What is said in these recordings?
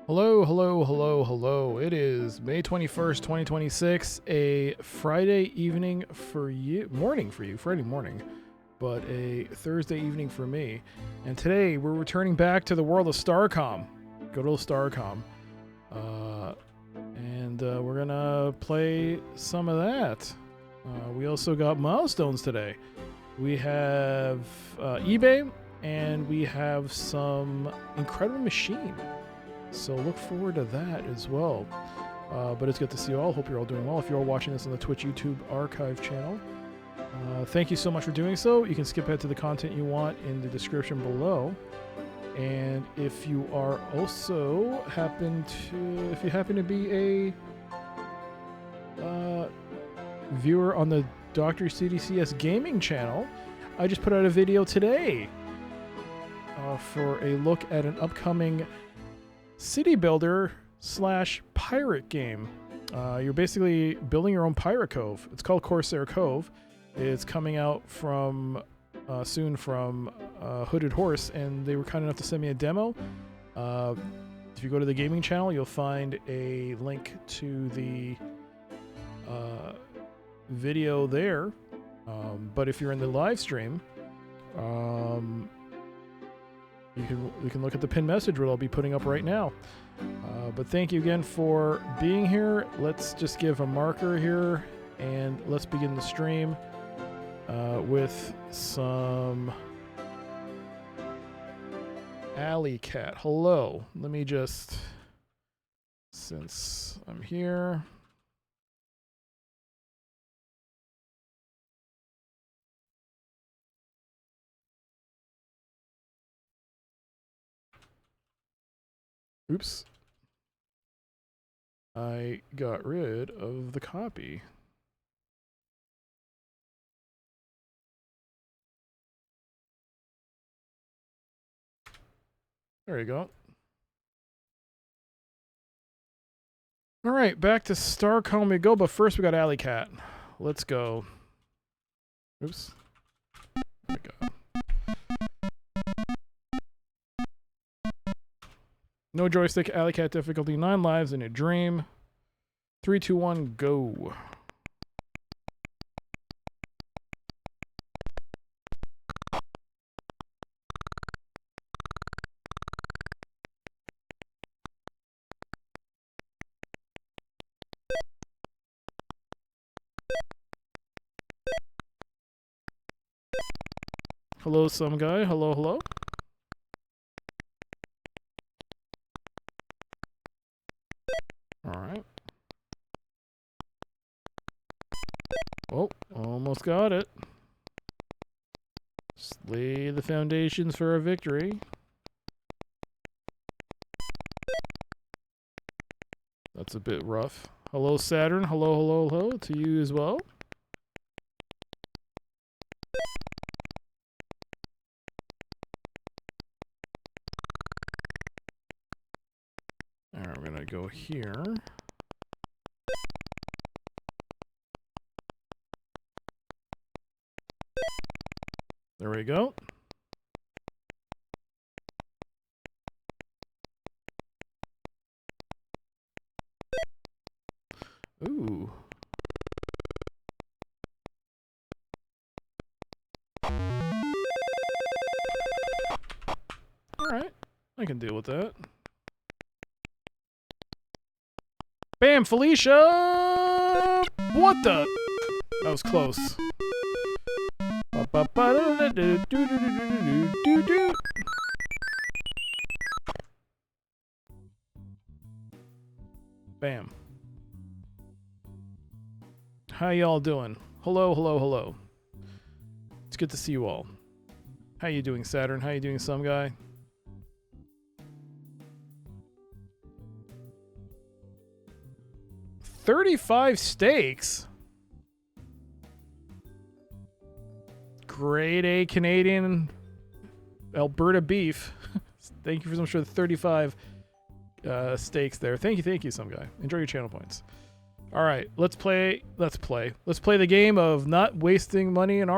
Hello, hello, hello, hello. It is May 21st, 2026, a Friday evening for you, morning for you, Friday morning, but a Thursday evening for me. And today we're returning back to the world of Starcom. Good old Starcom. And we're gonna play some of that. We also got milestones today. We have eBay, and we have some incredible machine. So look forward to that as well. But it's good to see you all. Hope you're all doing well. If you're watching this on the Twitch YouTube archive channel, thank you so much for doing so. You can skip ahead to the content you want in the description below. And if you are also if you happen to be a viewer on the Dr. CDCS gaming channel, I just put out a video today for a look at an upcoming city builder / pirate game. You're basically building your own pirate cove. It's called Corsair Cove. It's coming out from soon from Hooded Horse, and they were kind enough to send me a demo. If you go to the gaming channel, you'll find a link to the video there. But if you're in the live stream, you can look at the pinned message, what I'll be putting up right now. But thank you again for being here. Let's just give a marker here, and let's begin the stream with some Alley Cat. Hello. Let me just, since I'm here. Oops. I got rid of the copy. There you go. All right, back to Starcom we go, but first we got Alley Cat. Let's go. Oops. There we go. No joystick, Alley Cat difficulty, 9 lives in a dream. 3, 2, 1, go. Hello, some guy. Hello, hello. Alright. Oh, almost got it. Just lay the foundations for a victory. That's a bit rough. Hello, Saturn. Hello, hello, hello to you as well. Alright, we're gonna go here. There we go. Ooh. Alright, I can deal with that. Bam, Felicia! What the? That was close. Bam. How y'all doing? Hello, hello, hello. It's good to see you all. How you doing, Saturn? How you doing, some guy? $35 steaks. Grade A Canadian Alberta beef. Thank you for so much for the 35 steaks there. Thank you, some guy. Enjoy your channel points. All right, let's play the game of not wasting money in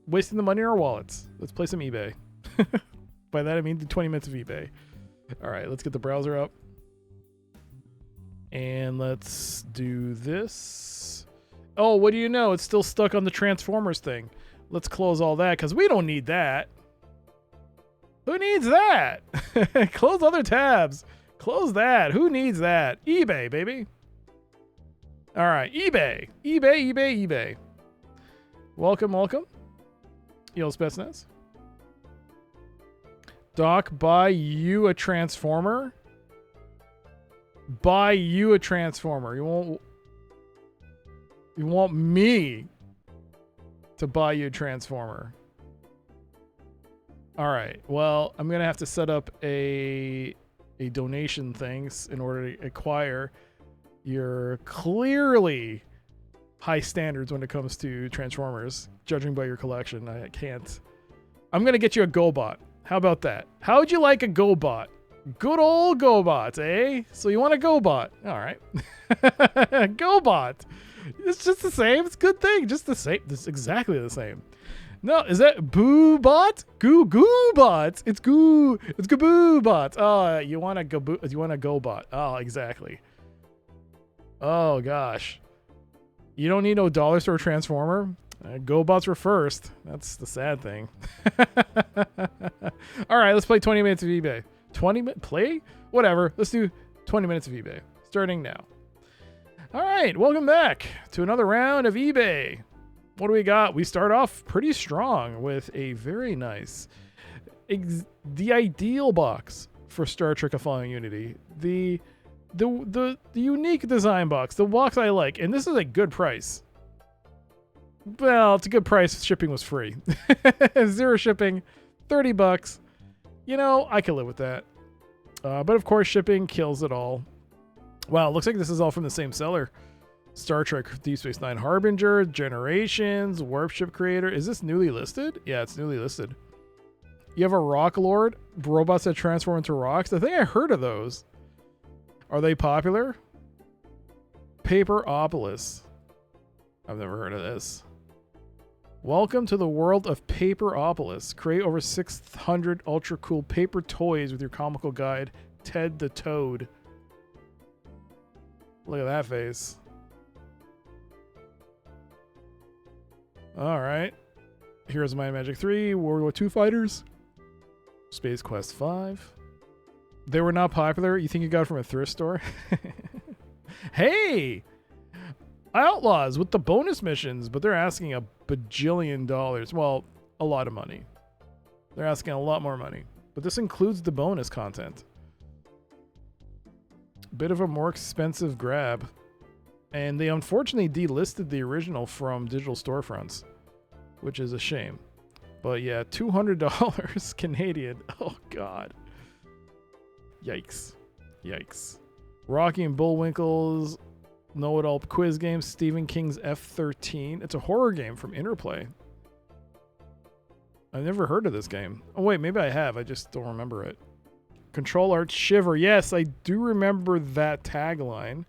wasting the money in our wallets. Let's play some eBay. By that I mean the 20 minutes of eBay. All right, let's get the browser up. And let's do this. Oh, what do you know? It's still stuck on the Transformers thing. Let's close all that because we don't need that. Who needs that? Close other tabs. Close that. Who needs that? eBay, baby. All right, eBay. eBay. Welcome. Yo, Spetsnaz. Doc, buy you a Transformer? Buy you a Transformer. You want me to buy you a Transformer. All right. Well, I'm going to have to set up a donation things in order to acquire your clearly high standards when it comes to Transformers, judging by your collection. I can't. I'm going to get you a GoBot. How about that? How would you like a GoBot? Good old GoBot, eh? So you want a GoBot. All right. GoBot. It's just the same. It's a good thing. Just the same. It's exactly the same. No, is that BooBot? GooBot. It's GooBot. Oh, you want a GoBot. Oh, exactly. Oh gosh. You don't need no dollars for a Transformer? GoBots were first. That's the sad thing. All right, let's play 20 minutes of eBay. 20 minute play? Whatever. Let's do 20 minutes of eBay. Starting now. All right, welcome back to another round of eBay. What do we got? We start off pretty strong with a very nice, the ideal box for Star Trek: A Fallen Unity. The unique design box, the box I like, and this is a good price. Well, it's a good price. Shipping was free. 0 shipping, $30. You know, I can live with that. But of course, shipping kills it all. Wow, looks like this is all from the same seller. Star Trek Deep Space Nine Harbinger, Generations, Warp Ship Creator. Is this newly listed? Yeah, it's newly listed. You have a Rock Lord, robots that transform into rocks. I think I heard of those. Are they popular? Paperopolis. I've never heard of this. Welcome to the world of Paperopolis. Create over 600 ultra cool paper toys with your comical guide, Ted the Toad. Look at that face. All right. Heroes of Might and Magic 3, World War II Fighters, Space Quest 5. They were not popular. You think you got it from a thrift store? Hey! Outlaws with the bonus missions, but they're asking a bajillion dollars. Well, a lot of money. They're asking a lot more money. But this includes the bonus content. Bit of a more expensive grab. And they unfortunately delisted the original from digital storefronts, which is a shame. But yeah, $200 Canadian. Oh, God. Yikes. Yikes. Rocky and Bullwinkle's know-it-all quiz game, Stephen King's F-13. It's a horror game from Interplay. I've never heard of this game. Oh, wait, maybe I have. I just don't remember it. Control Art Shiver. Yes, I do remember that tagline.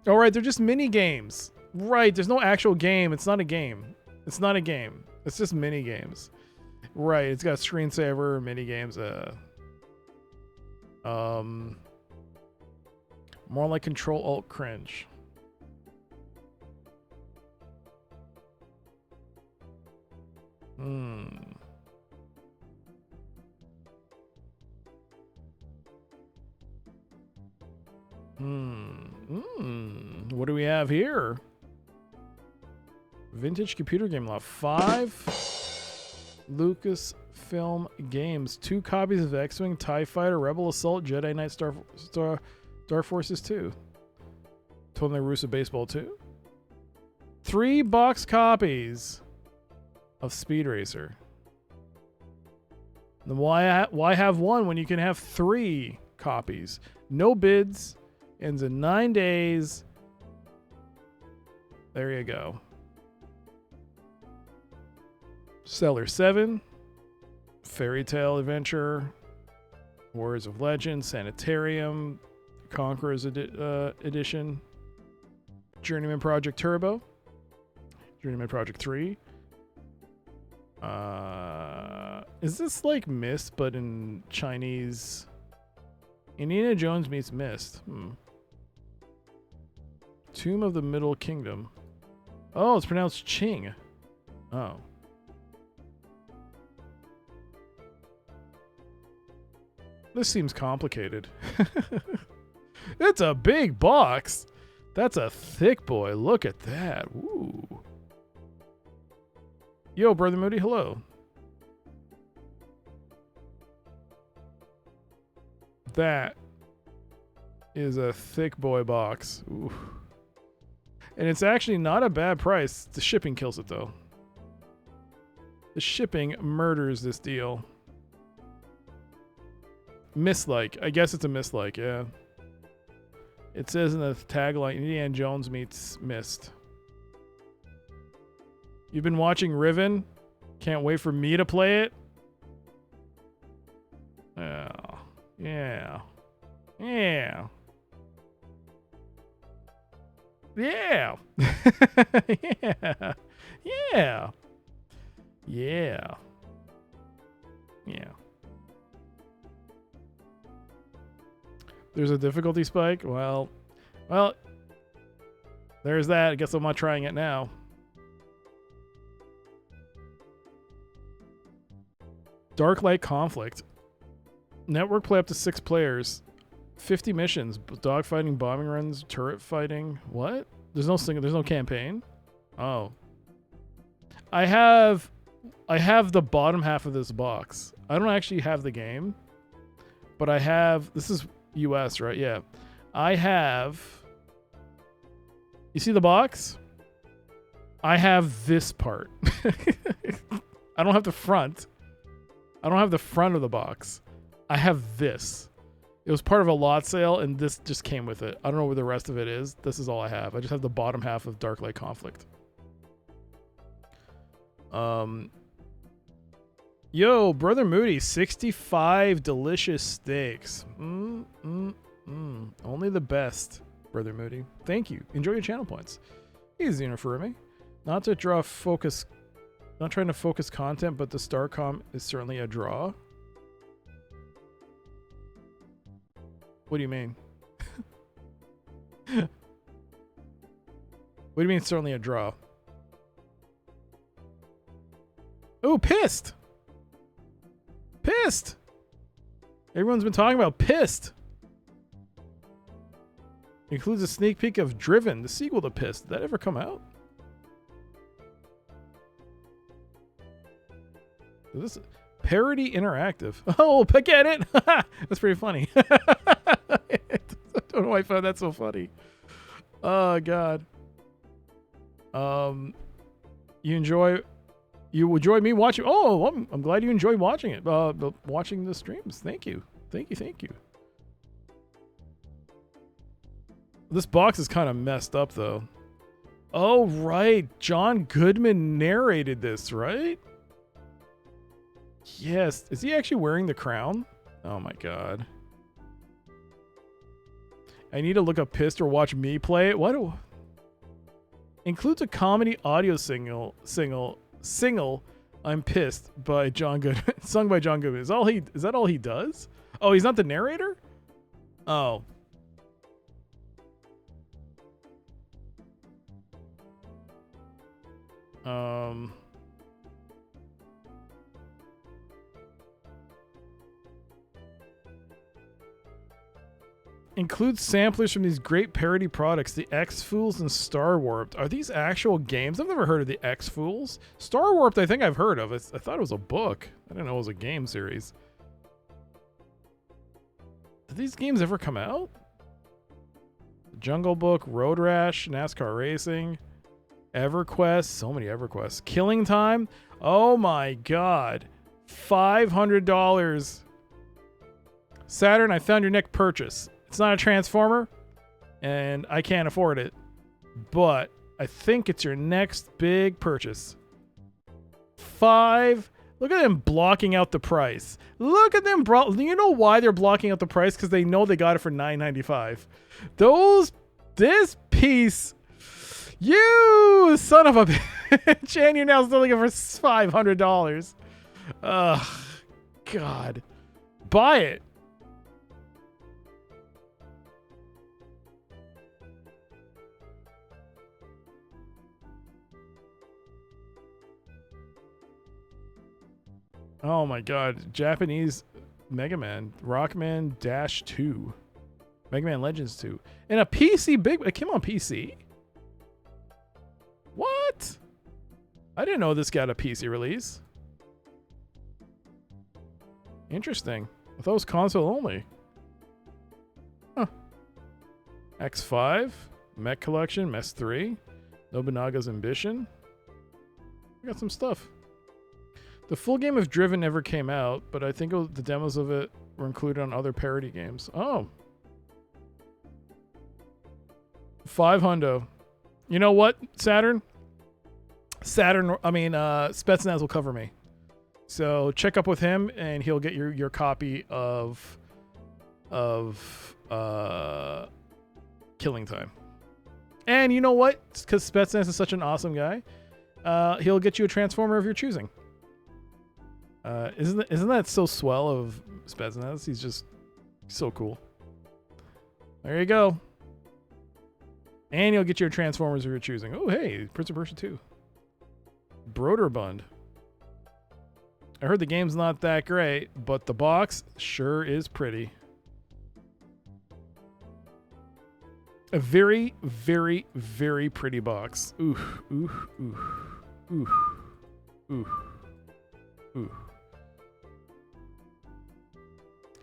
All right, they're just mini games. Right, there's no actual game. It's not a game. It's not a game. It's just mini games. Right, it's got a screensaver, mini games. More like Control Alt Cringe. What do we have here? Vintage computer game law. 5 Lucasfilm games. 2 copies of X-Wing, TIE Fighter, Rebel Assault, Jedi Knight, Star Forces 2. Totally Russo Baseball 2. 3 box copies of Speed Racer. Then why have 1 when you can have 3 copies? No bids. Ends in 9 days. There you go. Stellar 7. Fairy Tale Adventure. Warriors of Legend. Sanitarium. Conquerors Edition. Journeyman Project Turbo. Journeyman Project 3. Is this like Myst, but in Chinese? Indiana Jones meets Myst. Tomb of the Middle Kingdom. Oh, it's pronounced Ching. Oh. This seems complicated. It's a big box. That's a thick boy. Look at that. Ooh. Yo, Brother Moody, hello. That is a thick boy box. Ooh. And it's actually not a bad price. The shipping kills it, though. The shipping murders this deal. Myst-like. I guess it's a Myst-like, yeah. It says in the tagline, Indiana Jones meets Myst. You've been watching Riven? Can't wait for me to play it? Oh, yeah. Yeah. Yeah. Yeah. Yeah. Yeah. Yeah. There's a difficulty spike? Well, there's that. I guess I'm not trying it now. Dark Light Conflict. Network play up to 6 players. 50 missions. Dogfighting, bombing runs, turret fighting. What? There's no campaign? Oh. I have the bottom half of this box. I don't actually have the game. But I have... This is US, right? Yeah. I have... You see the box? I have this part. I don't have the front. I don't have the front of the box. I have this. It was part of a lot sale, and this just came with it. I don't know where the rest of it is. This is all I have. I just have the bottom half of Dark Light Conflict. Yo, Brother Moody, 65 delicious steaks. Only the best, Brother Moody. Thank you. Enjoy your channel points. Easy enough for me. Not to draw focus, not trying to focus content, but the Starcom is certainly a draw. What do you mean? What do you mean certainly a draw? Oh, pissed! Pissed! Everyone's been talking about Pissed. Includes a sneak peek of Driven, the sequel to Pissed. Did that ever come out? Is this Parody Interactive? Oh, get it? That's pretty funny. I don't know why I found that so funny. Oh God. You enjoy me watching? Oh, I'm glad you enjoy watching it. Watching the streams. Thank you. This box is kind of messed up though. Oh right, John Goodman narrated this, right? Yes. Is he actually wearing the crown? Oh my God. I need to look up Pissed or watch me play it. What? Includes a comedy audio single. I'm Pissed by John Goodman. Sung by John Goodman. Is that all he does? Oh, he's not the narrator? Oh. Includes samplers from these great parody products, the X-Fools and Star Warped. Are these actual games? I've never heard of the X-Fools. Star Warped, I think I've heard of. I thought it was a book. I didn't know it was a game series. Did these games ever come out? Jungle Book, Road Rash, NASCAR Racing, EverQuest. So many EverQuests. Killing Time. Oh my God. $500. Saturn, I found your next purchase. It's not a Transformer, and I can't afford it, but I think it's your next big purchase. Look at them blocking out the price. Look at them, bro. You know why they're blocking out the price? Because they know they got it for $9.95. This piece, You son of a bitch. And you're now selling it for $500. Ugh. God. Buy it. Oh my god. Japanese Mega Man. Rockman Dash 2. Mega Man Legends 2. And a PC big... It came on PC? What? I didn't know this got a PC release. Interesting. I thought it was console only. Huh. X5. Mech Collection. Mess 3. Nobunaga's Ambition. We got some stuff. The full game of Driven never came out, but I think the demos of it were included on other parody games. Oh. $500. You know what, Saturn? Spetsnaz will cover me. So check up with him, and he'll get your copy of Killing Time. And you know what? Because Spetsnaz is such an awesome guy, he'll get you a Transformer of your choosing. Isn't that so swell of Spetsnaz? He's just so cool. There you go. And you'll get your Transformers of your choosing. Oh, hey, Prince of Persia 2. Broderbund. I heard the game's not that great, but the box sure is pretty. A very, very, very pretty box. Ooh, ooh, ooh, ooh, ooh, ooh.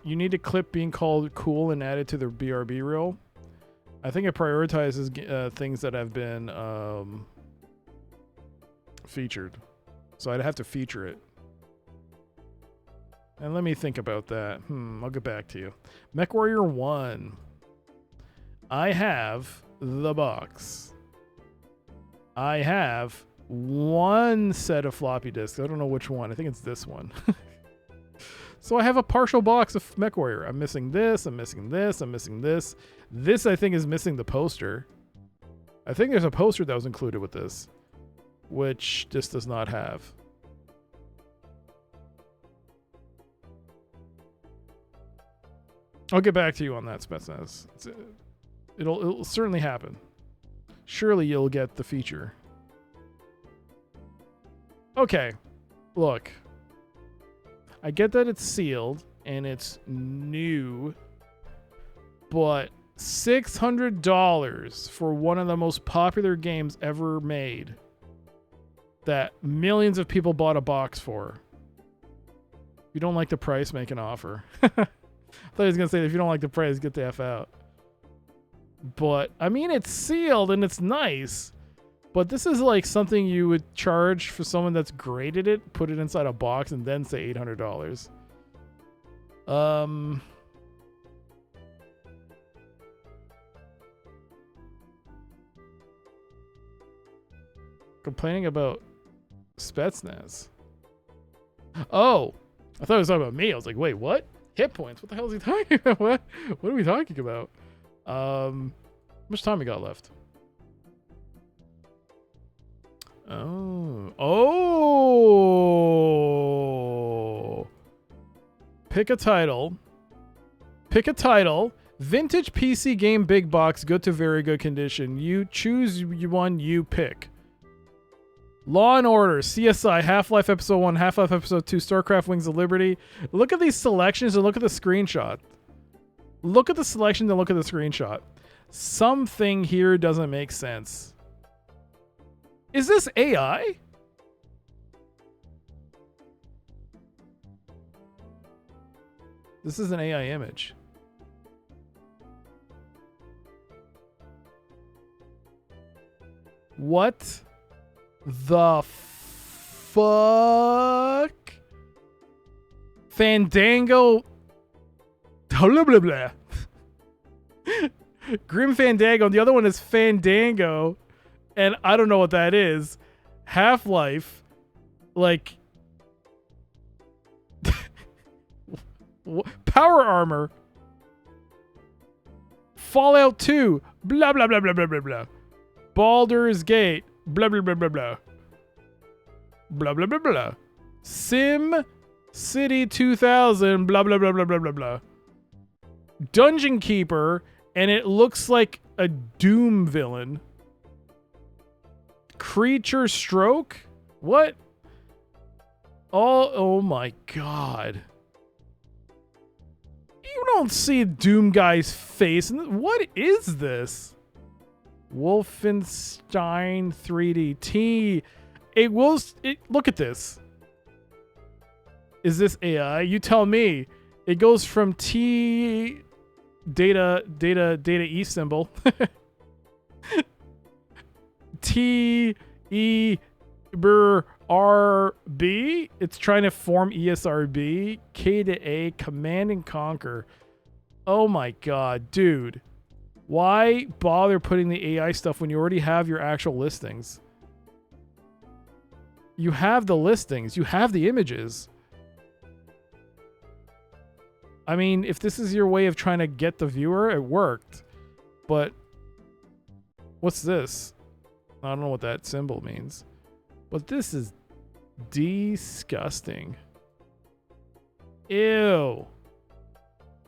You need to clip being called cool and add it to the BRB reel. I think it prioritizes things that have been featured. So I'd have to feature it. And let me think about that. I'll get back to you. MechWarrior 1. I have the box. I have one set of floppy disks. I don't know which one. I think it's this one. So I have a partial box of MechWarrior. I'm missing this. I'm missing this. I'm missing this. This, I think, is missing the poster. I think there's a poster that was included with this, which this does not have. I'll get back to you on that, Spetsnaz. It'll certainly happen. Surely you'll get the feature. Okay, look. I get that it's sealed and it's new, but $600 for one of the most popular games ever made that millions of people bought a box for. If you don't like the price, make an offer. I thought he was going to say, if you don't like the price, get the F out. But, I mean, it's sealed and it's nice. But this is like something you would charge for someone that's graded it, put it inside a box, and then say $800. Complaining about Spetsnaz. Oh, I thought he was talking about me. I was like, wait, what? Hit points? What the hell is he talking about? What are we talking about? How much time we got left? Oh. Pick a title. Vintage PC game big box, good to very good condition. You choose one you pick. Law and Order, CSI, Half-Life Episode 1, Half-Life Episode 2, StarCraft Wings of Liberty. Look at these selections and look at the screenshot. Look at the selection and look at the screenshot. Something here doesn't make sense. Is this AI? This is an AI image. What the fuck? Fandango. Blah, blah, blah. Grim Fandango. The other one is Fandango. And I don't know what that is. Half-Life. Like. Power Armor. Fallout 2. Blah, blah, blah, blah, blah, blah, blah. Baldur's Gate. Blah, blah, blah, blah, blah. Blah, blah, blah, blah. Sim City 2000. Blah, blah, blah, blah, blah, blah, blah. Dungeon Keeper. And it looks like a Doom villain. Creature Stroke? What? Oh my god. You don't see a Doom guy's face. What is this? Wolfenstein 3D. Look at this. Is this AI? You tell me. It goes from T data E symbol. T E R B. It's trying to form ESRB. K to A. Command and Conquer. Oh my god, dude. Why bother putting the AI stuff when you already have your actual listings? You have the listings. You have the images. I mean, if this is your way of trying to get the viewer, it worked. But what's this? I don't know what that symbol means. But this is disgusting. Ew.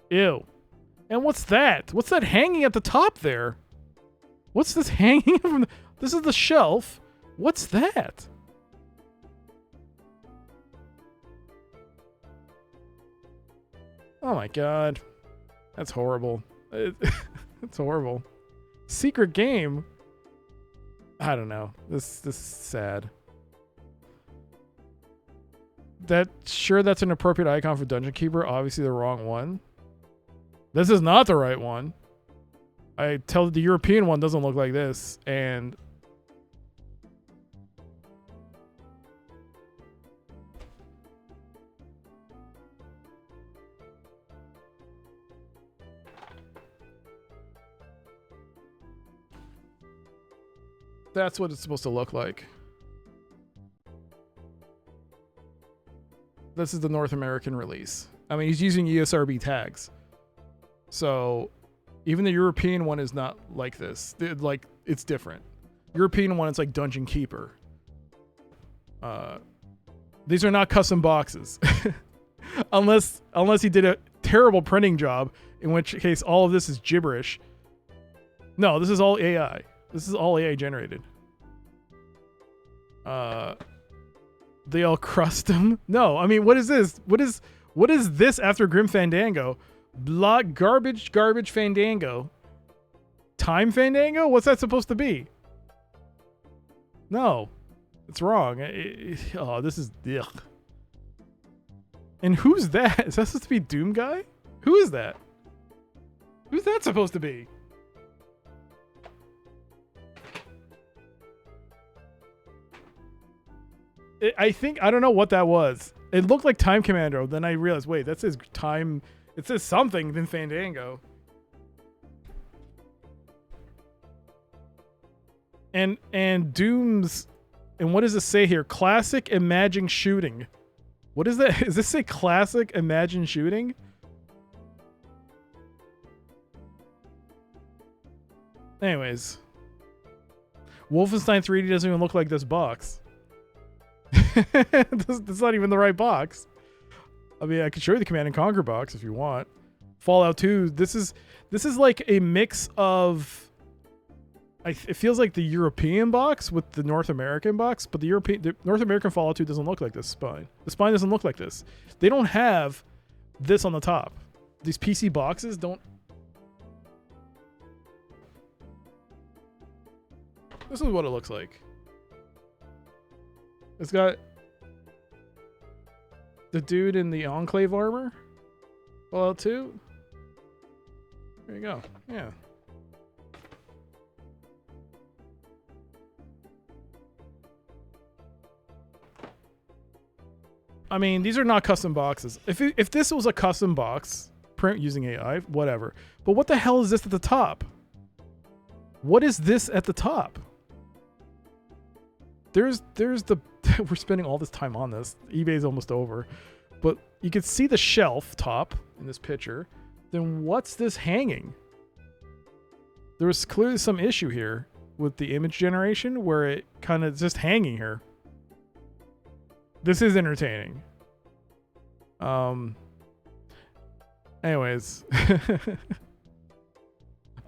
Ew. And what's that? What's that hanging at the top there? What's this hanging from the... This is the shelf. What's that? Oh my god. That's horrible. It's horrible. Secret game? I don't know. This is sad. That's an appropriate icon for Dungeon Keeper. Obviously the wrong one. This is not the right one. I tell the European one doesn't look like this, and that's what it's supposed to look like. This is the North American release. I mean, he's using ESRB tags. So even the European one is not like this. It's different. European one, it's like Dungeon Keeper. These are not custom boxes. unless he did a terrible printing job, in which case all of this is gibberish. No, this is all AI. This is all AI generated. They all crust them. No, I mean, what is this? What is this after Grim Fandango? Garbage Fandango. Time Fandango? What's that supposed to be? No, it's wrong. Oh, this is ugh. And who's that? Is that supposed to be Doom Guy? Who is that? Who's that supposed to be? I don't know what that was. It looked like Time Commando. Then I realized, wait, that says Time. It says something than Fandango. And Doom's, and what does this say here? Classic Imagine Shooting. What is that? Does this say Classic Imagine Shooting? Anyways. Wolfenstein 3D doesn't even look like this box. That's not even the right box. I mean, I could show you the Command and Conquer box if you want. Fallout 2. This is like a mix of. It feels like the European box with the North American box, but the North American Fallout 2 doesn't look like this spine. The spine doesn't look like this. They don't have this on the top. These PC boxes don't. This is what it looks like. It's got the dude in the Enclave armor. Fallout 2. There you go. Yeah. I mean, these are not custom boxes. If this was a custom box, print using AI, whatever. But what the hell is this at the top? What is this at the top? There's the we're spending all this time on this. eBay's almost over. But you can see the shelf top in this picture. Then what's this hanging? There was clearly some issue here. with the image generation where it kind of just hanging here. This is entertaining. Anyways.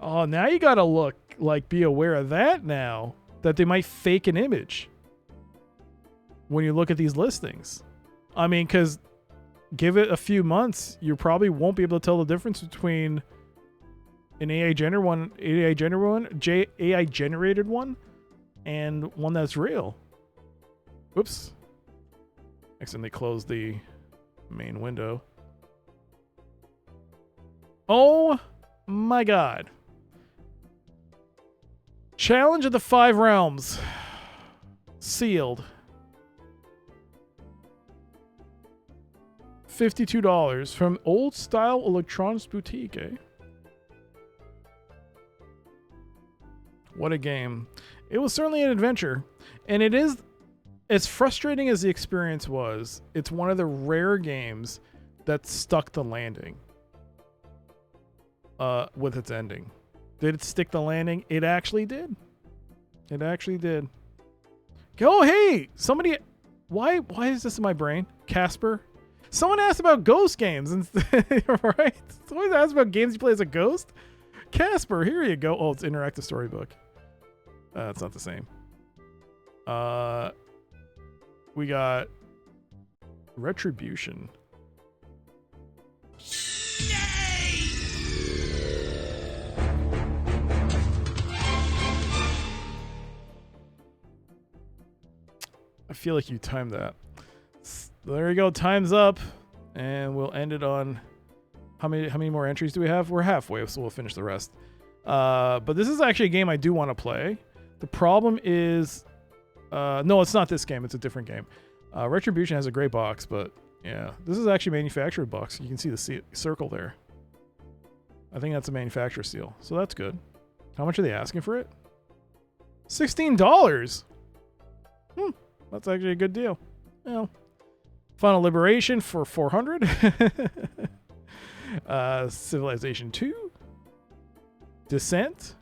Oh, now you gotta look, like, be aware of that now. That they might fake an image when you look at these listings. I mean, because give it a few months, you probably won't be able to tell the difference between an AI generated one, and one that's real. Whoops. Accidentally closed the main window. Oh my God. Challenge of the 5 Realms. Sealed. $52 from Old Style Electronics Boutique, eh? What a game. It was certainly an adventure. And it is, as frustrating as the experience was, it's one of the rare games that stuck the landing with its ending. Did it stick the landing? It actually did. It actually did. Oh, hey! Somebody... Why is this in my brain? Casper? Someone asked about ghost games. Right? Someone asked about games you play as a ghost? Casper, here you go. Oh, it's interactive storybook. It's not the same. We got Retribution. I feel like you timed that. There you go. Time's up, and we'll end it on how many more entries do we have? We're halfway, so we'll finish the rest. But this is actually a game I do want to play. The problem is, no, it's not this game. It's a different game. Retribution has a great box, but yeah, this is actually a manufactured box. You can see the circle there. I think that's a manufacturer seal, so that's good. How much are they asking for it? $16. That's actually a good deal. Well, Final Liberation for $400. Civilization 2. Descent.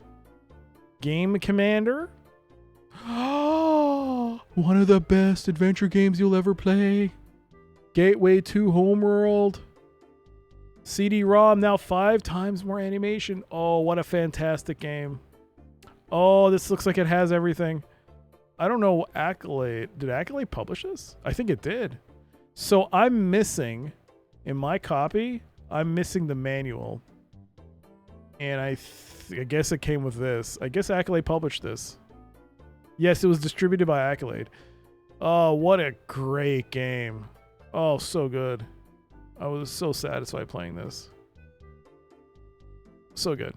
Game Commander. Oh, one of the best adventure games you'll ever play. Gateway 2 Homeworld. CD-ROM, now 5 times more animation. Oh, what a fantastic game. Oh, this looks like it has everything. I don't know, Accolade. Did Accolade publish this? I think it did. So I'm missing, in my copy, I'm missing the manual. And I guess it came with this. I guess Accolade published this. Yes, it was distributed by Accolade. Oh, what a great game. Oh, so good. I was so satisfied playing this. So good.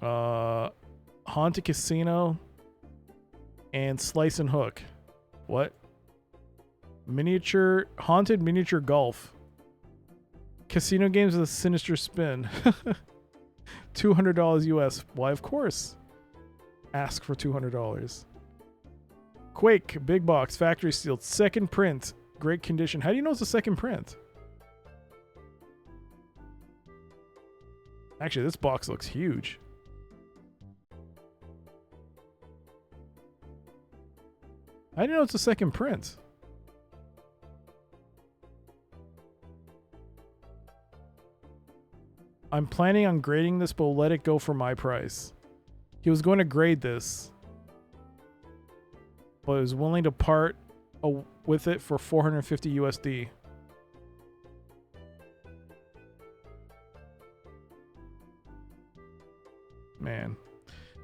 Haunted Casino and Slice and Hook. What? Haunted miniature golf. Casino games with a sinister spin. $200 US. Why, of course. Ask for $200. Quake, big box, factory sealed, second print, great condition. How do you know it's a second print? Actually, this box looks huge. How do you know it's a second print? I'm planning on grading this, but we'll let it go for my price. He was going to grade this, but he was willing to part with it for 450 USD. Man.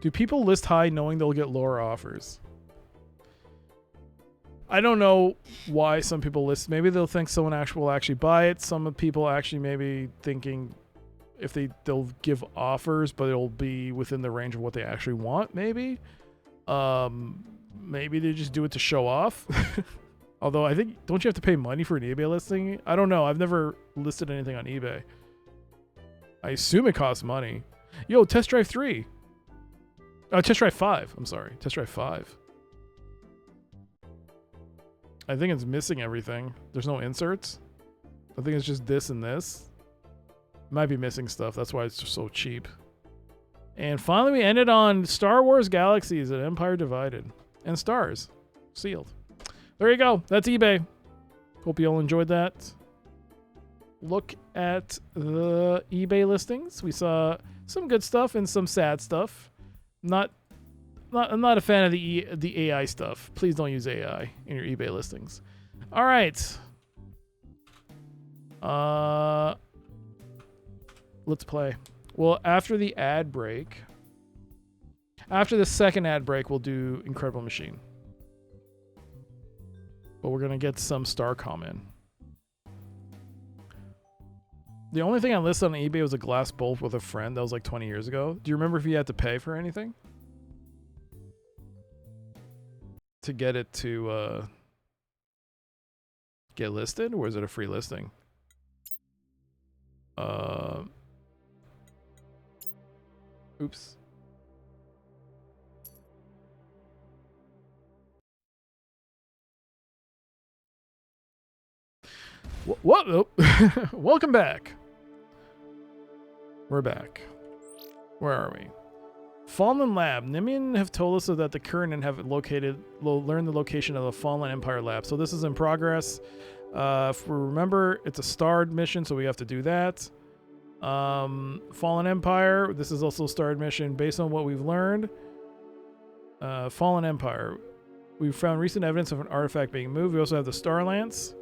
Do people list high knowing they'll get lower offers? I don't know why some people list. Maybe they'll think someone will actually buy it. Some people actually maybe thinking if they'll give offers, but it'll be within the range of what they actually want, maybe. Maybe they just do it to show off. Although I think, don't you have to pay money for an eBay listing? I don't know. I've never listed anything on eBay. I assume it costs money. Yo, Test Drive 3. Test Drive 5. I'm sorry. Test Drive 5. I think it's missing everything. There's no inserts. I think it's just this and this. Might be missing stuff. That's why it's just so cheap. And finally, we ended on Star Wars Galaxies and Empire Divided. And stars. Sealed. There you go. That's eBay. Hope you all enjoyed that. Look at the eBay listings. We saw some good stuff and some sad stuff. I'm not a fan of the AI stuff. Please don't use AI in your eBay listings. All right. Let's play. Well, after the ad break, after the second ad break, we'll do Incredible Machine. But we're going to get some Starcom in. The only thing I listed on eBay was a glass bowl with a friend. That was like 20 years ago. Do you remember if you had to pay for anything? To get it to get listed? Or is it a free listing? Oops. What? Oh. Welcome back. We're back. Where are we? Fallen Lab. Nimian have told us that the Kurnan have learned the location of the Fallen Empire Lab. So this is in progress. If we remember, it's a starred mission, so we have to do that. Fallen Empire. This is also a starred mission based on what we've learned. Fallen Empire. We've found recent evidence of an artifact being moved. We also have the Star Lance.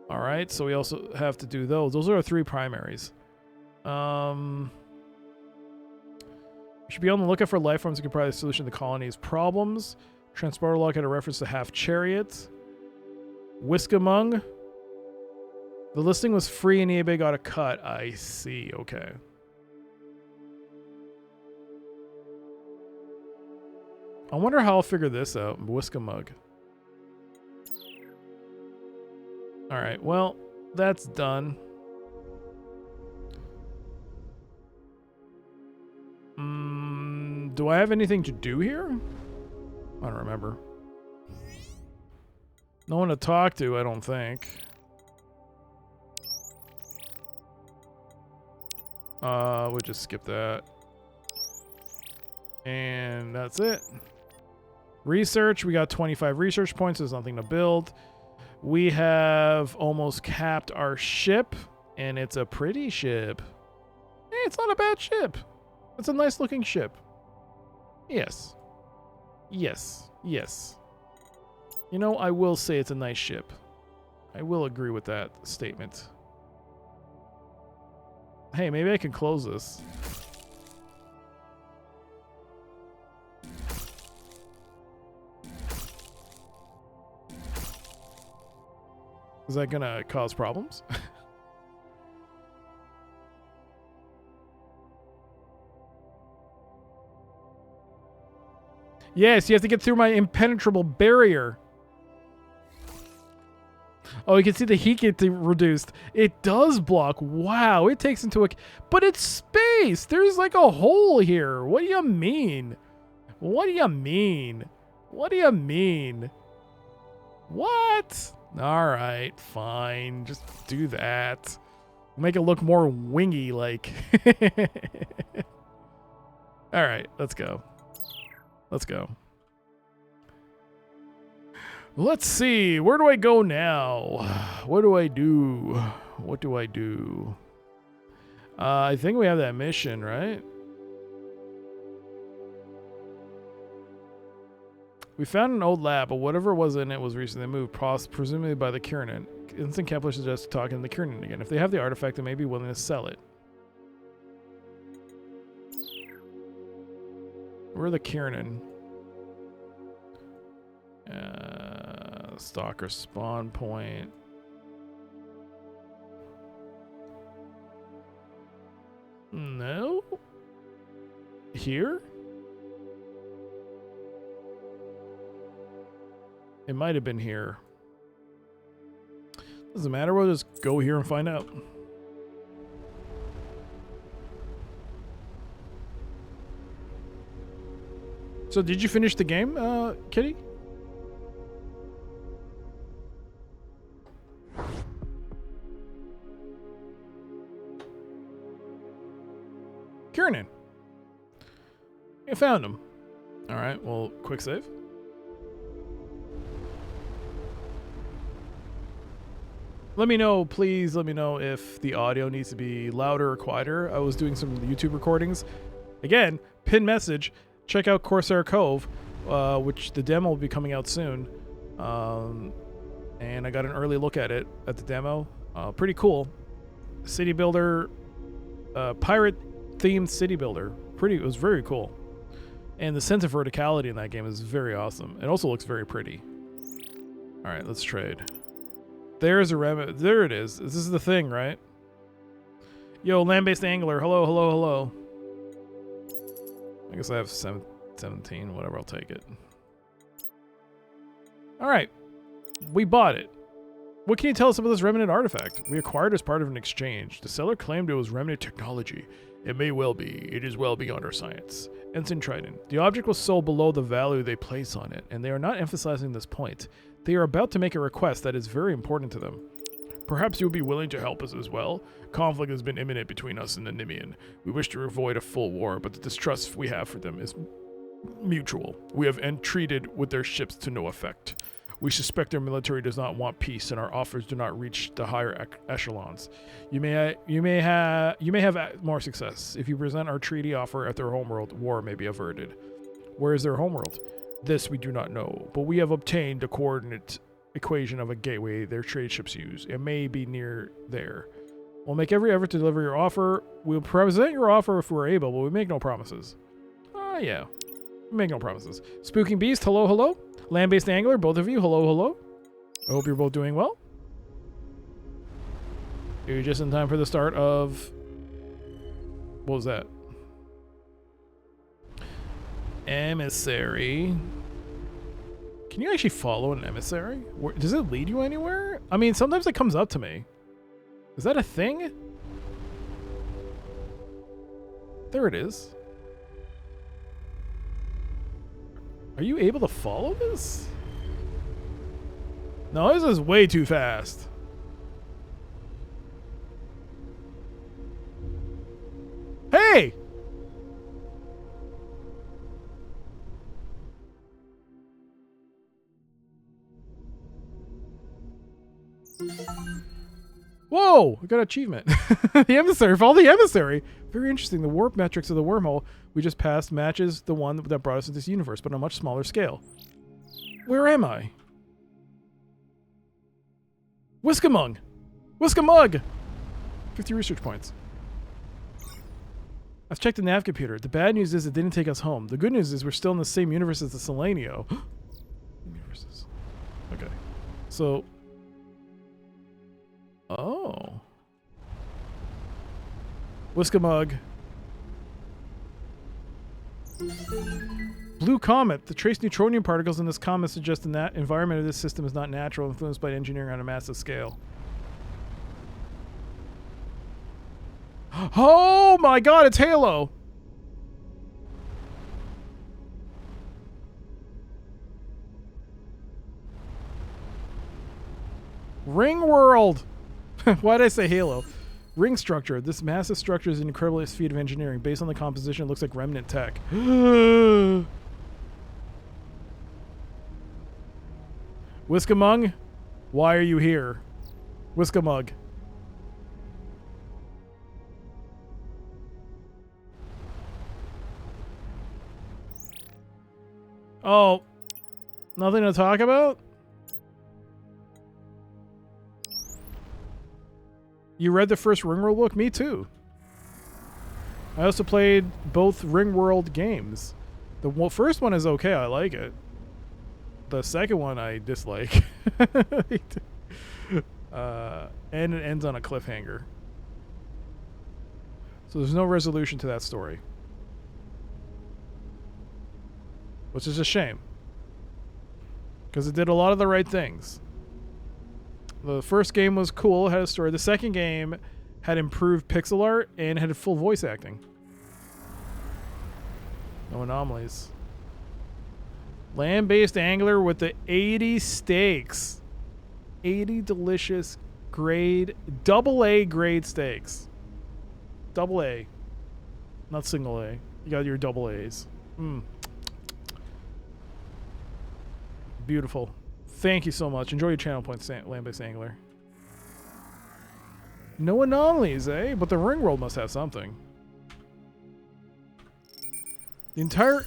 All right, so we also have to do those. Those are our 3 primaries. We should be on the lookout for life forms that can provide a solution to the colony's problems. Transporter log had a reference to Half Chariot. Whiskamung. The listing was free and eBay got a cut. I see, okay. I wonder how I'll figure this out. Whiskamug. Alright, well, that's done. Do I have anything to do here? I don't remember. No one to talk to, I don't think. We'll just skip that. And that's it. Research, we got 25 research points. There's nothing to build. We have almost capped our ship, and it's a pretty ship. Hey, it's not a bad ship. It's a nice looking ship. Yes. Yes. Yes. You know, I will say it's a nice ship. I will agree with that statement. Hey, maybe I can close this. Is that gonna cause problems? Yes, you have to get through my impenetrable barrier. Oh, you can see the heat get reduced. It does block. Wow, it takes into a... But it's space. There's like a hole here. What do you mean? What do you mean? What do you mean? What? All right, fine. Just do that. Make it look more wingy like. All right, let's go. Let's go. Let's see. Where do I go now? What do I do? What do I do? I think we have that mission, right? We found an old lab, but whatever was in it was recently moved, presumably by the Kiernan. Instant Kepler suggests talking to the Kiernan again. If they have the artifact, they may be willing to sell it. Where are the Kiernan? Stalker spawn point. No? Here? It might have been here. Doesn't matter, we'll just go here and find out. So did you finish the game, Kitty? Kiernan. I found him. All right, well, quick save. Let me know, please let me know if the audio needs to be louder or quieter. I was doing some YouTube recordings. Again, pin message, check out Corsair Cove, which the demo will be coming out soon. And I got an early look at it, at the demo. Pretty cool. City builder, pirate-themed city builder. It was very cool. And the sense of verticality in that game is very awesome. It also looks very pretty. All right, let's trade. There's a remnant. There it is. This is the thing, right? Yo, land-based angler. Hello, hello, hello. I guess I have 17. Whatever, I'll take it. All right. We bought it. What can you tell us about this remnant artifact? We acquired as part of an exchange. The seller claimed it was remnant technology. It may well be. It is well beyond our science. Ensign Trident. The object was sold below the value they place on it, and they are not emphasizing this point. They are about to make a request that is very important to them. Perhaps you'll be willing to help us as well. Conflict has been imminent between us and the Nimian. We wish to avoid a full war, but the distrust we have for them is mutual. We have entreated with their ships to no effect. We suspect their military does not want peace, and our offers do not reach the higher echelons. You may have more success if you present our treaty offer at their homeworld. War may be averted. Where is their homeworld? This we do not know, but we have obtained a coordinate equation of a gateway their trade ships use. It may be near there. We'll make every effort to deliver your offer. We'll present your offer if we're able, but we make no promises. Yeah. We make no promises. Spooking Beast, hello, hello. Land-based angler, both of you, hello, hello. I hope you're both doing well. You're just in time for the start of... What was that? Emissary. Can you actually follow an emissary? Does it lead you anywhere? I mean, sometimes it comes up to me. Is that a thing? There it is. Are you able to follow this? No, this is way too fast. Hey! Whoa! I got an achievement. The emissary. Follow the emissary. Very interesting. The warp metrics of the wormhole we just passed matches the one that brought us into this universe, but on a much smaller scale. Where am I? Whiskamug! Whiskamug! 50 research points. I've checked the nav computer. The bad news is it didn't take us home. The good news is we're still in the same universe as the Selenio. Universes. Okay. So... Oh. Whiskamug. Blue comet. The trace neutronium particles in this comet suggest the environment of this system is not natural, influenced by engineering on a massive scale. Oh my god, it's Halo! Ring World! Why did I say Halo? Ring structure. This massive structure is an incredible feat of engineering. Based on the composition, it looks like remnant tech. Whiskamug, why are you here? Whiskamug. Oh, nothing to talk about? You read the first Ringworld book? Me too. I also played both Ringworld games. The first one is okay, I like it. The second one I dislike. And it ends on a cliffhanger. So there's no resolution to that story. Which is a shame. Because it did a lot of the right things. The first game was cool, had a story. The second game had improved pixel art and had full voice acting. No anomalies. Land-based angler with the 80 steaks. 80 delicious grade, AA grade steaks. AA. Not single A. You got your double A's. Mm. Beautiful. Thank you so much. Enjoy your channel points, land-based angler. No anomalies, eh? But the ring world must have something. The entire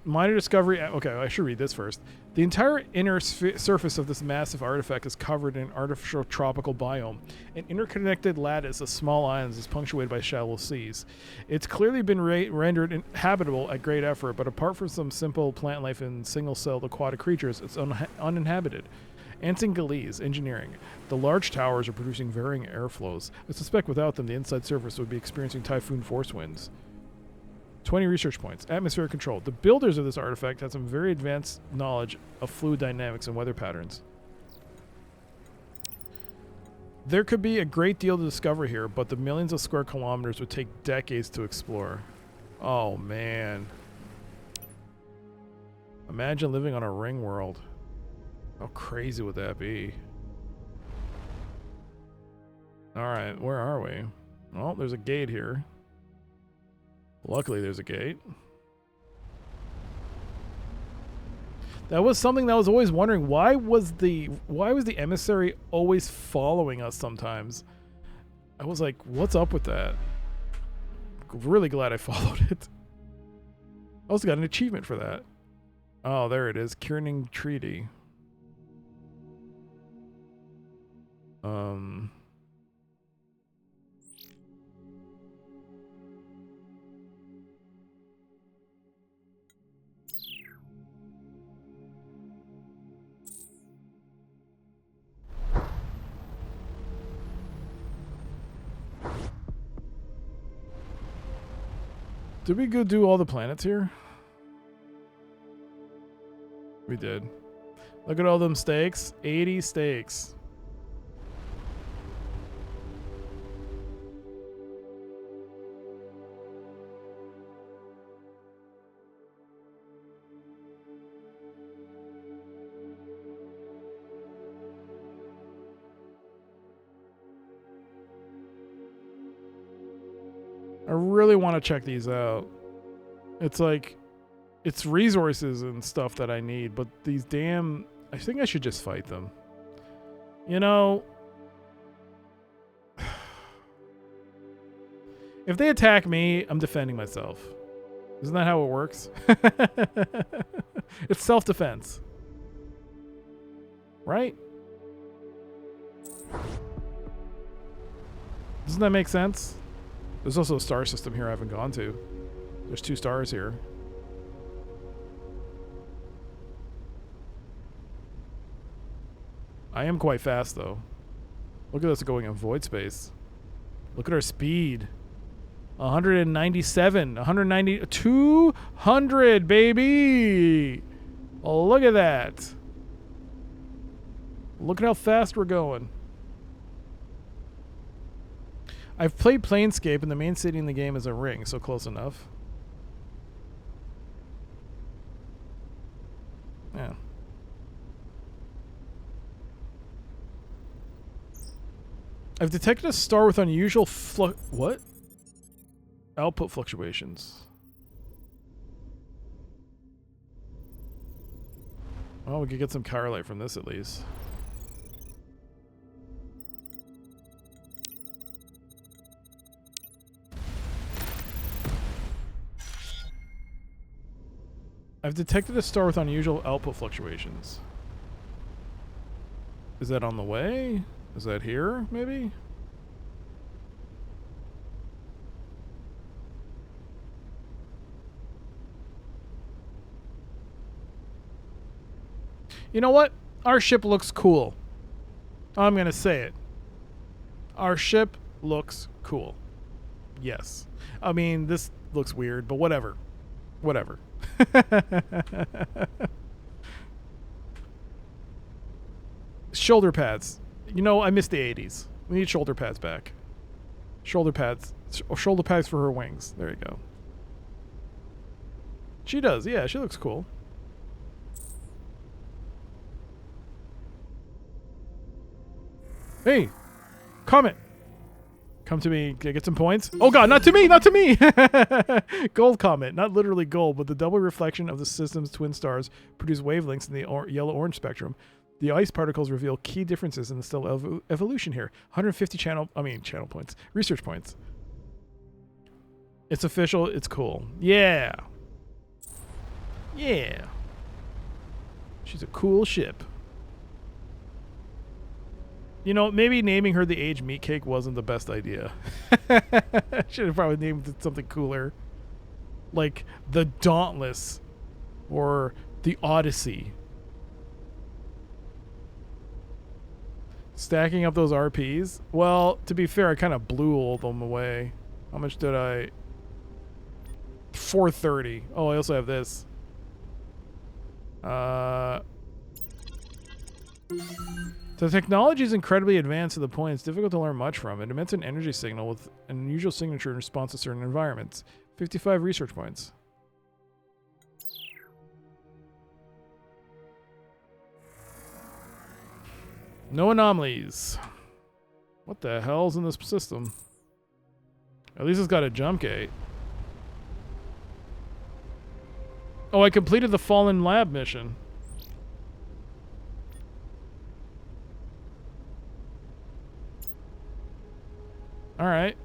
minor discovery... Okay, I should read this first. The entire inner surface of this massive artifact is covered in an artificial tropical biome. An interconnected lattice of small islands is punctuated by shallow seas. It's clearly been rendered habitable at great effort, but apart from some simple plant life and single-celled aquatic creatures, it's uninhabited. Antingales, engineering. The large towers are producing varying airflows. I suspect without them, the inside surface would be experiencing typhoon force winds. 20 research points. Atmospheric control. The builders of this artifact had some very advanced knowledge of fluid dynamics and weather patterns. There could be a great deal to discover here, but the millions of square kilometers would take decades to explore. Oh, man. Imagine living on a ring world. How crazy would that be? Alright, where are we? Well, there's a gate here. Luckily, there's a gate. That was something that I was always wondering. Why was the emissary always following us sometimes? I was like, what's up with that? Really glad I followed it. I also got an achievement for that. Oh, there it is. Kierning Treaty. Did we go do all the planets here? We did. Look at all them steaks. 80 steaks. I really want to check these out. It's like, it's resources and stuff that I need, but these damn... I think I should just fight them. You know... If they attack me, I'm defending myself. Isn't that how it works? It's self-defense. Right? Doesn't that make sense? There's also a star system here I haven't gone to. There's 2 stars here. I am quite fast, though. Look at us going in void space. Look at our speed. 197. 190. 200, baby! Oh, look at that. Look at how fast we're going. I've played Planescape, and the main city in the game is a ring, so close enough. Yeah. I've detected a star with unusual what? Output fluctuations. Well, we could get some Carolite from this at least. I've detected a star with unusual output fluctuations. Is that on the way? Is that here, maybe? You know what? Our ship looks cool. I'm gonna say it. Our ship looks cool. Yes. I mean, this looks weird, but whatever. Whatever. Shoulder pads. You know, I miss the 80s. We need shoulder pads back. Shoulder pads. Shoulder pads for her wings. There you go. She does. Yeah, she looks cool. Hey! Comment! Come to me. Get some points. Oh god, not to me, not to me. Gold comet, not literally gold, but the double reflection of the system's twin stars produce wavelengths in the yellow-orange spectrum. The ice particles reveal key differences in the stellar evolution here. 150 channel points, research points. It's official. It's cool. Yeah. Yeah. She's a cool ship. You know, maybe naming her the Age Meat Cake wasn't the best idea. Should have probably named it something cooler. Like the Dauntless or the Odyssey. Stacking up those RPs. Well, to be fair, I kind of blew all of them away. How much did I... 430. Oh, I also have this. The technology is incredibly advanced to the point it's difficult to learn much from. It emits an energy signal with an unusual signature in response to certain environments. 55 research points. No anomalies. What the hell's in this system? At least it's got a jump gate. Oh, I completed the Fallen Lab mission. All right.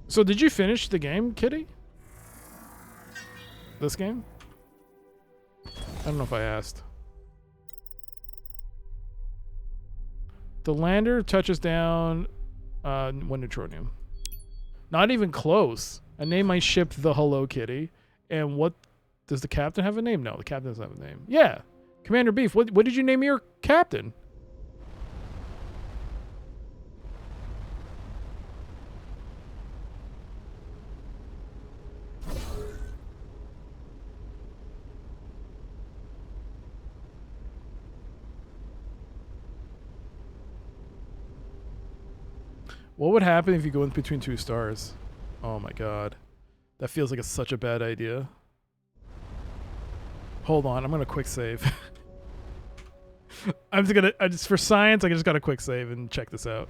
So did you finish the game, Kitty? This game? I don't know if I asked. The lander touches down 1 neutronium. Not even close. I named my ship the Hello Kitty. And what... Does the captain have a name? No, the captain doesn't have a name. Yeah. Commander Beef, what did you name your captain? What would happen if you go in between 2 stars? Oh my god. That feels like such a bad idea. Hold on, I'm gonna quick save. I just for science, I just gotta quick save and check this out.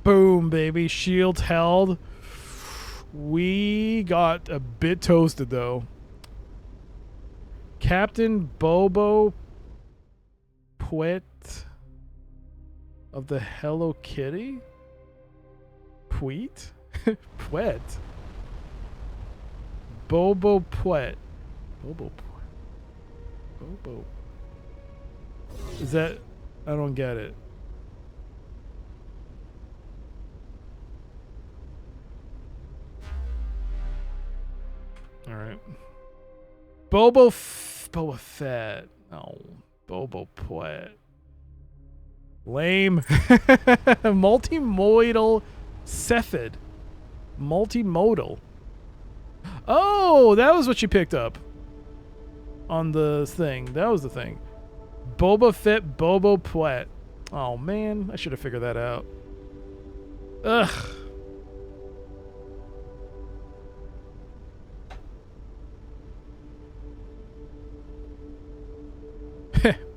Boom, baby. Shields held. We got a bit toasted, though. Captain Bobo Puet of the Hello Kitty? Puet? Puet? Bobo Puet. Bobo Puet. Bobo. Is that... I don't get it. Alright. Boba Fett. Oh. Bobo Puet. Lame. Multimodal Cephid. Multimodal. Oh, that was what you picked up on the thing. That was the thing. Boba Fett, Bobo Puet. Oh man, I should have figured that out. Ugh.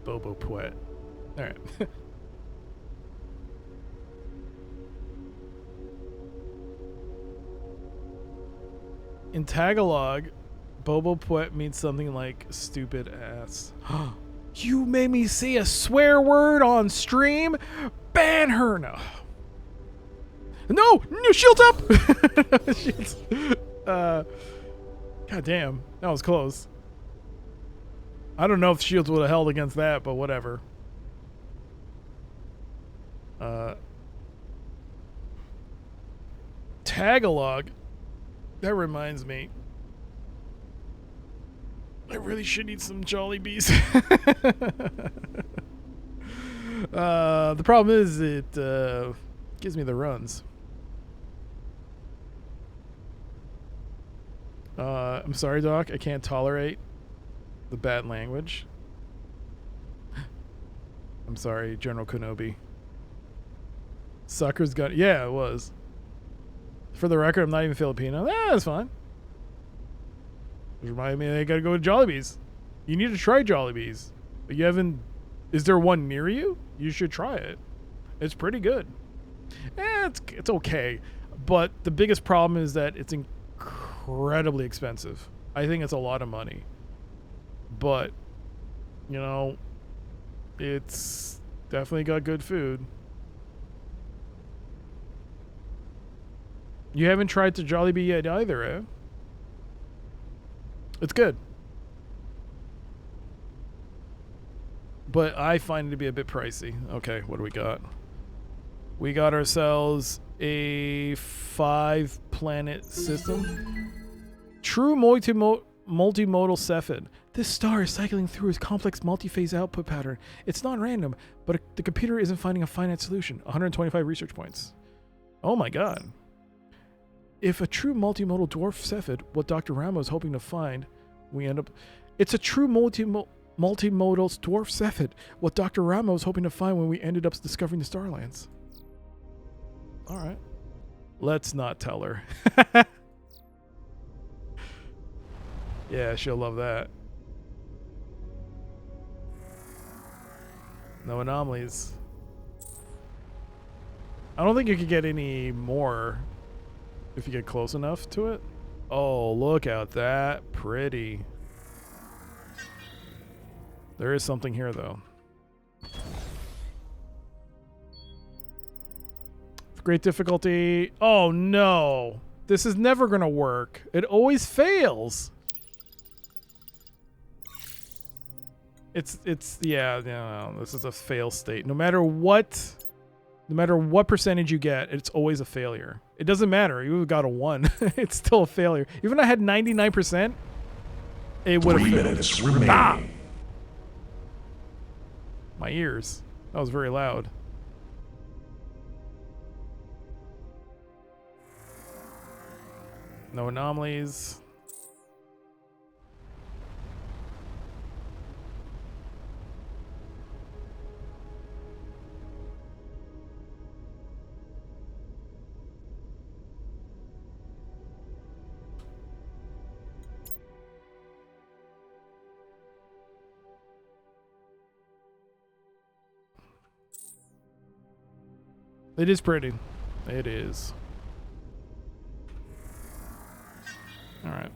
Bobo Puet. Alright. In Tagalog, Bobo Puet means something like stupid ass. You made me say a swear word on stream? Ban her! No. No! No, shields up! Shields. God damn. That was close. I don't know if shields would have held against that, but whatever. Tagalog. That reminds me. I really should eat some Jollibees. The problem is it gives me the runs. I'm sorry, Doc. I can't tolerate the bad language. I'm sorry, General Kenobi. Sucker's gun. Yeah, it was. For the record, I'm not even Filipino. That's fine. Just reminded me I gotta go to Jollibee's. You need to try Jollibee's. But you haven't... Is there one near you? You should try it. It's pretty good. It's okay. But the biggest problem is that it's incredibly expensive. I think it's a lot of money. But, you know, it's definitely got good food. You haven't tried to Jollibee yet either, eh? It's good. But I find it to be a bit pricey. Okay, what do we got? We got ourselves a 5-planet system. True multimodal Cepheid. This star is cycling through its complex multi-phase output pattern. It's not random, but the computer isn't finding a finite solution. 125 research points. Oh my god. If a true multimodal dwarf Cepheid, what Dr. Ramo is hoping to find, we end up... It's a true multimodal dwarf Cepheid, what Dr. Ramo is hoping to find when we ended up discovering the Starlands. Alright. Let's not tell her. Yeah, she'll love that. No anomalies. I don't think you could get any more if you get close enough to it. Oh, look at that. Pretty. There is something here, though. Great difficulty. Oh, no. This is never going to work. It always fails. Yeah, no, this is a fail state. No matter what percentage you get, it's always a failure. It doesn't matter. You got a 1. It's still a failure. Even if I had 99%, it would have failed. 3 minutes remaining. Ah! My ears. That was very loud. No anomalies. It is pretty. It is. Alright.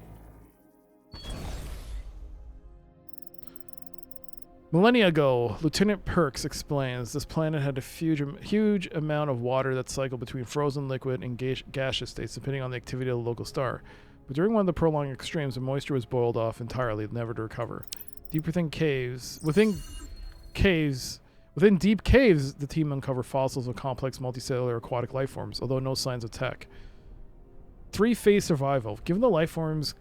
Millennia ago, Lieutenant Perks explains this planet had a huge amount of water that cycled between frozen liquid and gaseous states depending on the activity of the local star. But during one of the prolonged extremes, the moisture was boiled off entirely, never to recover. Within deep caves, the team uncovered fossils of complex multicellular aquatic life forms, although no signs of tech. 3-phase survival. Given the life forms'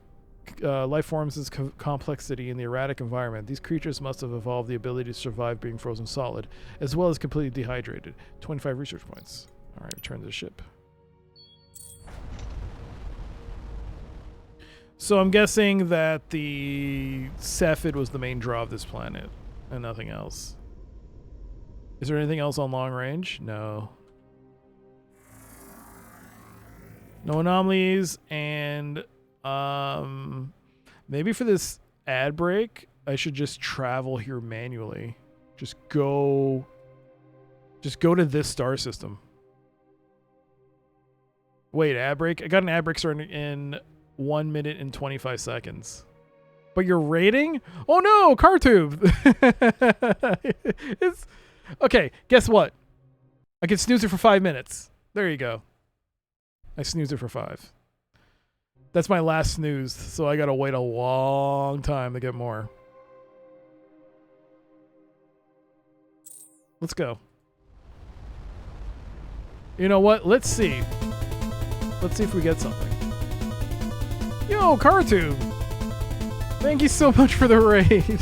complexity in the erratic environment, these creatures must have evolved the ability to survive being frozen solid, as well as completely dehydrated. 25 research points. All right, return to the ship. So I'm guessing that the Cepheid was the main draw of this planet, and nothing else. Is there anything else on long range? No. No anomalies, and maybe for this ad break, I should just travel here manually. Just go to this star system. Wait, ad break? I got an ad break starting in 1 minute and 25 seconds. But you're rating? Oh no, CarTube! It's... Okay, guess what? I can snooze it for 5 minutes. There you go. I snoozed it for 5. That's my last snooze, so I gotta wait a long time to get more. Let's go. You know what? Let's see. Let's see if we get something. Yo, CarTube! Thank you so much for the raid.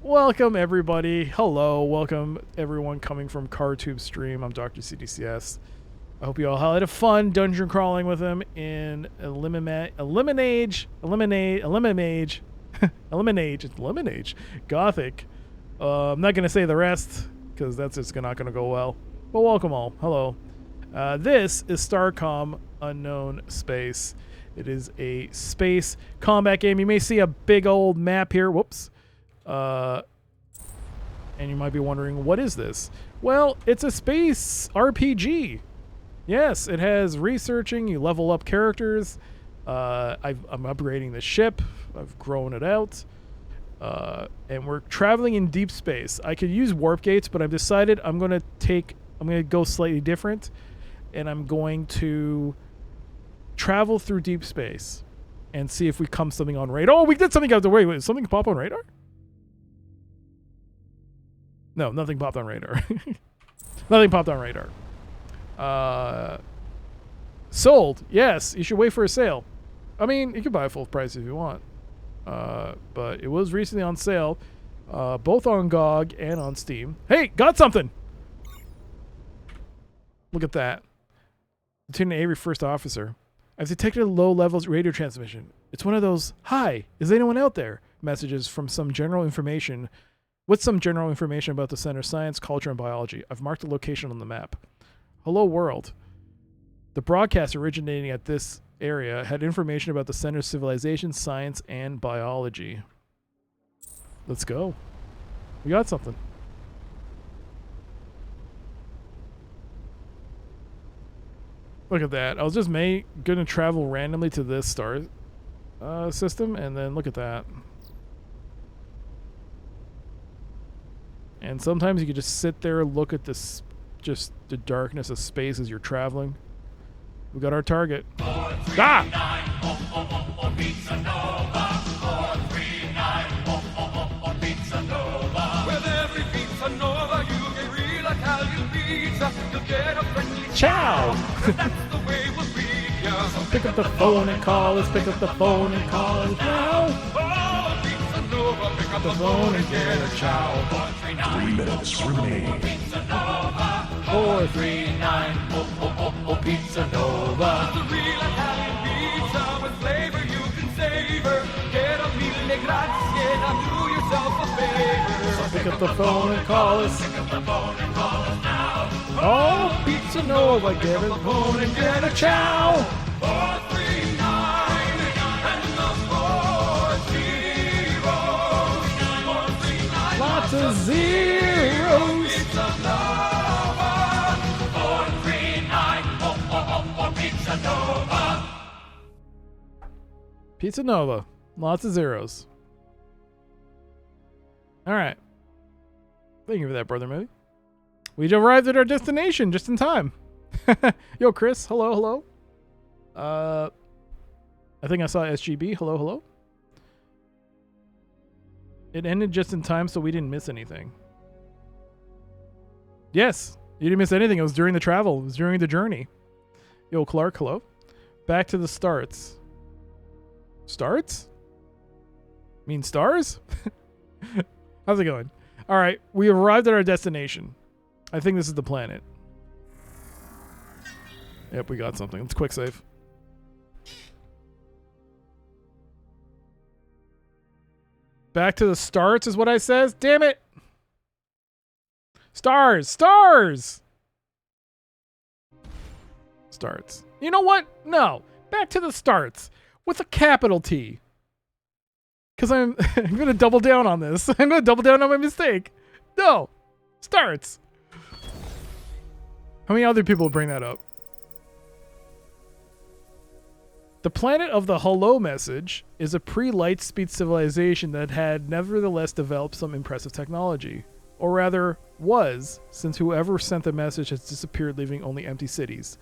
Welcome, everybody. Hello. Welcome, everyone coming from CarTube stream. I'm Dr. CDCS. I hope you all had a fun dungeon crawling with him in Eliminage, Gothic. I'm not going to say the rest, because that's just not going to go well. Well, welcome all. Hello. This is Starcom Unknown Space. It is a space combat game. You may see a big old map here. Whoops. And you might be wondering, what is this? Well, it's a space RPG. Yes, it has researching. You level up characters. I'm upgrading the ship. I've grown it out. And we're traveling in deep space. I could use warp gates, but I've decided I'm going to go slightly different. And I'm going to travel through deep space and see if we come something on radar. Oh, we did something out the way. Wait, something pop on radar? No, nothing popped on radar. Nothing popped on radar. Sold. Yes, you should wait for a sale. I mean, you can buy it full price if you want. But it was recently on sale, both on GOG and on Steam. Hey, got something! Look at that. Lieutenant Avery, first officer. I've detected a low levels radio transmission. It's one of those, "Hi, is anyone out there?" messages from some general information, with some general information about the center's science, culture, and biology. I've marked the location on the map. Hello world. The broadcast originating at this area had information about the center's civilization, science, and biology. Let's go. We got something. Look at that. I was just gonna travel randomly to this star system, and then look at that. And sometimes you can just sit there and look at this, just the darkness of space as you're traveling. We got our target. Ciao! Pick up the phone and call us, pick up the phone and call us now. Pick up the phone and get a chow. 3 minutes remain. 439, Pizza Nova. The real Italian pizza with flavor you can savor. Get a mille grazie, now do yourself a favor. So pick up the phone and call us. Pick up the phone and call us now. Oh, Pizza Nova, get a phone and get a chow. 439 and the 4 zeros. 439. Lots of zeros. Pizza Nova. 439. Pizza Nova. Pizza Nova, lots of zeros. All right. Thank you for that, brother movie. We arrived at our destination just in time. Yo, Chris. Hello, hello. I think I saw SGB. Hello, hello. It ended just in time, so we didn't miss anything. Yes, you didn't miss anything. It was during the travel. It was during the journey. Yo, Clark. Hello. Back to the starts. Starts? Mean stars? How's it going? All right, we arrived at our destination. I think this is the planet. Yep, we got something. Let's quick save. Back to the starts is what I says. Damn it. Stars. Stars. Starts. You know what? No. Back to the starts with a capital T. Because I'm going to double down on this. I'm going to double down on my mistake. No. Starts. How many other people bring that up? The planet of the hello message is a pre-Lightspeed civilization that had nevertheless developed some impressive technology. Or rather, was, since whoever sent the message has disappeared, leaving only empty cities.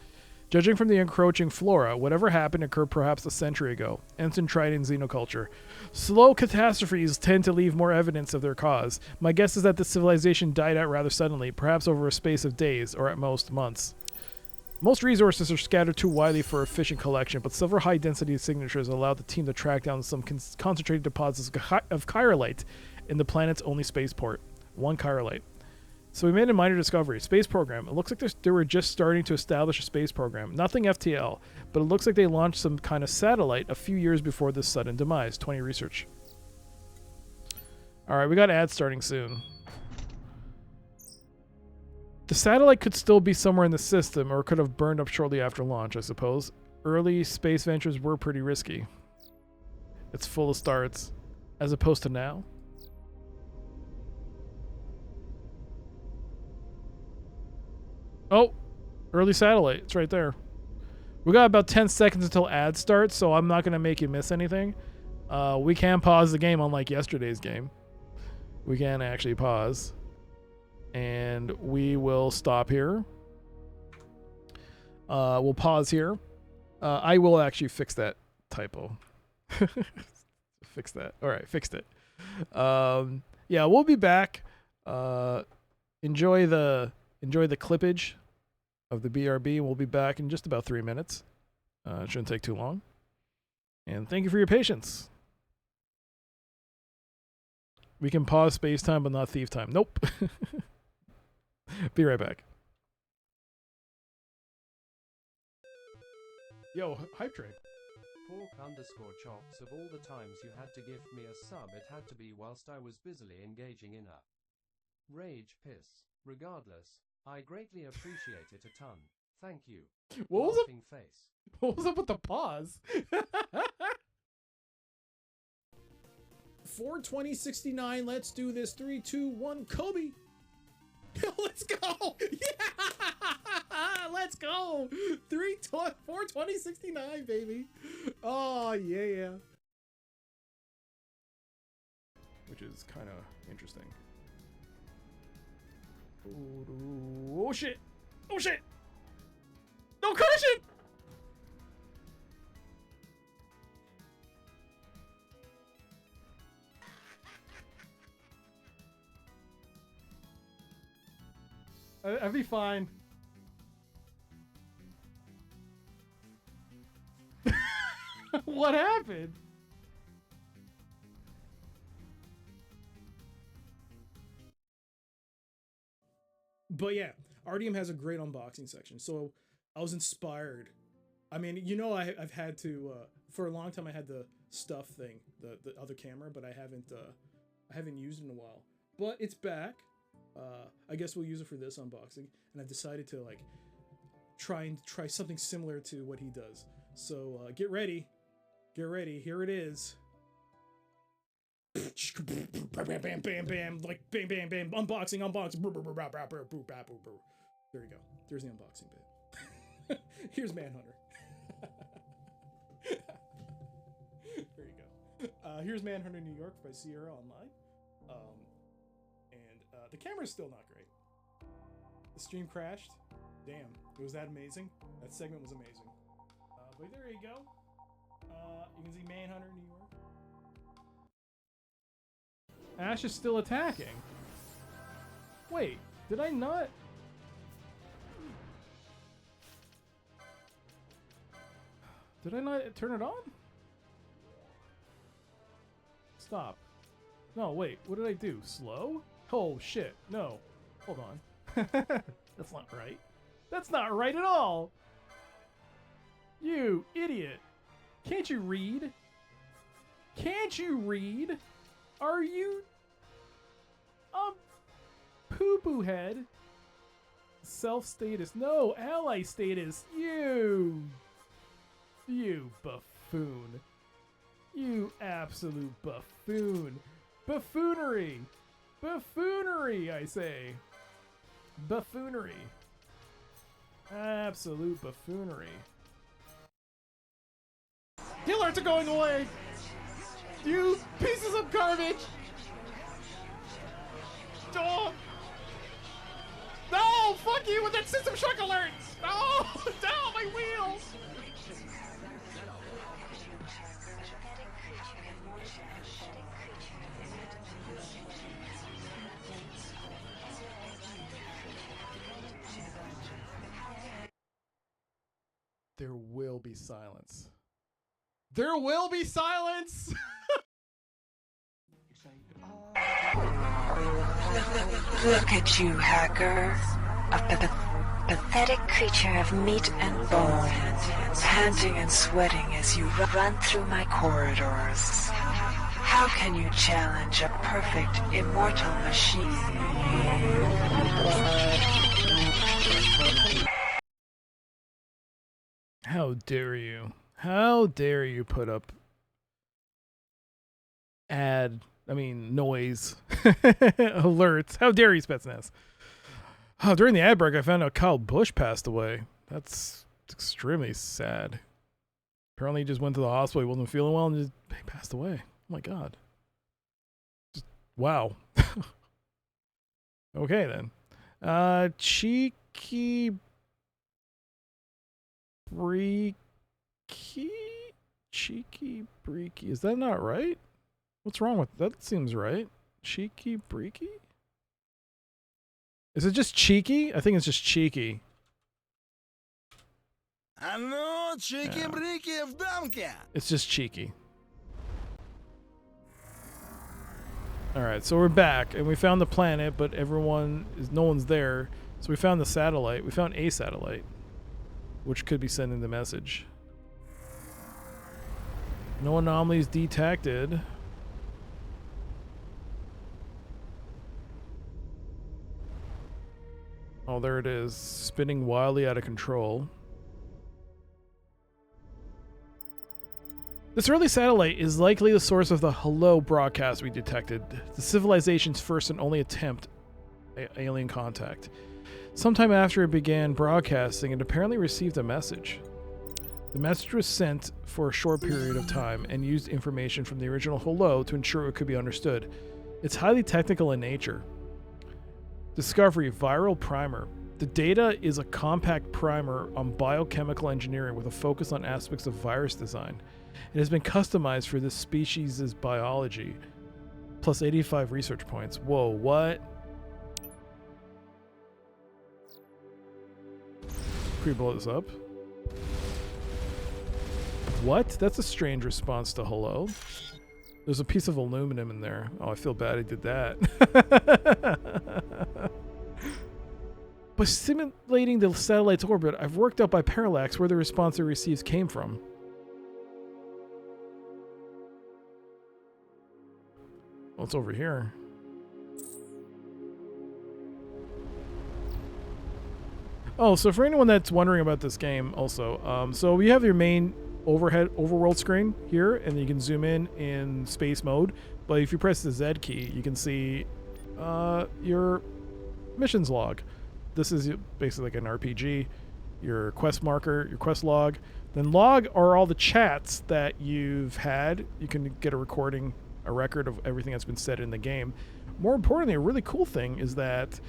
Judging from the encroaching flora, whatever happened occurred perhaps a century ago. Ancient Trident xenoculture. Slow catastrophes tend to leave more evidence of their cause. My guess is that the civilization died out rather suddenly, perhaps over a space of days, or at most months. Most resources are scattered too widely for efficient collection, but several high-density signatures allowed the team to track down some concentrated deposits of chirolite in the planet's only spaceport. 1 chirolite. So we made a minor discovery. Space program. It looks like they were just starting to establish a space program. Nothing FTL, but it looks like they launched some kind of satellite a few years before this sudden demise. 20 research. Alright, we got ads starting soon. The satellite could still be somewhere in the system, or could have burned up shortly after launch, I suppose. Early space ventures were pretty risky. It's full of starts, as opposed to now. Oh, early satellite. It's right there. We got about 10 seconds until ad starts, so I'm not going to make you miss anything. We can pause the game, unlike yesterday's game. We can actually pause. And we will stop here. We'll pause here. I will actually fix that typo. Fix that. All right, fixed it. Yeah, we'll be back. Enjoy the clippage of the BRB. We'll be back in just about 3 minutes. It shouldn't take too long. And thank you for your patience. We can pause space time, but not thief time. Nope. Be right back. Yo, hype train. _chops of all the times you had to give me a sub, it had to be whilst I was busily engaging in a rage piss. Regardless, I greatly appreciate it a ton. Thank you. What was Laughing face. What was up with the pause? 42069. Let's do this. 3, 2, 1. Kobe. Let's go. Yeah. Let's go. 42069, baby. Oh yeah. Which is kind of interesting. Oh shit! Oh shit! No, crush it! I'd be fine. What happened? But yeah, RDM has a great unboxing section. So I was inspired. I mean, you know, I've had to for a long time. I had the stuff thing, the other camera, but I haven't used it in a while. But it's back. I guess we'll use it for this unboxing, and I've decided to like try something similar to what he does. So get ready. Here it is. Bam, bam, bam, bam, like bam, bam, bam, unboxing. There you go. There's the unboxing bit. Here's Manhunter. There you go. Here's Manhunter New York by Sierra Online. The camera's still not great. The stream crashed. Damn, it was that amazing. That segment was amazing. But there you go. You can see Manhunter New York. Ash is still attacking. Wait, did I not? Did I not turn it on? Stop. No, wait, what did I do? Slow? Oh shit, no. Hold on. That's not right. That's not right at all! You idiot! Can't you read? Can't you read? Are you poo-poo head? Self status. No, ally status. You buffoon. You absolute buffoon. Buffoonery. Buffoonery, I say. Buffoonery. Absolute buffoonery. The alerts are going away! You pieces of garbage! Oh. No! Fuck you with that system shock alert! No! Down my wheels! There will be silence. There will be silence! Look at you, hacker. A pathetic creature of meat and bone, panting and sweating as you run through my corridors. How can you challenge a perfect, immortal machine? How dare you? How dare you put up noise alerts? How dare you, Spetsnaz? Oh, during the ad break, I found out Kyle Busch passed away. That's extremely sad. Apparently, he just went to the hospital. He wasn't feeling well, and he passed away. Oh my god. Just, wow. Okay then. Cheeky Breaky? Cheeky Breaky. Is that not right? What's wrong with that? Seems right. Cheeky Breaky? Is it just cheeky? I think it's just cheeky. It's just cheeky. Alright, so we're back and we found the planet, but no one's there. So we found the satellite. We found a satellite, which could be sending the message. No anomalies detected. Oh, there it is. Spinning wildly out of control. This early satellite is likely the source of the hello broadcast we detected, the civilization's first and only attempt at alien contact. Sometime after it began broadcasting, it apparently received a message. The message was sent for a short period of time and used information from the original hello to ensure it could be understood. It's highly technical in nature. Discovery Viral Primer. The data is a compact primer on biochemical engineering with a focus on aspects of virus design. It has been customized for this species' biology, plus 85 research points. Whoa, what? Pre-blow this up. What? That's a strange response to hello. There's a piece of aluminum in there. Oh, I feel bad I did that. By simulating the satellite's orbit, I've worked out by parallax where the response it receives came from. Well, it's over here. Oh, so for anyone that's wondering about this game also, so you have your main overworld screen here, and you can zoom in space mode, but if you press the Z key, you can see your missions log. This is basically like an RPG, your quest marker, your quest log. Then log are all the chats that you've had. You can get a record of everything that's been said in the game. More importantly, a really cool thing is that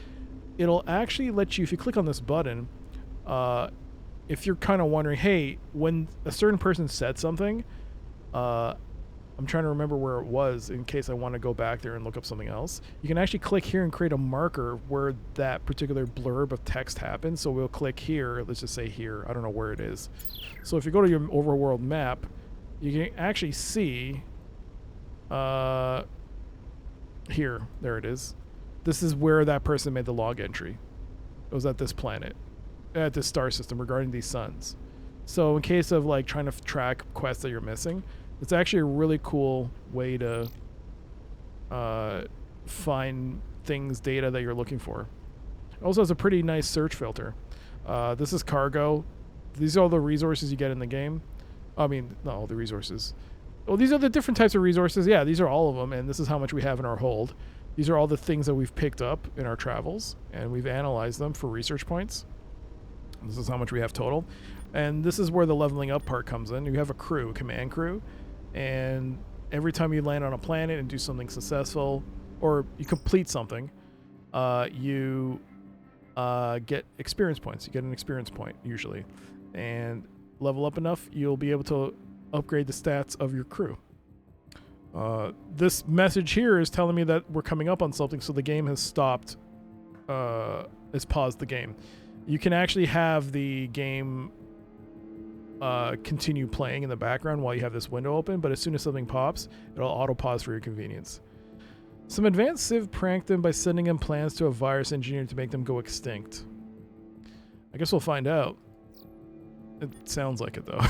it'll actually let you, if you click on this button, if you're kind of wondering, hey, when a certain person said something, I'm trying to remember where it was in case I want to go back there and look up something else. You can actually click here and create a marker where that particular blurb of text happens. So we'll click here. Let's just say here. I don't know where it is. So if you go to your overworld map, you can actually see here. There it is. This is where that person made the log entry. It was at this planet, at this star system regarding these suns. So in case of like trying to track quests that you're missing, it's actually a really cool way to find data that you're looking for. It also has a pretty nice search filter. This is cargo. These are all the resources you get in the game. I mean, not all the resources. Well, these are the different types of resources. Yeah, these are all of them, and this is how much we have in our hold. These are all the things that we've picked up in our travels, and we've analyzed them for research points. This is how much we have total. And this is where the leveling up part comes in. You have a crew, a command crew, and every time you land on a planet and do something successful, or you complete something, you get experience points. You get an experience point, usually. And level up enough, you'll be able to upgrade the stats of your crew. This message here is telling me that we're coming up on something, so the game has stopped, has paused the game. You can actually have the game continue playing in the background while you have this window open, but as soon as something pops, it'll auto pause for your convenience. Some advanced civ pranked them by sending them plans to a virus engineer to make them go extinct. I guess we'll find out. It sounds like it though.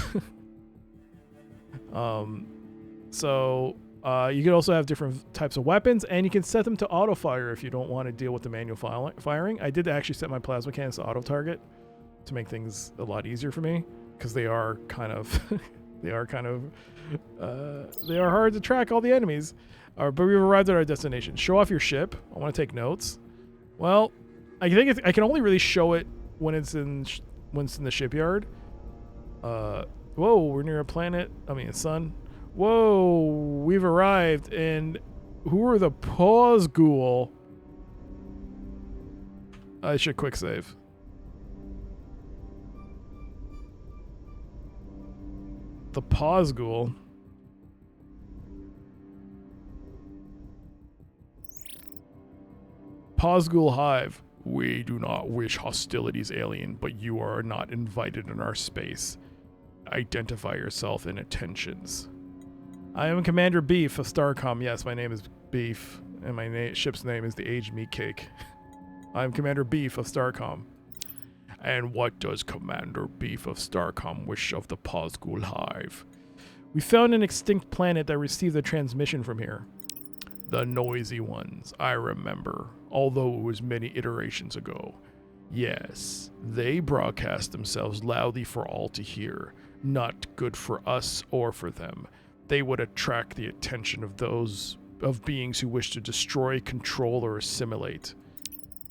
So You can also have different types of weapons, and you can set them to auto fire if you don't want to deal with the manual firing. I did actually set my plasma cannons to auto target to make things a lot easier for me, because they are kind of they are hard to track, all the enemies. But we've arrived at our destination. Show off your ship. I want to take notes. Well, I think I can only really show it when it's in the shipyard. Whoa, we're near a planet. I mean, a sun. Whoa, we've arrived, and who are the Paws Ghoul? I should quick save. The Paws Ghoul. Paws Ghoul Hive. We do not wish hostilities, alien, but you are not invited in our space. Identify yourself and attentions. I am Commander Beef of Starcom. Yes, my name is Beef, and my ship's name is the Aged Meat Cake. I am Commander Beef of Starcom. And what does Commander Beef of Starcom wish of the Paws Ghoul Hive? We found an extinct planet that received a transmission from here. The noisy ones, I remember, although it was many iterations ago. Yes, they broadcast themselves loudly for all to hear. Not good for us or for them. They would attract the attention of those beings who wish to destroy, control, or assimilate.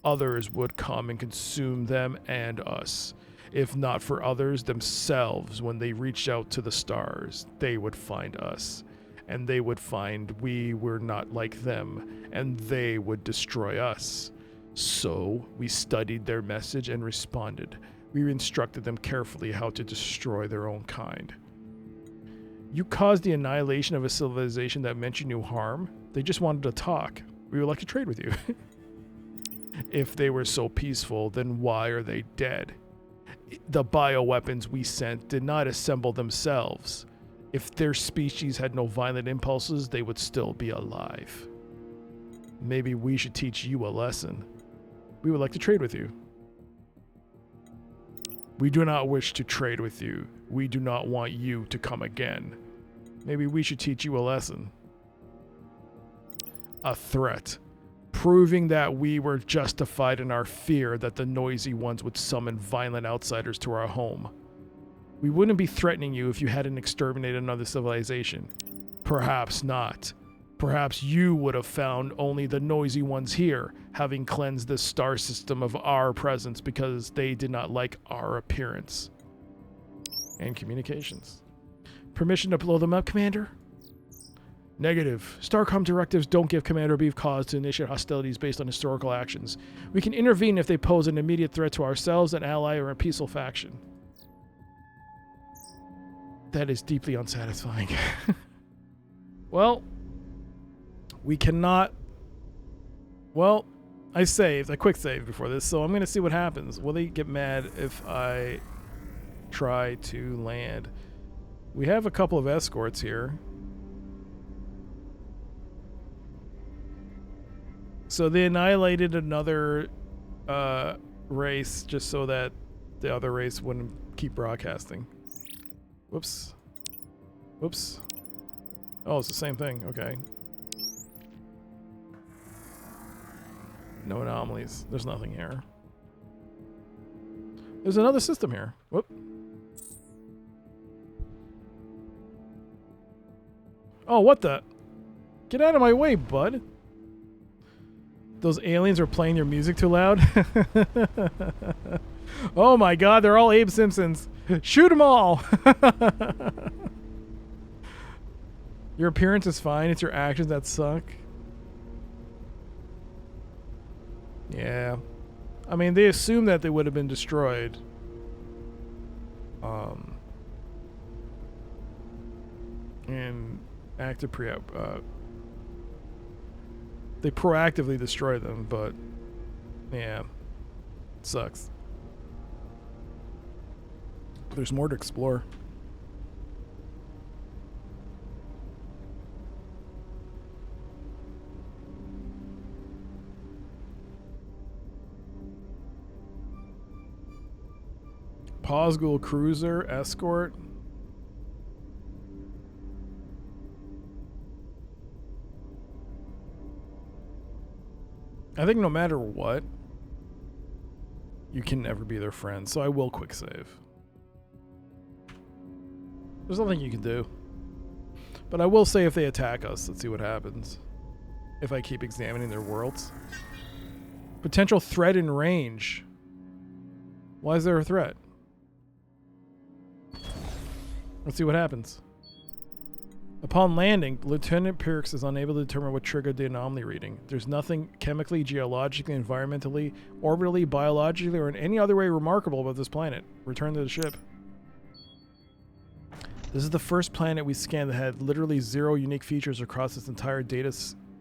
Others would come and consume them and us. If not for others themselves, when they reached out to the stars, they would find us. And they would find we were not like them, and they would destroy us. So we studied their message and responded. We instructed them carefully how to destroy their own kind. You caused the annihilation of a civilization that meant you no harm. They just wanted to talk. We would like to trade with you. If they were so peaceful, then why are they dead? The bioweapons we sent did not assemble themselves. If their species had no violent impulses, they would still be alive. Maybe we should teach you a lesson. We would like to trade with you. We do not wish to trade with you. We do not want you to come again. Maybe we should teach you a lesson. A threat. Proving that we were justified in our fear that the noisy ones would summon violent outsiders to our home. We wouldn't be threatening you if you hadn't exterminated another civilization. Perhaps not. Perhaps you would have found only the noisy ones here, having cleansed this star system of our presence because they did not like our appearance. And communications. Permission to blow them up, Commander? Negative. Starcom directives don't give Commander Beef cause to initiate hostilities based on historical actions. We can intervene if they pose an immediate threat to ourselves, an ally, or a peaceful faction. That is deeply unsatisfying. Well, we cannot... Well, I quick saved before this, so I'm going to see what happens. Will they get mad if I try to land? We have a couple of escorts here. So they annihilated another race just so that the other race wouldn't keep broadcasting. Whoops. Whoops. Oh, it's the same thing. Okay. No anomalies. There's nothing here. There's another system here. Whoop. Oh, what the? Get out of my way, bud. Those aliens are playing their music too loud. Oh my god, they're all Abe Simpsons. Shoot them all. Your appearance is fine. It's your actions that suck. Yeah. I mean, they assumed that they would have been destroyed. And active they proactively destroy them, but yeah, it sucks. There's more to explore. Posgul Cruiser Escort. I think no matter what, you can never be their friend, so I will quick save. There's nothing you can do. But I will say if they attack us, let's see what happens. If I keep examining their worlds. Potential threat in range. Why is there a threat? Let's see what happens. Upon landing, Lieutenant Pirks is unable to determine what triggered the anomaly reading. There's nothing chemically, geologically, environmentally, orbitally, biologically, or in any other way remarkable about this planet. Return to the ship. This is the first planet we scanned that had literally 0 unique features across its entire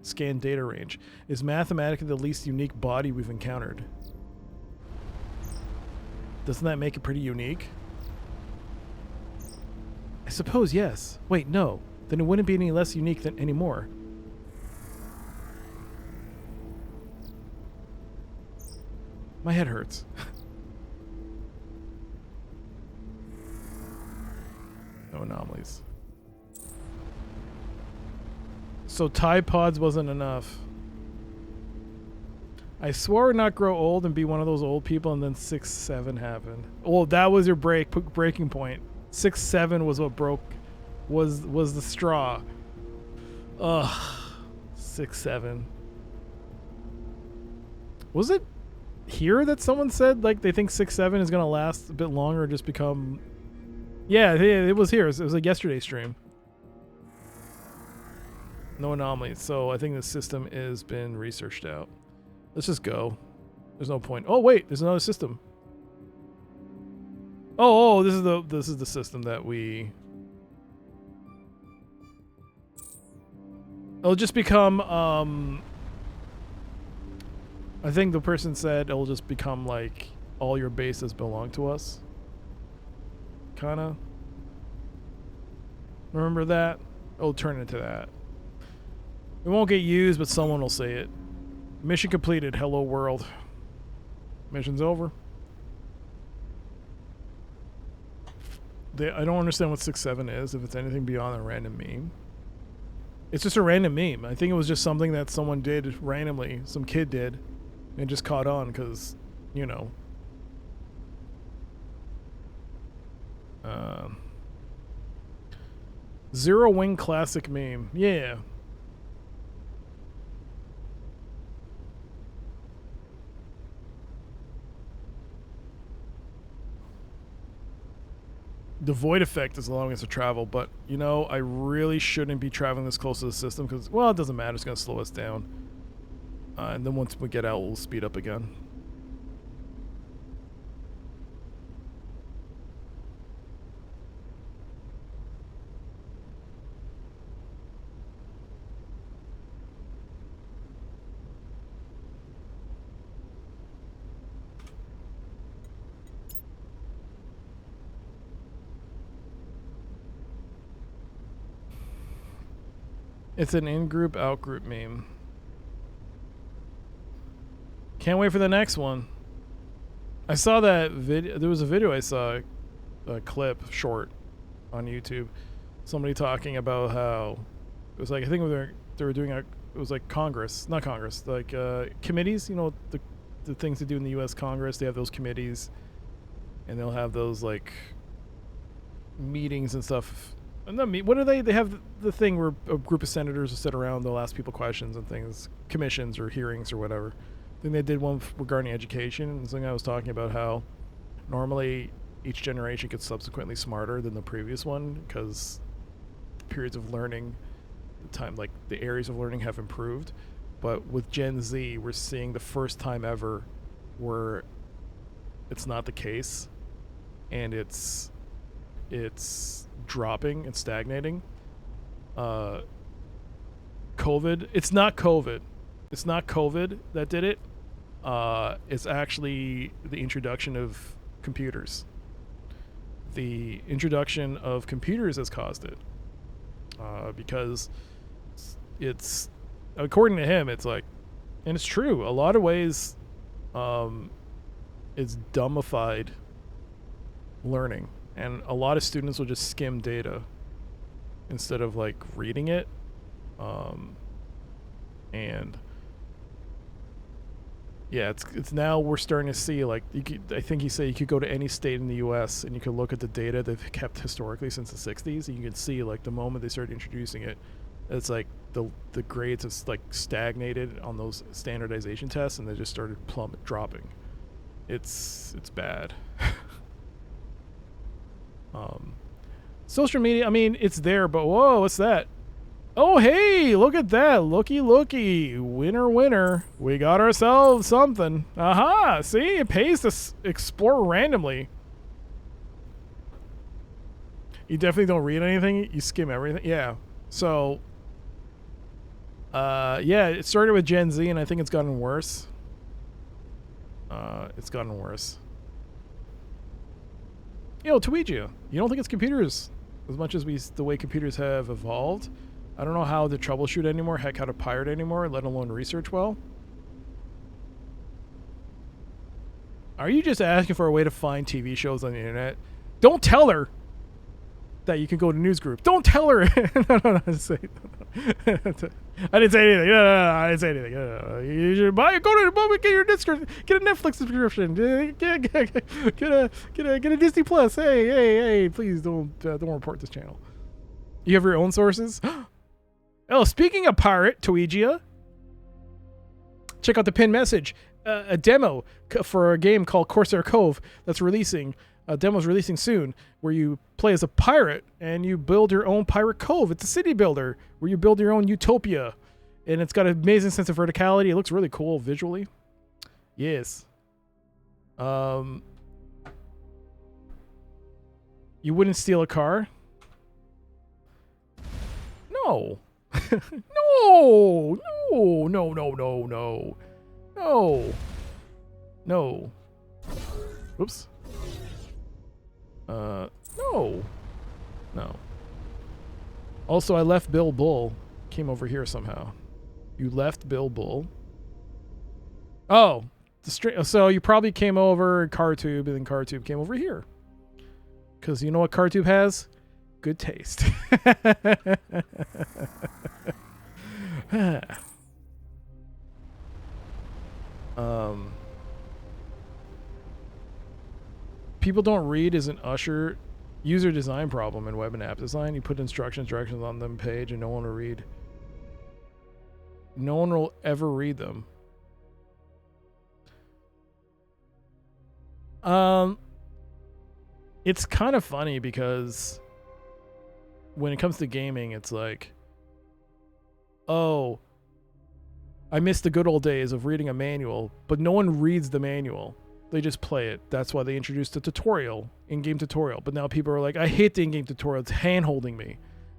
scan data range. It is mathematically the least unique body we've encountered. Doesn't that make it pretty unique? I suppose yes. Wait, no. Then it wouldn't be any less unique than anymore. My head hurts. No anomalies. So Tide Pods wasn't enough. I swore not grow old and be one of those old people, and then 6-7 happened. Well, that was your breaking point. 6-7 was what broke, was the straw. Ugh. 6-7. Was it here that someone said like they think 6-7 is gonna last a bit longer or just become? Yeah, it was here. It was like yesterday's stream. No anomalies. So I think the system has been researched out. Let's just go. There's no point. Oh wait, there's another system. Oh, this is the system that we. It'll just become. I think the person said it'll just become like all your bases belong to us. Kinda. Remember that? It'll turn into that. It won't get used, but someone will say it. Mission completed. Hello world. Mission's over. I don't understand what 6-7 is, if it's anything beyond a random meme. It's just a random meme. I think it was just something that someone did randomly. Some kid did. And just caught on because, you know. Zero Wing Classic meme. Yeah. The void effect is allowing us to travel, but you know, I really shouldn't be traveling this close to the system because, well, it doesn't matter. It's going to slow us down. And then once we get out, we'll speed up again. It's an in-group, out-group meme. Can't wait for the next one. I saw that video. There was a video I saw, a clip, short, on YouTube. Somebody talking about how it was like, I think they were doing it was like Congress, not Congress, like committees. You know, the things they do in the U.S. Congress. They have those committees, and they'll have those like meetings and stuff. What are they? They have the thing where a group of senators will sit around. They'll ask people questions and things, commissions or hearings or whatever. I think they did one regarding education. And something I was talking about how normally each generation gets subsequently smarter than the previous one because periods of learning, like the areas of learning have improved. But with Gen Z, we're seeing the first time ever where it's not the case, and it's dropping and stagnating. COVID. It's not COVID. It's not COVID that did it. It's actually the introduction of computers. The introduction of computers has caused it. Because it's, according to him, it's like, and it's true, a lot of ways, it's dumbified learning. And a lot of students will just skim data instead of like reading it. And Yeah, it's now we're starting to see like I think he said you could go to any state in the U.S. and you could look at the data they've kept historically since the '60s, and you can see like the moment they started introducing it, it's like the grades have like stagnated on those standardization tests, and they just started dropping. It's bad. Social media, I mean, it's there, but whoa, what's that? Oh, hey, look at that. Looky. Winner. We got ourselves something. Aha, see? It pays to explore randomly. You definitely don't read anything. You skim everything. Yeah. So, yeah, it started with Gen Z, and I think it's gotten worse. It's gotten worse. Yo, Tweegia, you don't think it's computers as much as the way computers have evolved? I don't know how to troubleshoot anymore, heck, how to pirate anymore, let alone research well. Are you just asking for a way to find TV shows on the internet? Don't tell her that you can go to news groups. Don't tell her. No, I didn't say anything. No, I didn't say anything. No. You should go to the movie, get a Netflix subscription, get a Disney Plus. Hey, please don't report this channel. You have your own sources. Oh, speaking of pirate, Tweegia, check out the pinned message. A demo for a game called Corsair Cove that's releasing. A demo's releasing soon, where you play as a pirate and you build your own pirate cove. It's a city builder where you build your own utopia, and it's got an amazing sense of verticality. It looks really cool visually. Yes. You wouldn't steal a car? No. No. Whoops. No. Also, I left Bill Bull. Came over here somehow. You left Bill Bull. Oh, so you probably came over CarTube, and then CarTube came over here. Because you know what CarTube has? Good taste. People don't read is an user design problem in web and app design. You put directions on them page, and no one will read. No one will ever read them. It's kind of funny because when it comes to gaming, it's like, oh, I miss the good old days of reading a manual, but no one reads the manual. They just play it. That's why they introduced a tutorial, in-game tutorial. But now people are like, I hate the in-game tutorial. It's hand-holding me.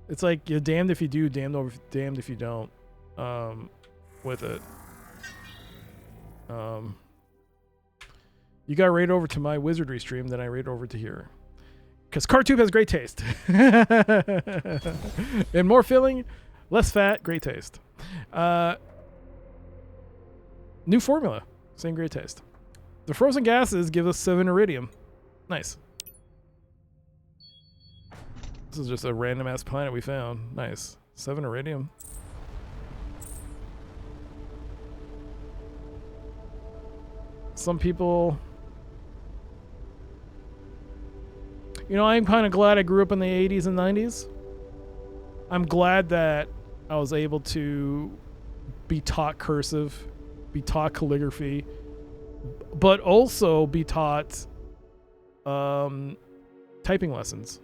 It's like, you're damned if you do, damned if you don't with it. You got right over to my wizardry stream, then I right over to here. Because CarTube has great taste. And more filling, less fat, great taste. New formula, same great taste. The frozen gases give us 7 iridium. Nice. This is just a random ass planet we found. Nice. 7 iridium. Some people... You know, I'm kind of glad I grew up in the 80s and 90s. I'm glad that I was able to be taught cursive, be taught calligraphy, but also be taught typing lessons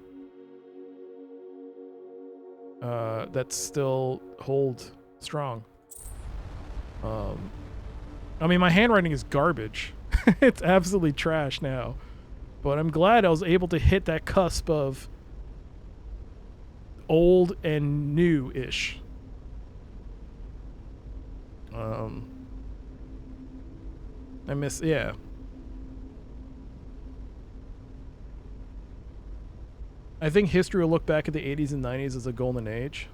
that still hold strong. I mean, my handwriting is garbage. It's absolutely trash now. But I'm glad I was able to hit that cusp of old and new-ish. Yeah. I think history will look back at the 80s and 90s as a golden age.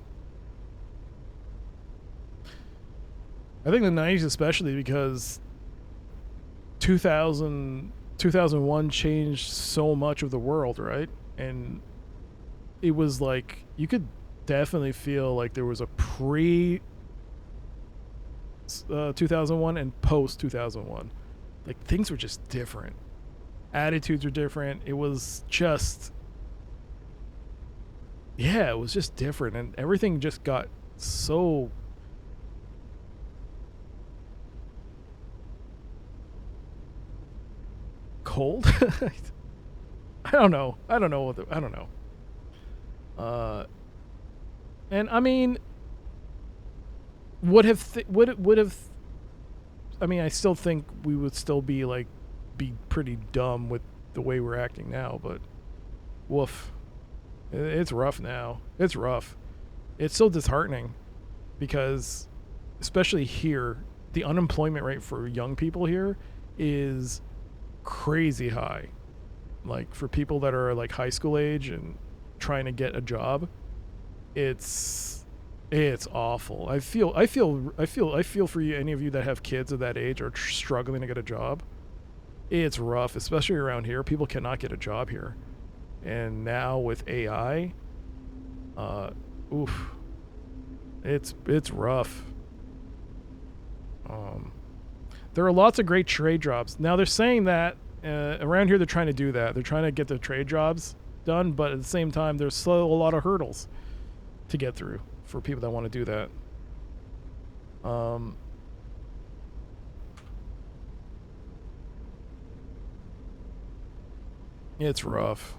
I think the 90s especially because 2001 changed so much of the world, right? And it was like, you could definitely feel like there was a pre-Starcom 2001 and post 2001. Like, things were just different. Attitudes were different. It was just, yeah, it was just different, and everything just got so cold. I don't know. I don't know. And I mean, would have. I mean, I still think we would still be pretty dumb with the way we're acting now, but woof. It's rough now. It's rough. It's so disheartening because, especially here, the unemployment rate for young people here is crazy high. Like, for people that are like high school age and trying to get a job, it's awful. I feel for you, any of you that have kids of that age or struggling to get a job. It's rough, especially around here. People cannot get a job here. And now with AI, oof, it's rough. There are lots of great trade jobs. Now they're saying that around here they're trying to do that. They're trying to get the trade jobs done, but at the same time there's still a lot of hurdles to get through for people that want to do that. It's rough.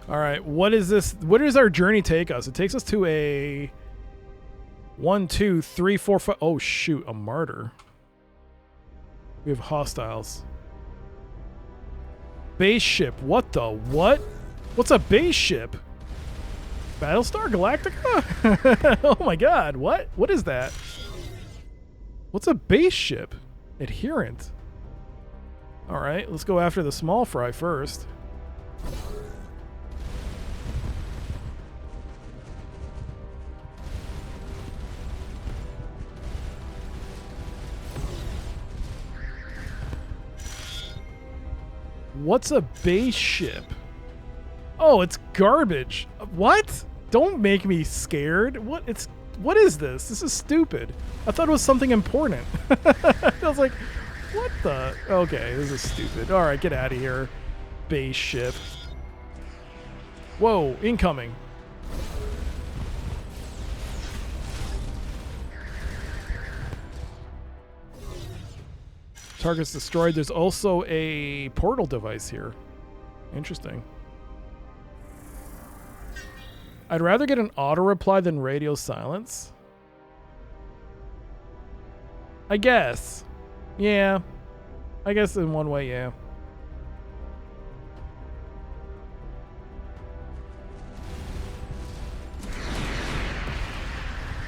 All right, what is this? Where does our journey take us? It takes us to a 1, 2, 3, 4, 5. Oh shoot, a martyr. We have hostiles. Base ship. What the what? What's a base ship? Battlestar Galactica? Oh my god, what? What is that? What's a base ship? Adherent. Alright, let's go after the small fry first. What's a base ship? Oh, it's garbage. What? Don't make me scared. What is this? This is stupid. I thought it was something important. I was like, what the? Okay, this is stupid. All right, get out of here. Base ship. Whoa, incoming. Targets destroyed. There's also a portal device here. Interesting. I'd rather get an auto reply than radio silence. I guess. Yeah. I guess in one way, yeah.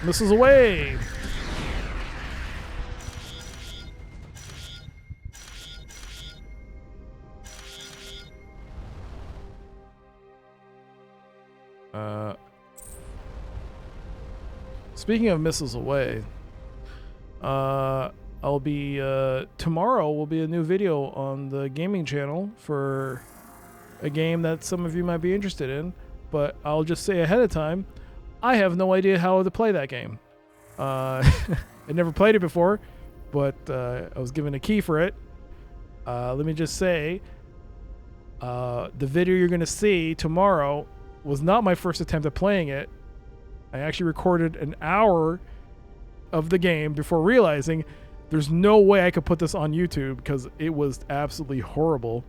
Missiles away! Speaking of missiles away, I'll be tomorrow will be a new video on the gaming channel for a game that some of you might be interested in, but I'll just say ahead of time, I have no idea how to play that game. I never played it before, but I was given a key for it. Let me just say, the video you're going to see tomorrow was not my first attempt at playing it. I actually recorded an hour of the game before realizing there's no way I could put this on YouTube because it was absolutely horrible.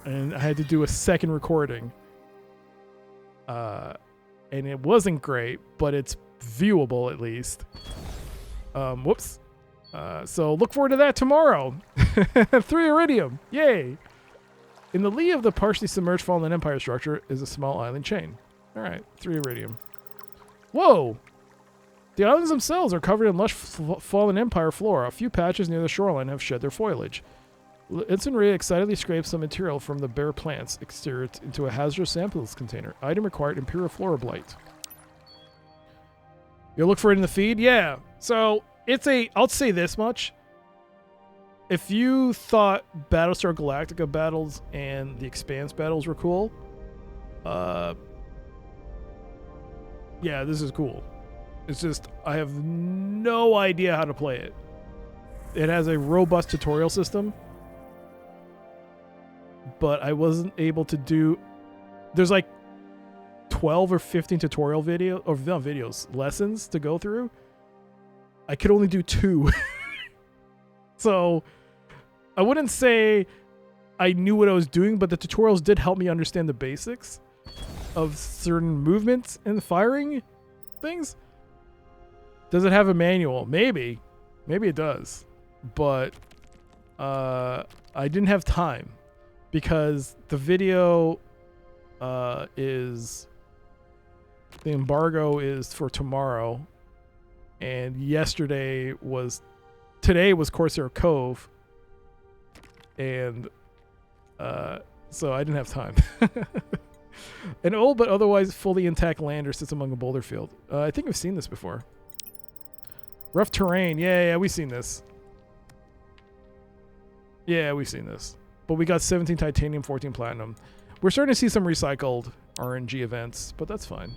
And I had to do a second recording. And it wasn't great, but it's viewable at least. Whoops. So look forward to that tomorrow. 3 Iridium. Yay. In the lee of the partially submerged Fallen Empire structure is a small island chain. All right, 3 Iridium. Whoa! The islands themselves are covered in lush Fallen Empire flora. A few patches near the shoreline have shed their foliage. Ensign Rhea excitedly scrapes some material from the bare plants exterior into a hazardous samples container. Item required, Imperial Flora Blight. You'll look for it in the feed? Yeah. So, I'll say this much. If you thought Battlestar Galactica battles and the Expanse battles were cool, yeah, this is cool. It's just I have no idea how to play it. It has a robust tutorial system, but I wasn't able to do. There's like 12 or 15 tutorial lessons to go through. I could only do 2. So I wouldn't say I knew what I was doing, but the tutorials did help me understand the basics of certain movements and firing things. Does it have a manual? Maybe it does, but I didn't have time because the video is the embargo is for tomorrow, and today was Corsair Cove, and so I didn't have time. An old but otherwise fully intact lander sits among a boulder field. I think I've seen this before. Rough terrain. Yeah, we've seen this. Yeah, we've seen this. But we got 17 titanium, 14 platinum. We're starting to see some recycled RNG events, but that's fine.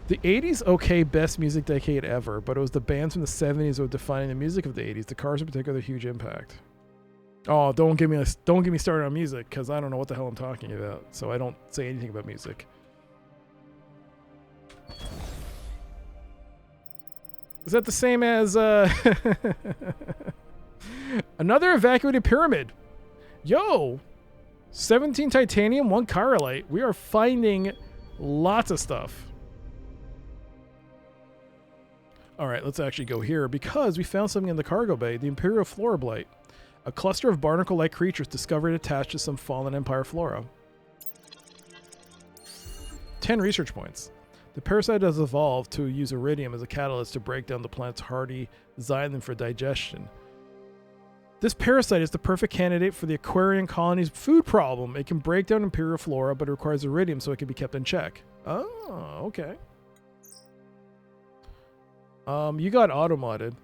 The 80s, okay, best music decade ever, but it was the bands from the 70s that were defining the music of the 80s. The Cars in particular, huge impact. Oh, don't get me started on music, because I don't know what the hell I'm talking about, so I don't say anything about music. Is that the same as another evacuated pyramid? Yo, 17 titanium, 1 chirolite. We are finding lots of stuff. All right, let's actually go here because we found something in the cargo bay, the Imperial Flora Blight, a cluster of barnacle-like creatures discovered attached to some fallen Empire flora. 10 research points. The parasite has evolved to use iridium as a catalyst to break down the planet's hardy xylem for digestion. This parasite is the perfect candidate for the Aquarian colony's food problem. It can break down Imperial flora, but it requires iridium so it can be kept in check. Oh, okay. You got auto-modded.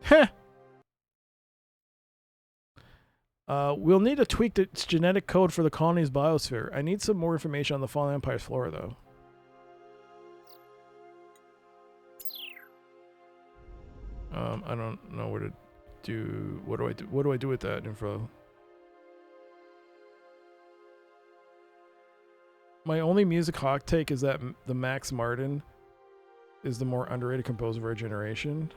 Heh! We'll need to tweak its genetic code for the colony's biosphere. I need some more information on the fallen Empire's flora, though. I don't know what to do. What do I do? What do I do with that info? My only music hot take is that the Max Martin is the more underrated composer of our generation.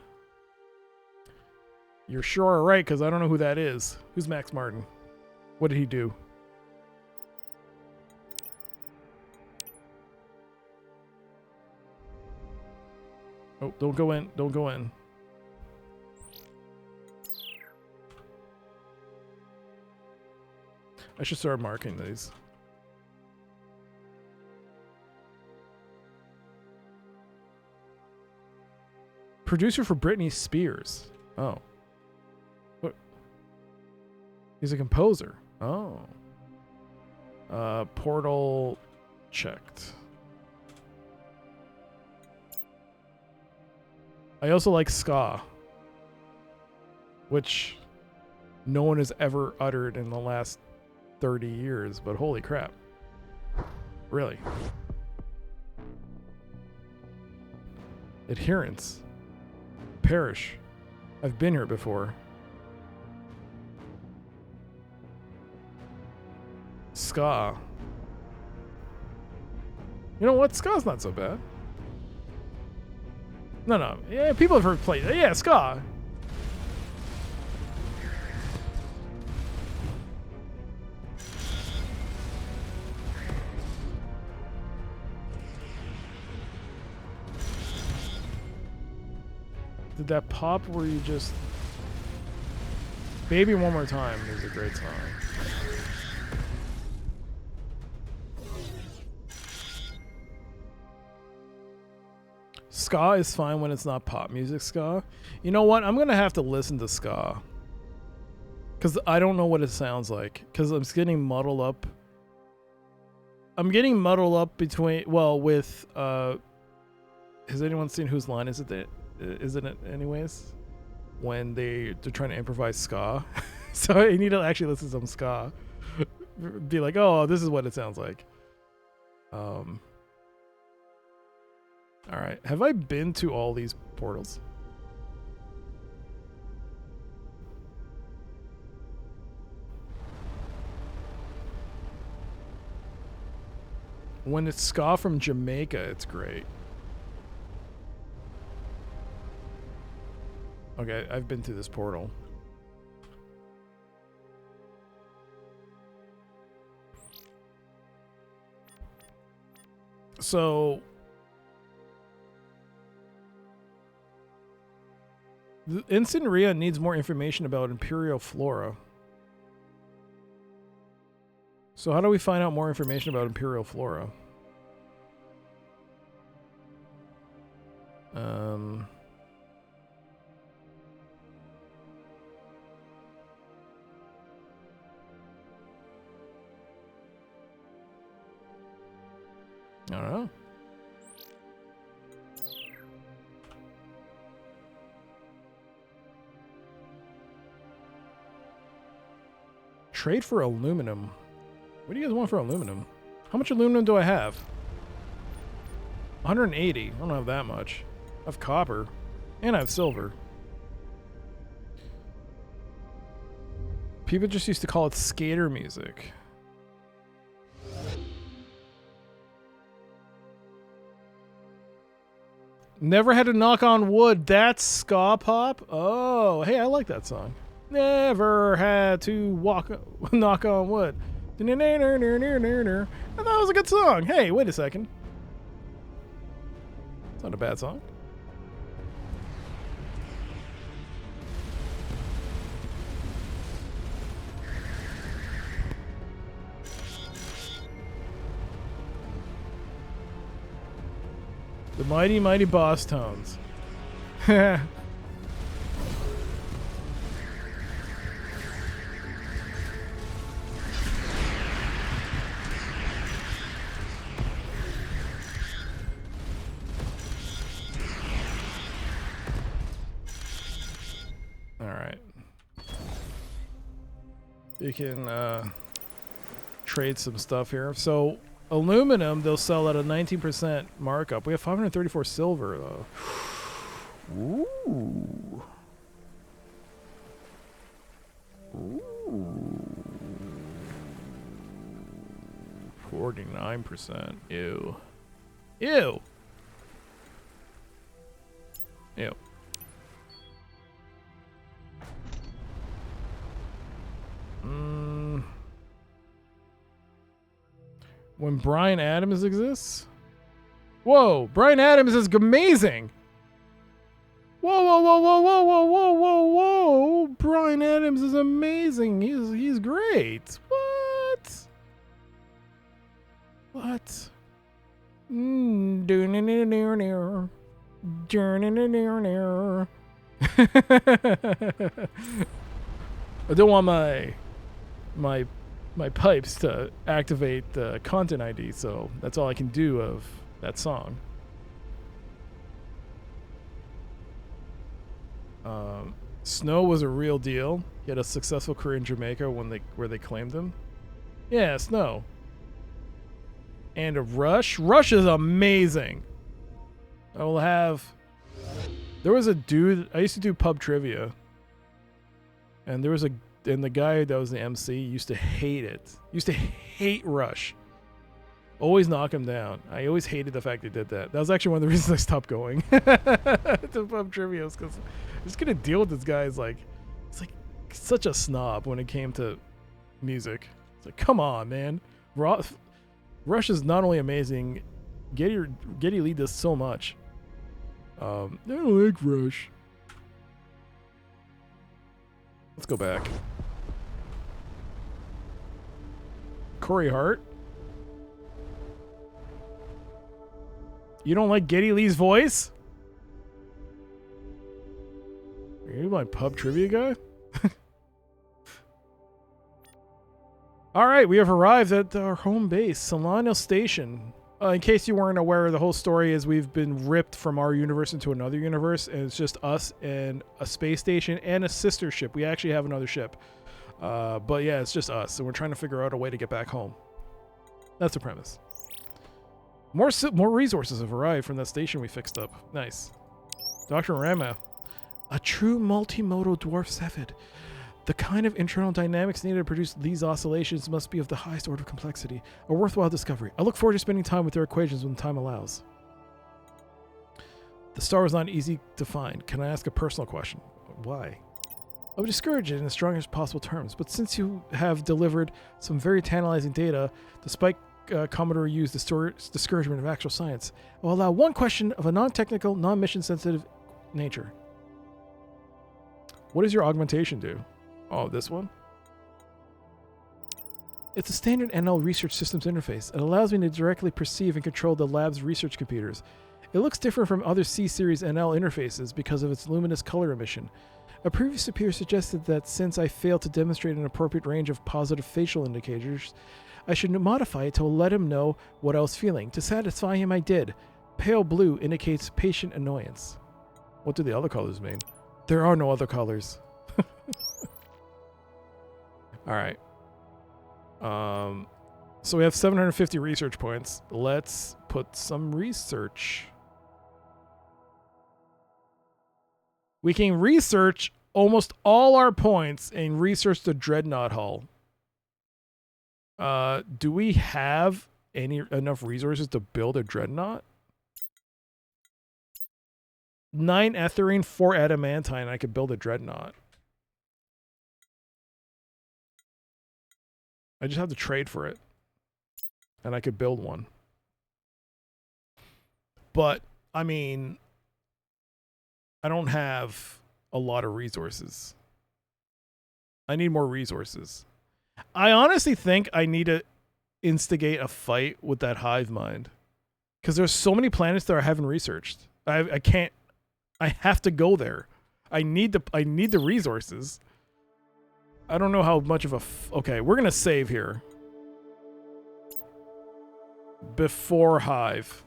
You're sure right, because I don't know who that is. Who's Max Martin? What did he do? Oh, don't go in. Don't go in. I should start marking these. Producer for Britney Spears. Oh. What? He's a composer. Oh. Portal checked. I also like ska, which no one has ever uttered in the last 30 years, but holy crap. Really. Adherence. Parish. I've been here before. Ska. You know what? Ska's not so bad. No. Yeah, people have heard play. Yeah, ska. Did that pop where you just... Baby One More Time is a great song. Ska is fine when it's not pop music ska. You know what? I'm going to have to listen to ska. Because I don't know what it sounds like. Because I'm getting muddled up. I'm getting muddled up between... Well, with... has anyone seen Whose Line Is It? Isn't it anyways? When they're trying to improvise ska. So I need to actually listen to some ska. Be like, oh, this is what it sounds like. All right. Have I been to all these portals? When it's ska from Jamaica, it's great. Okay, I've been to this portal. So the Incineraria needs more information about Imperial flora. So how do we find out more information about Imperial flora? I don't know. Trade for aluminum. What do you guys want for aluminum? How much aluminum do I have? 180. I don't have that much. I have copper. And I have silver. People just used to call it skater music. Never had to knock on wood. That's ska pop? Oh, hey, I like that song. Never had to knock on wood. I thought it was a good song. Hey, wait a second. It's not a bad song. The mighty, mighty boss tones. Alright. You can trade some stuff here. So aluminum, they'll sell at a 19% markup. We have 534 silver, though. Ooh. Ooh. 49%. Ew. Ew. Ew. When Bryan Adams exists? Whoa, Bryan Adams is amazing. Whoa, whoa, whoa, whoa, whoa, whoa, whoa, whoa, whoa. Bryan Adams is amazing. He's great. What? What? I don't want my pipes to activate the content ID, so that's all I can do of that song. Snow was a real deal. He had a successful career in Jamaica where they claimed him. Yeah, Snow. And a Rush. Rush is amazing. I will have. There was a dude. I used to do pub trivia, and the guy that was the MC used to hate it. Used to hate Rush. Always knock him down. I always hated the fact they did that. That was actually one of the reasons I stopped going to pub trivia, because I'm just gonna deal with this guy. It's like such a snob when it came to music. It's like, come on, man. Rush is not only amazing. Geddy Lee does so much. I don't like Rush. Let's go back. Corey Hart. You don't like Geddy Lee's voice? Are you my pub trivia guy? Alright, we have arrived at our home base, Solano Station. In case you weren't aware, the whole story is we've been ripped from our universe into another universe, and it's just us and a space station and a sister ship. We actually have another ship. But yeah, it's just us, and we're trying to figure out a way to get back home. That's the premise. More resources have arrived from that station we fixed up. Nice. Dr. Rama. A true multimodal dwarf cepheid. The kind of internal dynamics needed to produce these oscillations must be of the highest order of complexity. A worthwhile discovery. I look forward to spending time with their equations when time allows. The star was not easy to find. Can I ask a personal question? Why? I would discourage it in the strongest possible terms, but since you have delivered some very tantalizing data, despite Commodore used the discouragement of actual science, I will allow one question of a non-technical, non-mission sensitive nature. What does your augmentation do? Oh, this one? It's a standard NL Research Systems interface. It allows me to directly perceive and control the lab's research computers. It looks different from other C-Series NL interfaces because of its luminous color emission. A previous superior suggested that since I failed to demonstrate an appropriate range of positive facial indicators, I should modify it to let him know what I was feeling. To satisfy him, I did. Pale blue indicates patient annoyance. What do the other colors mean? There are no other colors. All right. So we have 750 research points. Let's put some research. We can research almost all our points and research the Dreadnought hull. Do we have enough resources to build a Dreadnought? 9 ethering, 4 adamantine. I could build a Dreadnought. I just have to trade for it. And I could build one. But, I mean, I don't have a lot of resources. I need more resources. I honestly think I need to instigate a fight with that hive mind. Because there's so many planets that I haven't researched. I can't. I have to go there. I need the resources. I don't know how much of a... okay, we're going to save here. Before Hive.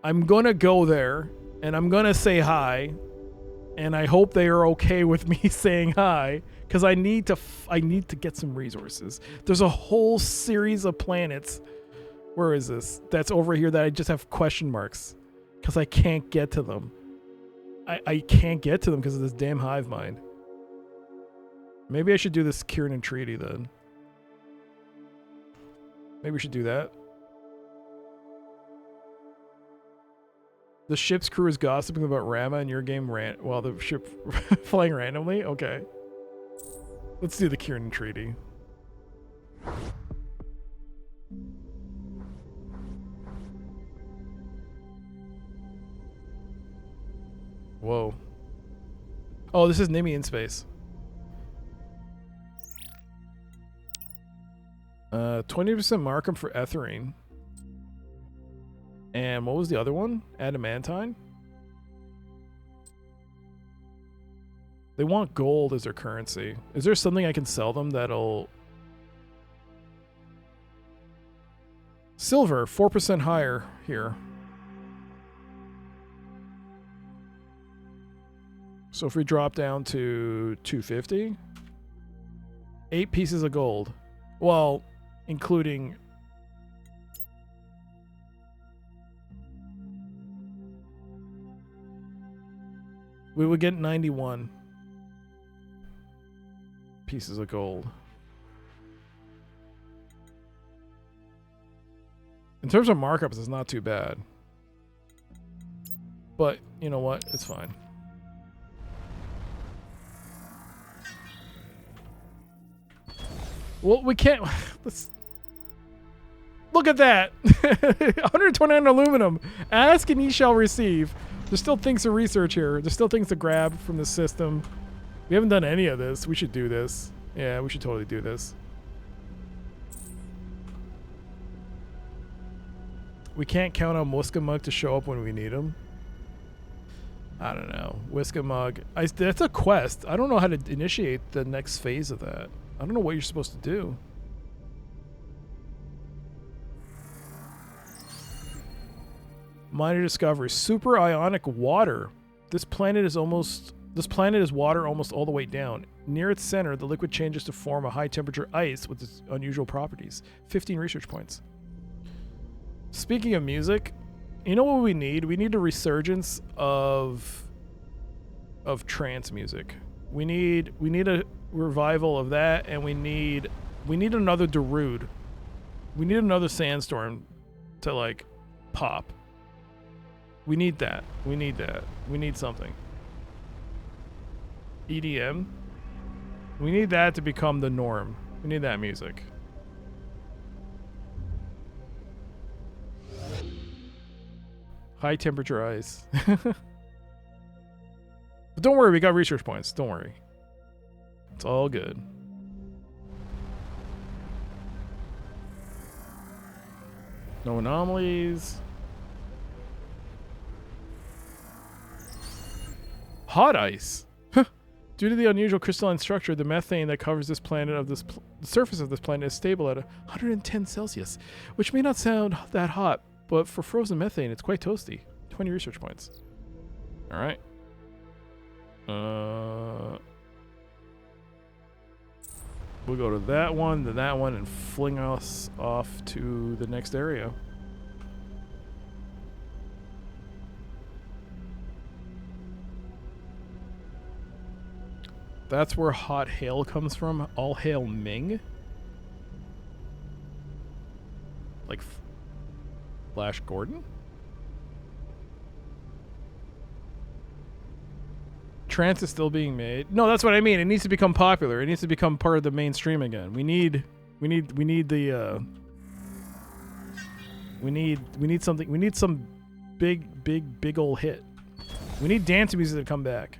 I'm going to go there, and I'm going to say hi, and I hope they are okay with me saying hi, because I need to get some resources. There's a whole series of planets. Where is this? That's over here that I just have question marks, because I can't get to them. I can't get to them because of this damn hive mind. Maybe I should do this Kieran Treaty then. Maybe we should do that. The ship's crew is gossiping about Rama and your game while the ship flying randomly? Okay. Let's do the Kieran Treaty. Whoa. Oh, this is Nimi in space. 20% Markham for Ethering. And what was the other one? Adamantine? They want gold as their currency. Is there something I can sell them that'll... Silver, 4% higher here. So if we drop down to 250, 8 pieces of gold. Well, including... we would get 91 pieces of gold. In terms of markups, it's not too bad. But, you know what? It's fine. Well, we can't... let's... look at that! 129 aluminum. Ask and ye shall receive. There's still things to research here. There's still things to grab from the system. We haven't done any of this. We should do this. Yeah, we should totally do this. We can't count on Whiskamug to show up when we need him. I don't know. Whiskamug. That's a quest. I don't know how to initiate the next phase of that. I don't know what you're supposed to do. Minor discovery. Super ionic water. This planet is water almost all the way down. Near its center, the liquid changes to form a high temperature ice with its unusual properties. 15 research points. Speaking of music, you know what we need? We need a resurgence of trance music. We need a revival of that, and we need another Darude. We need another Sandstorm to like pop. We need that. We need that. We need something. EDM. We need that to become the norm. We need that music. High temperature ice. But don't worry, we got research points. Don't worry. It's all good. No anomalies. Hot ice. Due to the unusual crystalline structure, the methane that covers this planet the surface of this planet is stable at 110 Celsius, which may not sound that hot, but for frozen methane, it's quite toasty. 20 research points. All right. We'll go to that one, then that one, and fling us off to the next area. That's where hot hail comes from. All hail Ming. Like Flash Gordon? Trance is still being made. No, that's what I mean. It needs to become popular. It needs to become part of the mainstream again. We need something. We need some big old hit. We need dance music to come back.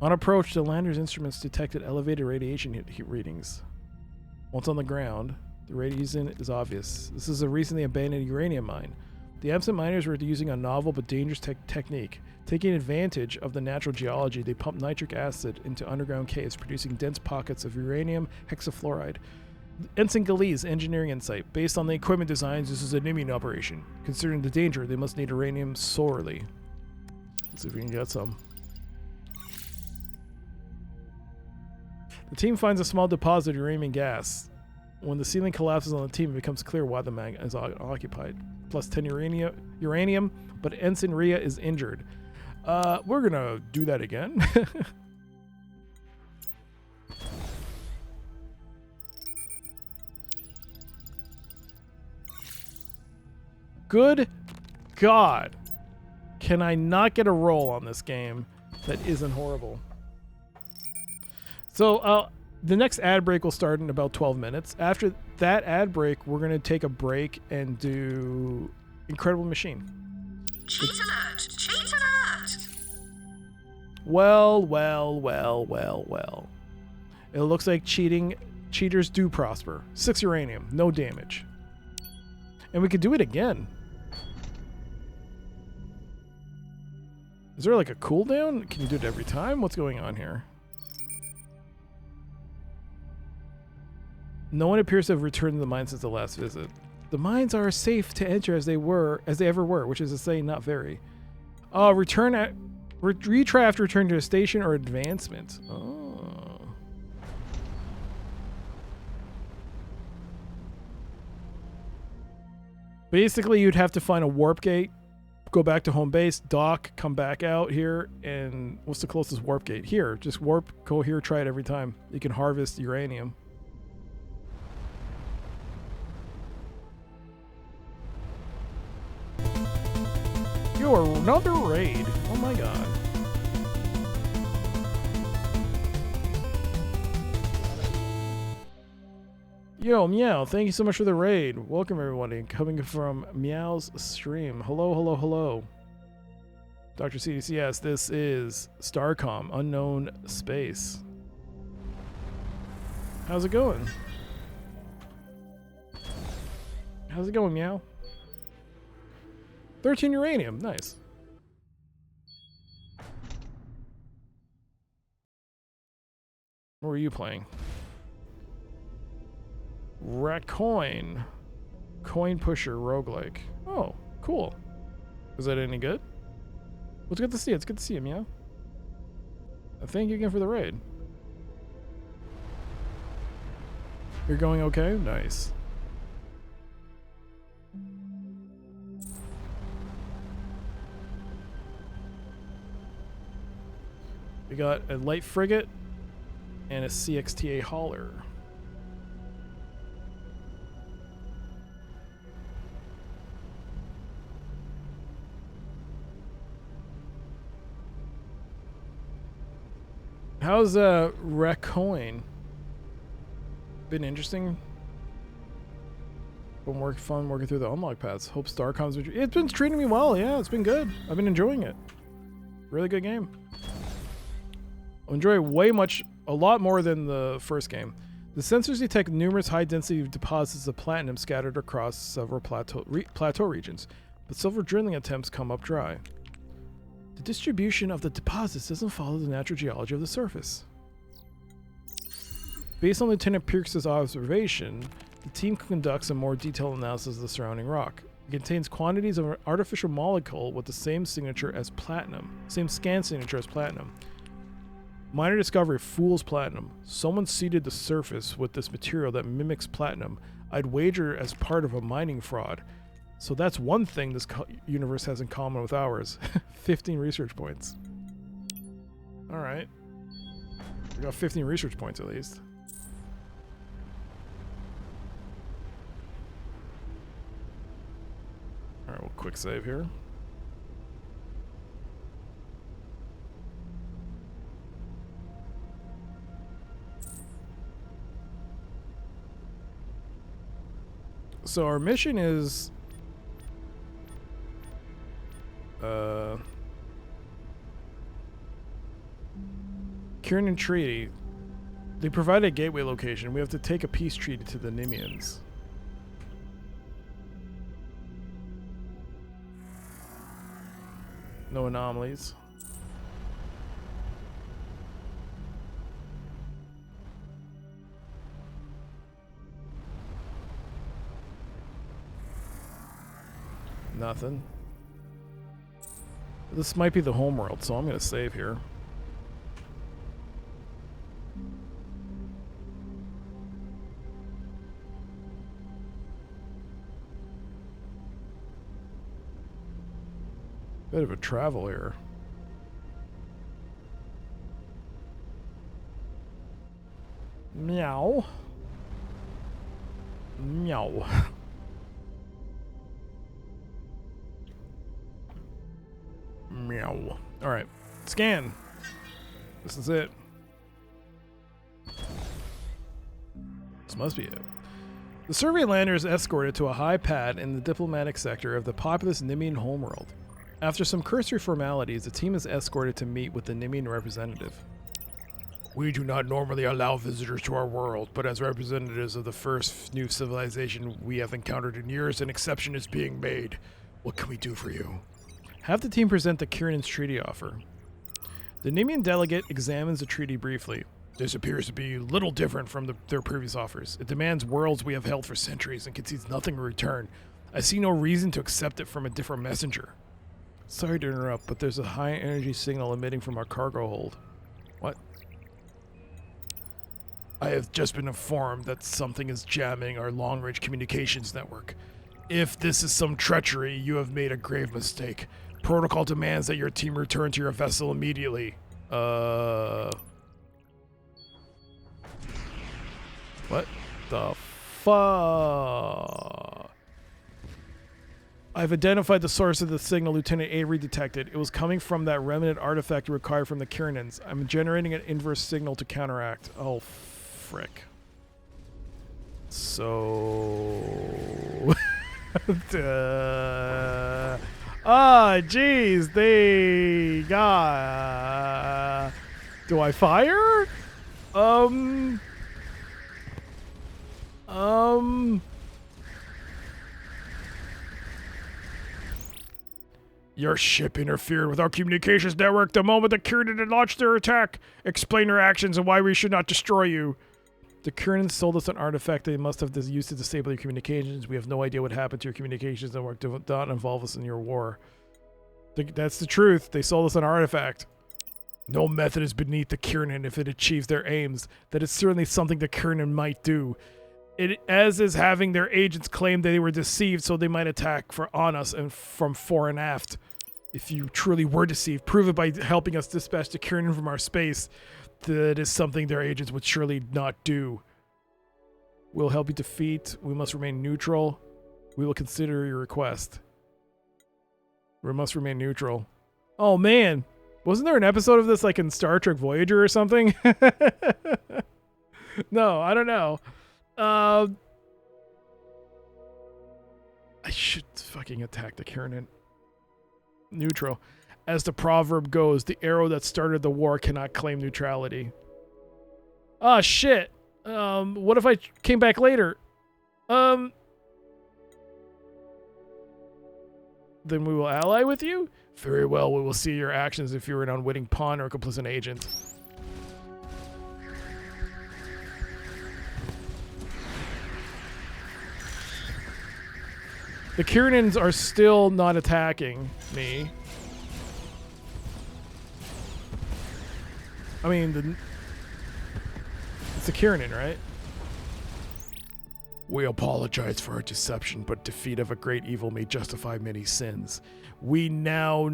On approach, the lander's instruments detected elevated radiation heat readings. Once on the ground, the radiation is obvious. This is a recently abandoned uranium mine. The absent miners were using a novel but dangerous technique. Taking advantage of the natural geology, they pumped nitric acid into underground caves, producing dense pockets of uranium hexafluoride. Ensign Galee's engineering insight. Based on the equipment designs, this is an immune operation. Considering the danger, they must need uranium sorely. Let's see if we can get some. The team finds a small deposit of uranium gas. When the ceiling collapses on the team, it becomes clear why the mag is occupied. Plus 10 uranium, but Ensign Rhea is injured. We're gonna do that again. Good God. Can I not get a roll on this game that isn't horrible? So, the next ad break will start in about 12 minutes. After that ad break, we're going to take a break and do Incredible Machine. Cheat alert! Cheat alert! Well. It looks like cheaters do prosper. 6 uranium, no damage. And we could do it again. Is there like a cooldown? Can you do it every time? What's going on here? No one appears to have returned to the mine since the last visit. The mines are as safe to enter as they ever were, which is to say, not very. Retry after return to a station or advancement. Oh. Basically, you'd have to find a warp gate, go back to home base, dock, come back out here, and what's the closest warp gate? Here, just warp, go here, try it every time. You can harvest uranium. You're another raid. Oh my god. Yo, Meow, thank you so much for the raid. Welcome everybody, coming from Meow's stream. Hello. Dr. CDCS, this is Starcom, Unknown Space. How's it going? How's it going, Meow? 13 uranium, nice. What were you playing? Ratcoin. Coin Pusher Roguelike. Oh, cool. Is that any good? Well, it's good to see you. It's good to see you, Meow. Thank you again for the raid. You're going okay? Nice. We got a light frigate and a CXTA hauler. How's Racoin? Been interesting. Been fun working through the unlock paths. Hope Starcom's. It's been treating me well. Yeah, it's been good. I've been enjoying it. Really good game. I enjoy it a lot more than the first game. The sensors detect numerous high-density deposits of platinum scattered across several plateau regions, but silver drilling attempts come up dry. The distribution of the deposits doesn't follow the natural geology of the surface. Based on Lieutenant Pierce's observation, the team conducts a more detailed analysis of the surrounding rock. It contains quantities of an artificial molecule with the same signature as platinum, same scan signature as platinum. Minor discovery fools platinum. Someone seeded the surface with this material that mimics platinum. I'd wager as part of a mining fraud. So that's one thing this universe has in common with ours. 15 research points. Alright. We got 15 research points at least. Alright, we'll quick save here. So our mission is Kiernan Treaty. They provide a gateway location. We have to take a peace treaty to the Nimians. No anomalies. Nothing. This might be the homeworld, so I'm going to save here. Bit of a travel here. Meow. Meow. Meow. Alright. Scan. This is it. This must be it. The survey lander is escorted to a high pad in the diplomatic sector of the populous Nimian homeworld. After some cursory formalities, the team is escorted to meet with the Nimian representative. We do not normally allow visitors to our world, but as representatives of the first new civilization we have encountered in years, an exception is being made. What can we do for you? Have the team present the Kiernan's treaty offer. The Nimian delegate examines the treaty briefly. This appears to be little different from their previous offers. It demands worlds we have held for centuries and concedes nothing in return. I see no reason to accept it from a different messenger. Sorry to interrupt, but there's a high energy signal emitting from our cargo hold. What? I have just been informed that something is jamming our long-range communications network. If this is some treachery, you have made a grave mistake. Protocol demands that your team return to your vessel immediately. What the fuck? I've identified the source of the signal Lieutenant Avery detected. It was coming from that remnant artifact required from the Kiernans. I'm generating an inverse signal to counteract. Oh, frick. So... jeez, they got... Do I fire? Your ship interfered with our communications network the moment the Kiernan had launched their attack. Explain your actions and why we should not destroy you. The Kiernans sold us an artifact they must have used to disable your communications. We have no idea what happened to your communications network. Do not involve us in your war. That's the truth. They sold us an artifact. No method is beneath the Kiernan if it achieves their aims. That is certainly something the Kiernan might do. As is having their agents claim that they were deceived so they might attack on us and from fore and aft. If you truly were deceived, prove it by helping us dispatch the Kiernan from our space. That is something their agents would surely not do. We'll help you defeat. We must remain neutral. We will consider your request. We must remain neutral. Oh man, wasn't there an episode of this like in Star Trek Voyager or something? No, I don't know. I should fucking attack the Kiernan. Neutral. As the proverb goes, the arrow that started the war cannot claim neutrality. Ah, shit. What if I came back later? Then we will ally with you? Very well, we will see your actions if you're an unwitting pawn or a complicit agent. The Kiernans are still not attacking me. I mean, it's a Kiernan, right? We apologize for our deception, but defeat of a great evil may justify many sins. We know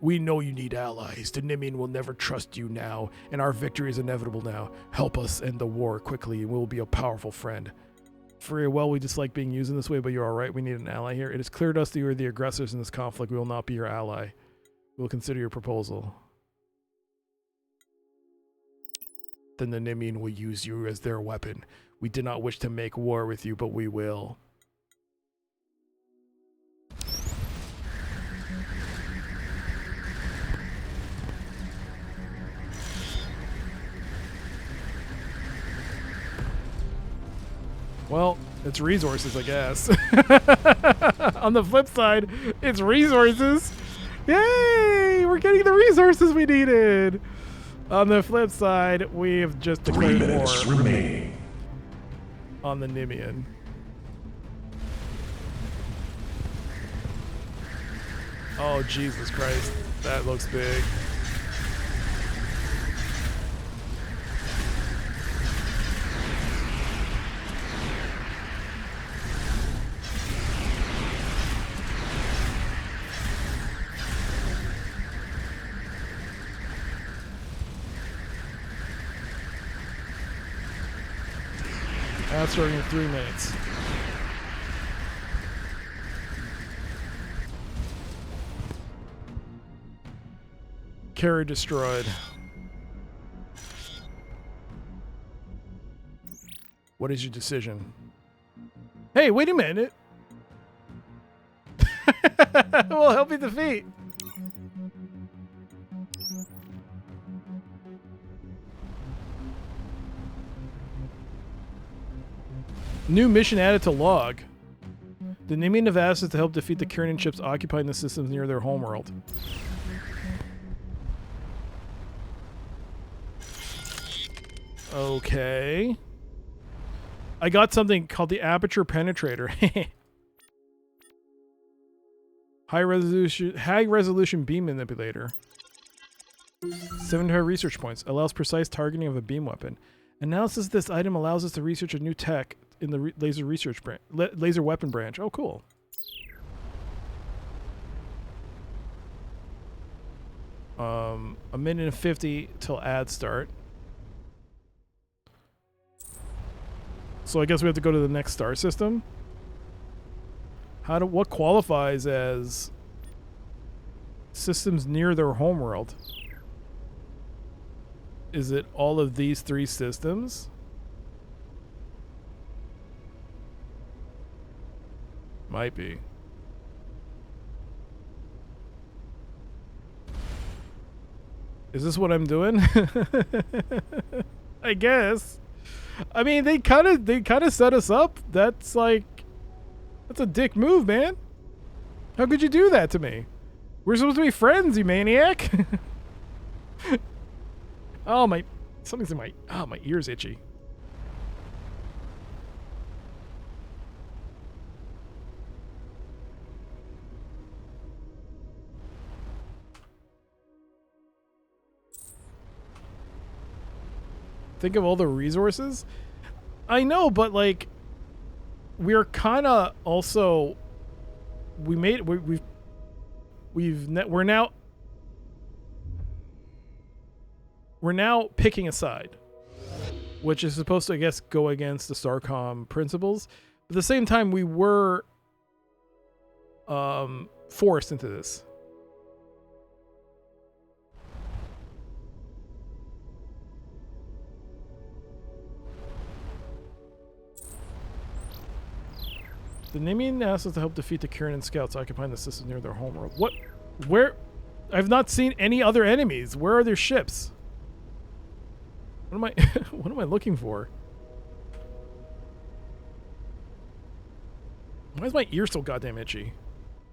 you need allies. The Nimian will never trust you now, and our victory is inevitable now. Help us end the war quickly, and we will be a powerful friend. Very well, we dislike being used in this way, but you're alright. We need an ally here. It is clear to us that you are the aggressors in this conflict. We will not be your ally. We will consider your proposal. Then the Nimian will use you as their weapon. We did not wish to make war with you, but we will. Well, it's resources, I guess. On the flip side, it's resources. Yay! We're getting the resources we needed. On the flip side, we've just declared 3 minutes war remaining. on the Nimian. Oh, Jesus Christ. That looks big. That's starting in 3 minutes. Carrier destroyed. What is your decision? Hey, wait a minute. We'll help you defeat. New mission added to log. The Nimian have asked us to help defeat the Kiernan ships occupying the systems near their homeworld. Okay. I got something called the Aperture Penetrator. High resolution beam manipulator. 700 research points. Allows precise targeting of a beam weapon. Analysis of this item allows us to research a new tech in the laser weapon branch. Oh, cool. A minute and 50 till ad start. So I guess we have to go to the next star system. What qualifies as systems near their homeworld? Is it all of these 3 systems? Might be. Is this what I'm doing? I guess. I mean, they kind of set us up. That's a dick move, man. How could you do that to me? We're supposed to be friends, you maniac. Oh, something's in my ear's itchy. Think of all the resources. I know, but like, we're kind of also, we've we're now picking a side, which is supposed to, I guess, go against the Starcom principles. But at the same time, we were forced into this. The Nimian asked us to help defeat the Kieran scouts occupying the system near their homeworld. What? Where? I've not seen any other enemies. Where are their ships? What am I? What am I looking for? Why is my ear so goddamn itchy?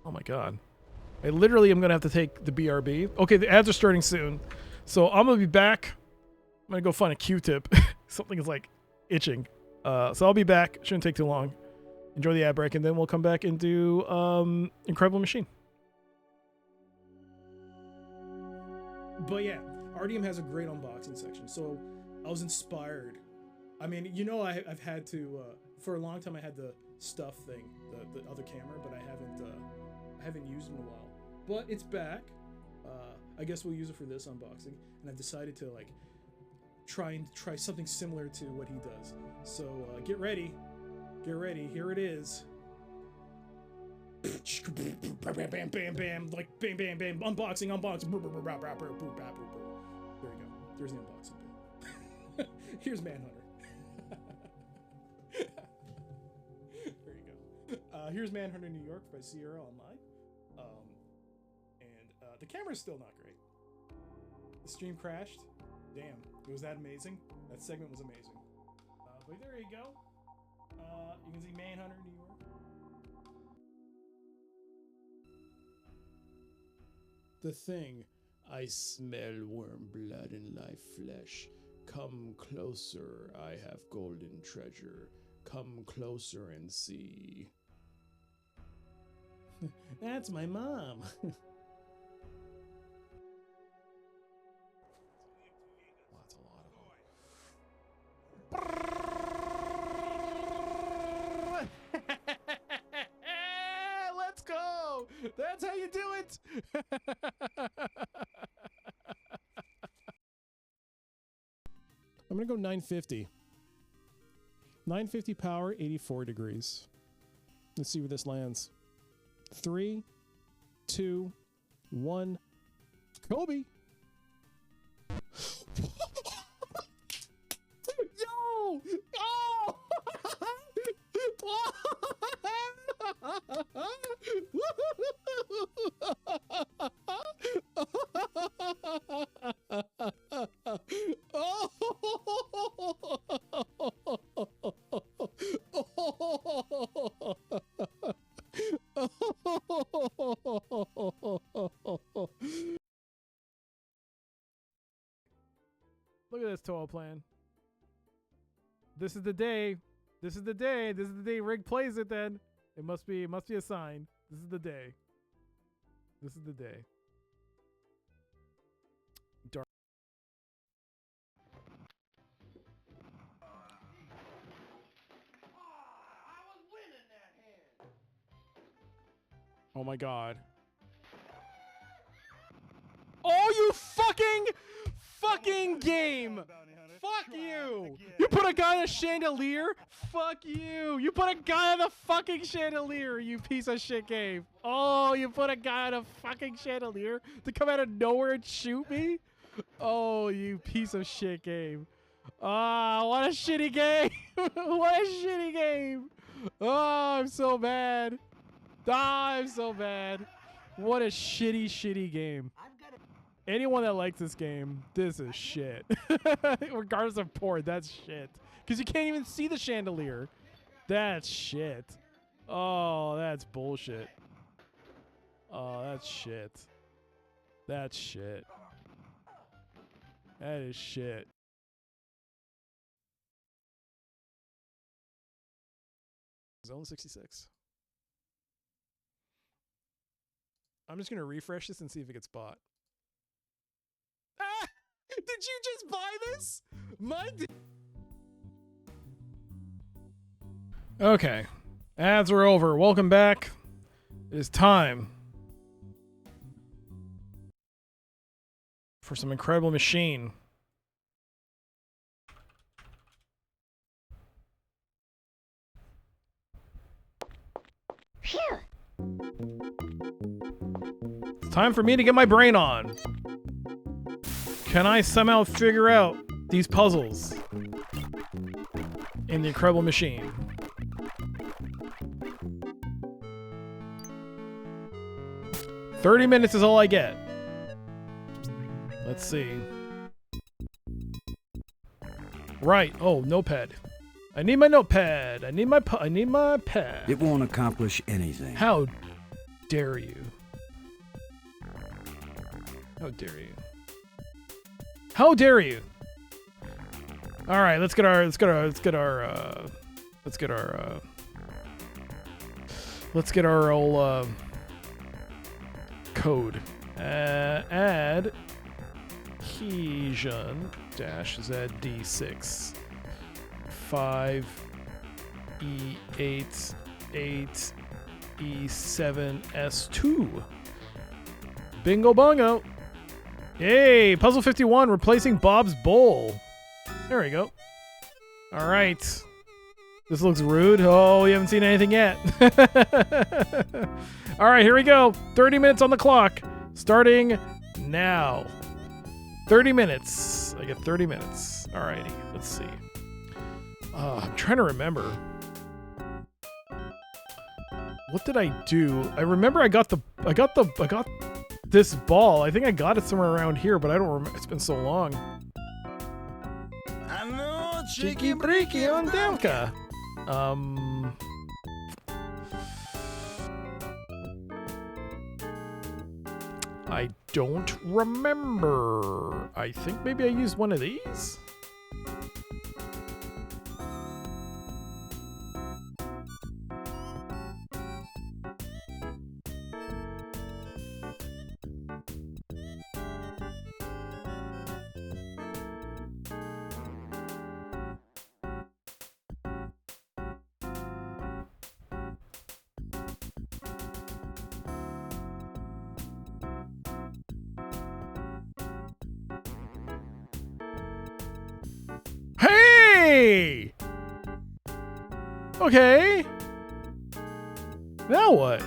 Oh my god! I literally am gonna have to take the BRB. Okay, the ads are starting soon, so I'm gonna be back. I'm gonna go find a Q-tip. Something is like itching. So I'll be back. Shouldn't take too long. Enjoy the ad break, and then we'll come back and do Incredible Machine. But yeah, RDM has a great unboxing section, so I was inspired. I mean, you know, I've had to for a long time. I had the stuff thing, the other camera, but I haven't used it in a while. But it's back. I guess we'll use it for this unboxing, and I've decided to like try something similar to what he does. So get ready. Get ready, here it is. Bam, bam, bam, bam, like bam, bam, bam, unboxing. There you go. There's the unboxing bit. Here's Manhunter. There you go. Here's Manhunter New York by Sierra Online. And the camera's still not great. The stream crashed. Damn, it was that amazing. That segment was amazing. But there you go. You can see Manhunter New York. The Thing. I smell worm blood in thy flesh. Come closer, I have golden treasure. Come closer and see. That's my mom. That's a lot of them. Let's go! That's how you do it! I'm gonna go 950. 950 power, 84 degrees. Let's see where this lands. 3, 2, 1. Kobe! Yo! Oh! Look at this Toa plan. This is the day. This is the day. This is the day Rig plays it then. It must be a sign. This is the day. This is the day. Dark. Oh my god. Oh, you fucking game! Fuck you! You put a guy in a chandelier? Fuck you! You put a guy in a fucking chandelier, you piece of shit game! Oh, you put a guy in a fucking chandelier to come out of nowhere and shoot me? Oh, you piece of shit game. Ah, what a shitty game! What a shitty game! Oh, I'm so bad. Ah, I'm so bad. What a shitty game. Anyone that likes this game, this is shit. Regardless of port, that's shit. Because you can't even see the chandelier. That's shit. Oh, that's bullshit. Oh, that's shit. That's shit. That is shit. Zone 66. I'm just going to refresh this and see if it gets bought. Ah! Did you just buy this? Okay. Ads are over. Welcome back. It is time for some incredible machine. Phew. It's time for me to get my brain on. Can I somehow figure out these puzzles in the incredible machine? $30 is all I get. Let's see. Right. Oh, notepad. I need my notepad. I need my pad. It won't accomplish anything. How dare you? How dare you? How dare you? All right, let's get our old code. Add Keysion -ZD6 5 E8 8 E7 S2. Bingo bongo. Yay! Puzzle 51, replacing Bob's bowl. There we go. All right. This looks rude. Oh, you haven't seen anything yet. All right, here we go. 30 minutes on the clock. Starting now. 30 minutes. I get 30 minutes. All righty. Let's see. I'm trying to remember. What did I do? I remember I got this ball. I think I got it somewhere around here, but I don't remember. It's been so long. Cheeky breaky on Damka. I don't remember. I think maybe I used one of these. Hey! Okay. Now what?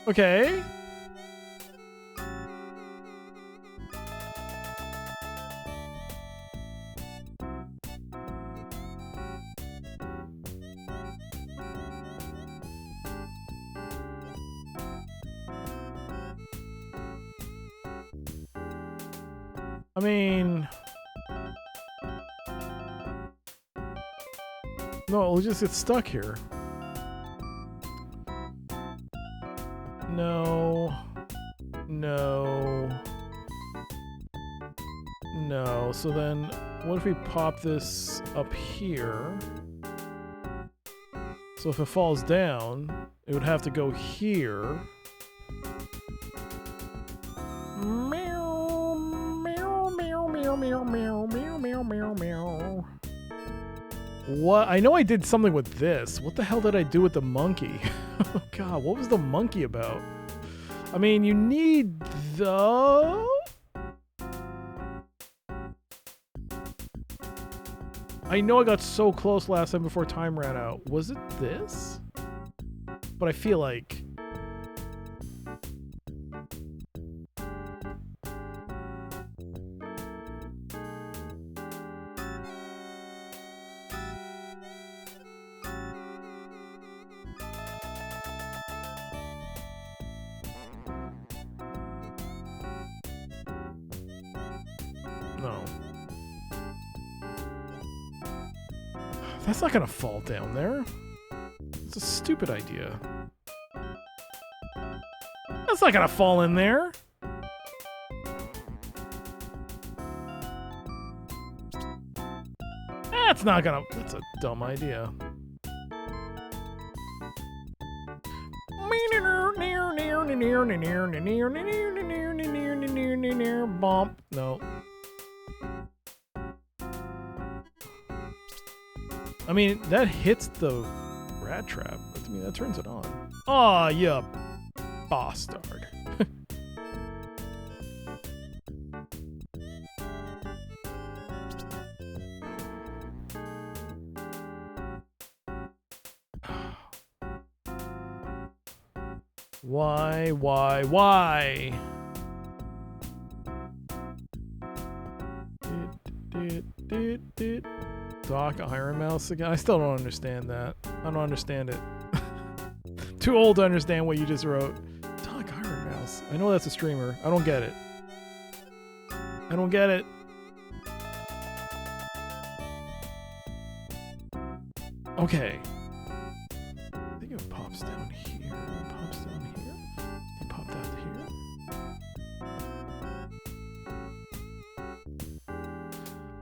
Okay. I mean... No, we'll just get stuck here. No. No. No. So then, what if we pop this up here? So if it falls down, it would have to go here. Meow, meow, meow, meow, meow, meow, meow, meow, meow, meow. What? I know I did something with this. What the hell did I do with the monkey? Oh God, what was the monkey about? I mean, you need the... I know I got so close last time before time ran out. Was it this? But I feel like... No. That's not gonna fall down there. It's a stupid idea. That's not gonna fall in there. That's not gonna... That's a dumb idea. Bump. No. I mean, that hits the rat trap. I mean, that turns it on. Aw, you bastard. Why? Why? Doc Iron Mouse again? I still don't understand that. I don't understand it. Too old to understand what you just wrote. Doc Iron Mouse. I know that's a streamer. I don't get it. I don't get it. Okay. I think it pops down here. It pops down here. It popped out here.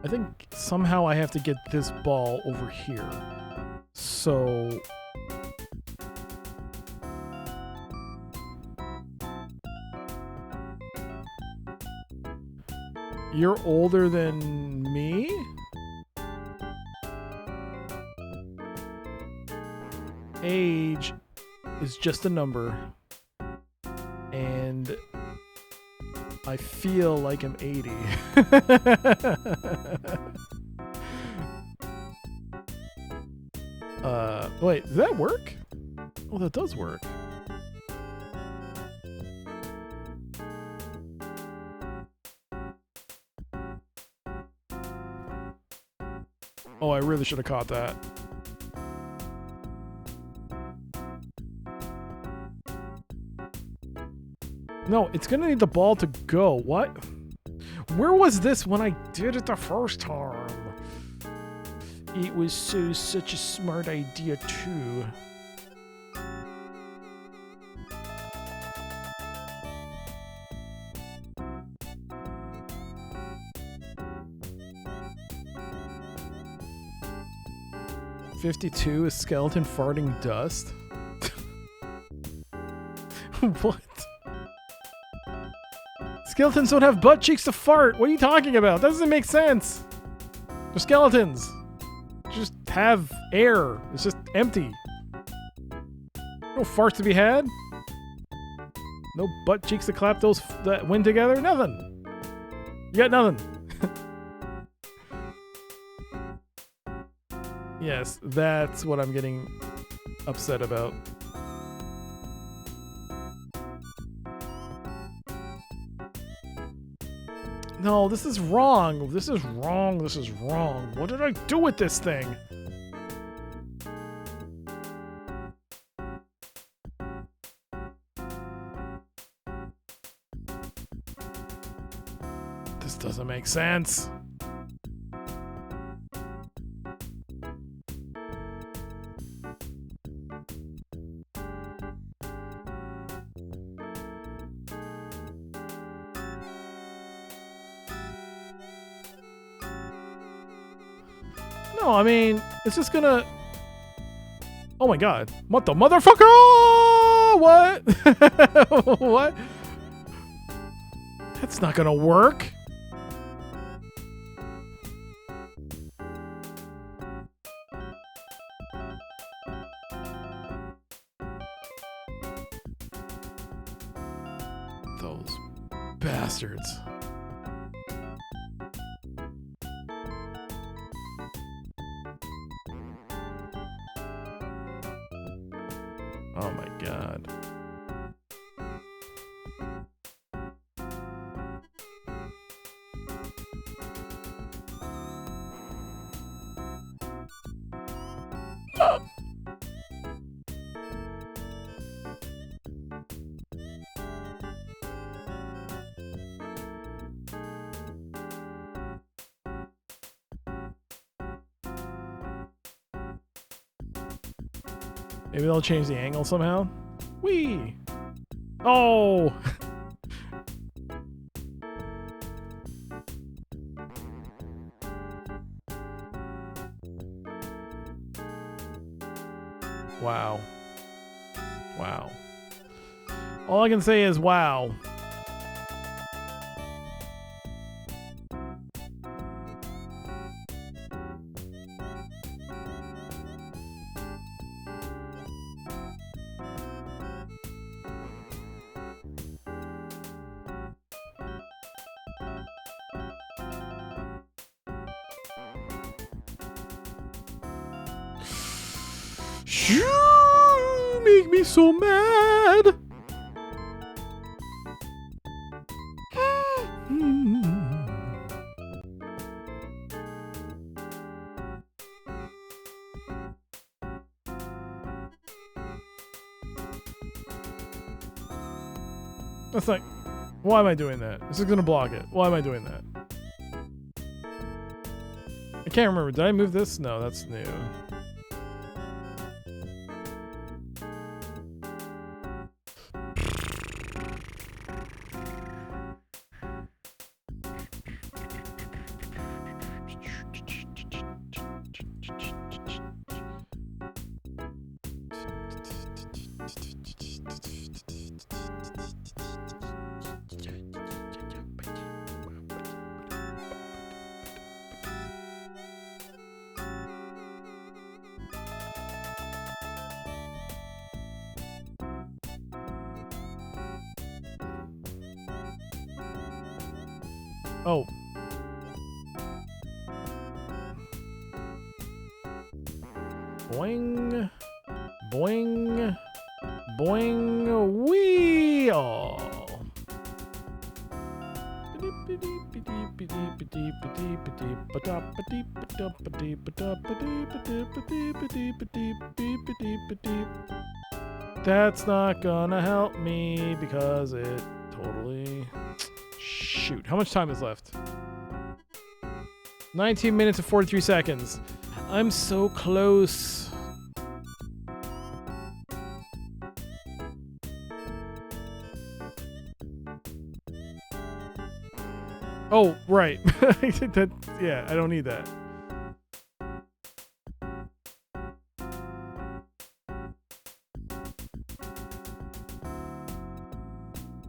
I think somehow I have to get this ball over here. So... You're older than me? Age is just a number. And I feel like I'm 80. Wait, does that work? Oh, that does work. Oh, I really should have caught that. No, it's gonna need the ball to go. What? Where was this when I did it the first time? It was such a smart idea too. "52 is skeleton farting dust." What? Skeletons don't have butt cheeks to fart. What are you talking about? That doesn't make sense. They're skeletons. Just have air. It's just empty. No farts to be had. No butt cheeks to clap that wind together. Nothing. You got nothing. Yes, that's what I'm getting upset about. No, this is wrong. This is wrong. This is wrong. What did I do with this thing? This doesn't make sense. No, I mean, it's just gonna... Oh my god. What the motherfucker? What? What? That's not gonna work. Those bastards. Oh my god. Maybe they'll change the angle somehow? Whee! Oh! Wow. Wow. All I can say is wow. You make me so mad. That's like, why am I doing that? This is gonna block it. Why am I doing that? I can't remember. Did I move this? No, that's new. Oh. Boing. Boing. Boing. Wee. Oh. That's not gonna help me because it totally... Shoot, how much time is left? 19 minutes and 43 seconds. I'm so close. Oh, right. Yeah, I don't need that.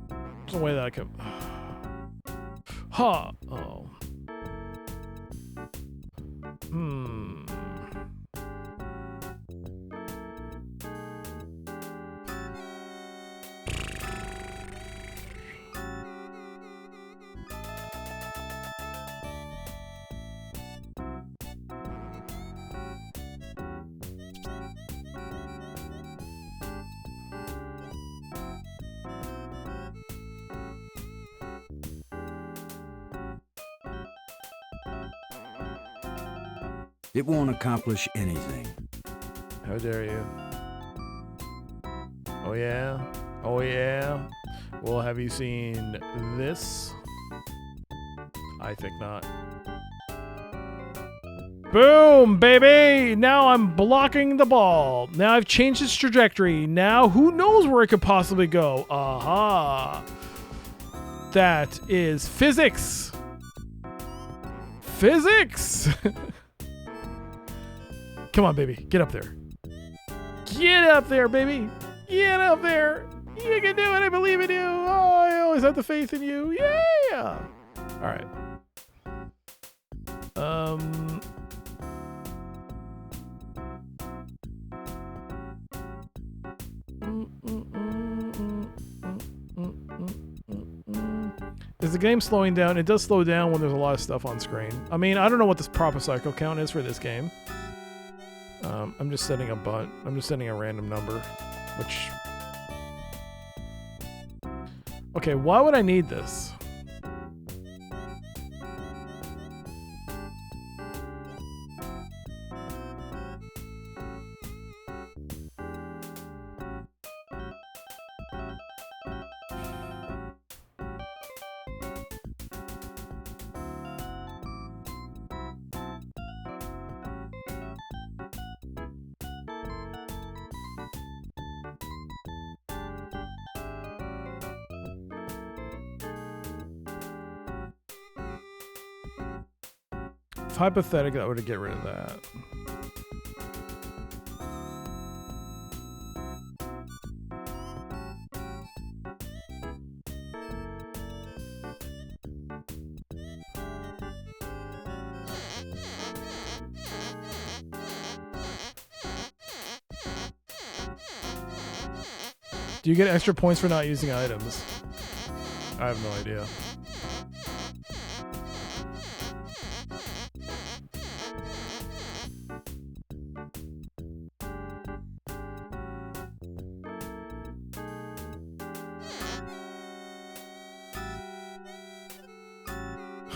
There's no way that I can... Ha! Oh. It won't accomplish anything. How dare you? Oh yeah? Oh yeah? Well, have you seen this? I think not. Boom, baby! Now I'm blocking the ball. Now I've changed its trajectory. Now who knows where it could possibly go? Aha! That is physics! Physics! Come on, baby. Get up there. Get up there, baby. Get up there. You can do it. I believe in you. Oh, I always have the faith in you. Yeah. All right. Is the game slowing down? It does slow down when there's a lot of stuff on screen. I mean, I don't know what this proper cycle count is for this game. I'm just setting a butt. I'm just setting a random number, which... Okay, why would I need this? If hypothetically, I would get rid of that. Do you get extra points for not using items? I have no idea.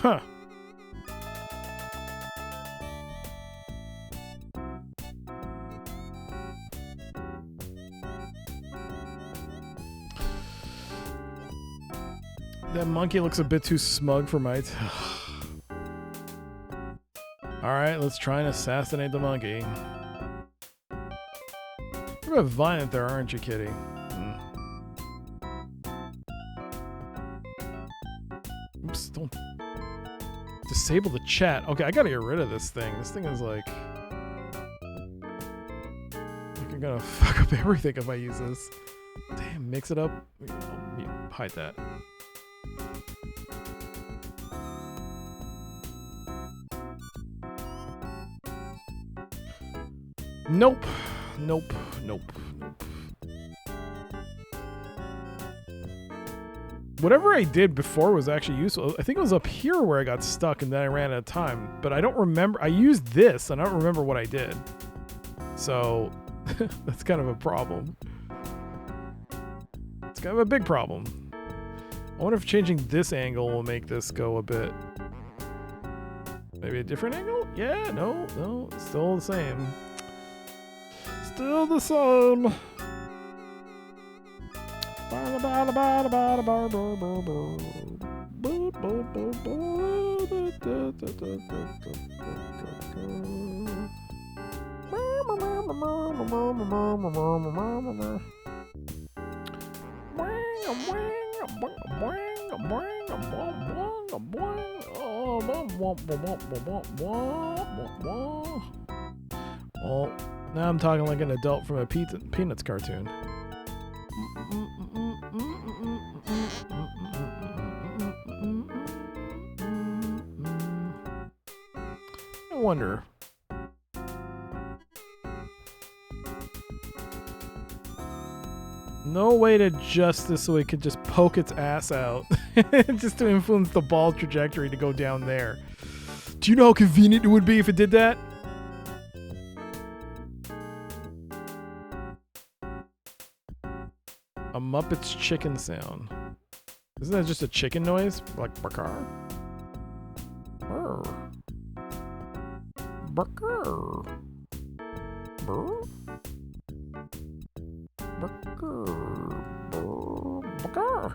Huh. That monkey looks a bit too smug for my... Alright, let's try and assassinate the monkey. You're a bit violent there, aren't you, kitty? Oops, don't... Disable the chat. Okay, I gotta get rid of this thing. This thing is like... I'm gonna fuck up everything if I use this. Damn, mix it up. Hide that. Nope. Nope. Nope. Nope. Whatever I did before was actually useful. I think it was up here where I got stuck and then I ran out of time. But I don't remember. I used this and I don't remember what I did. So that's kind of a problem. It's kind of a big problem. I wonder if changing this angle will make this go a bit... Maybe a different angle? Yeah, no, it's still the same. Still the same. Well, now I'm talking like an adult from a Peanuts cartoon. I wonder. No way to adjust this so it could just poke its ass out. Just to influence the ball trajectory to go down there. Do you know how convenient it would be if it did that? A Muppet's chicken sound. Isn't that just a chicken noise? Like barker? Brr. Barker. Brr. Barker. Brr. Barker.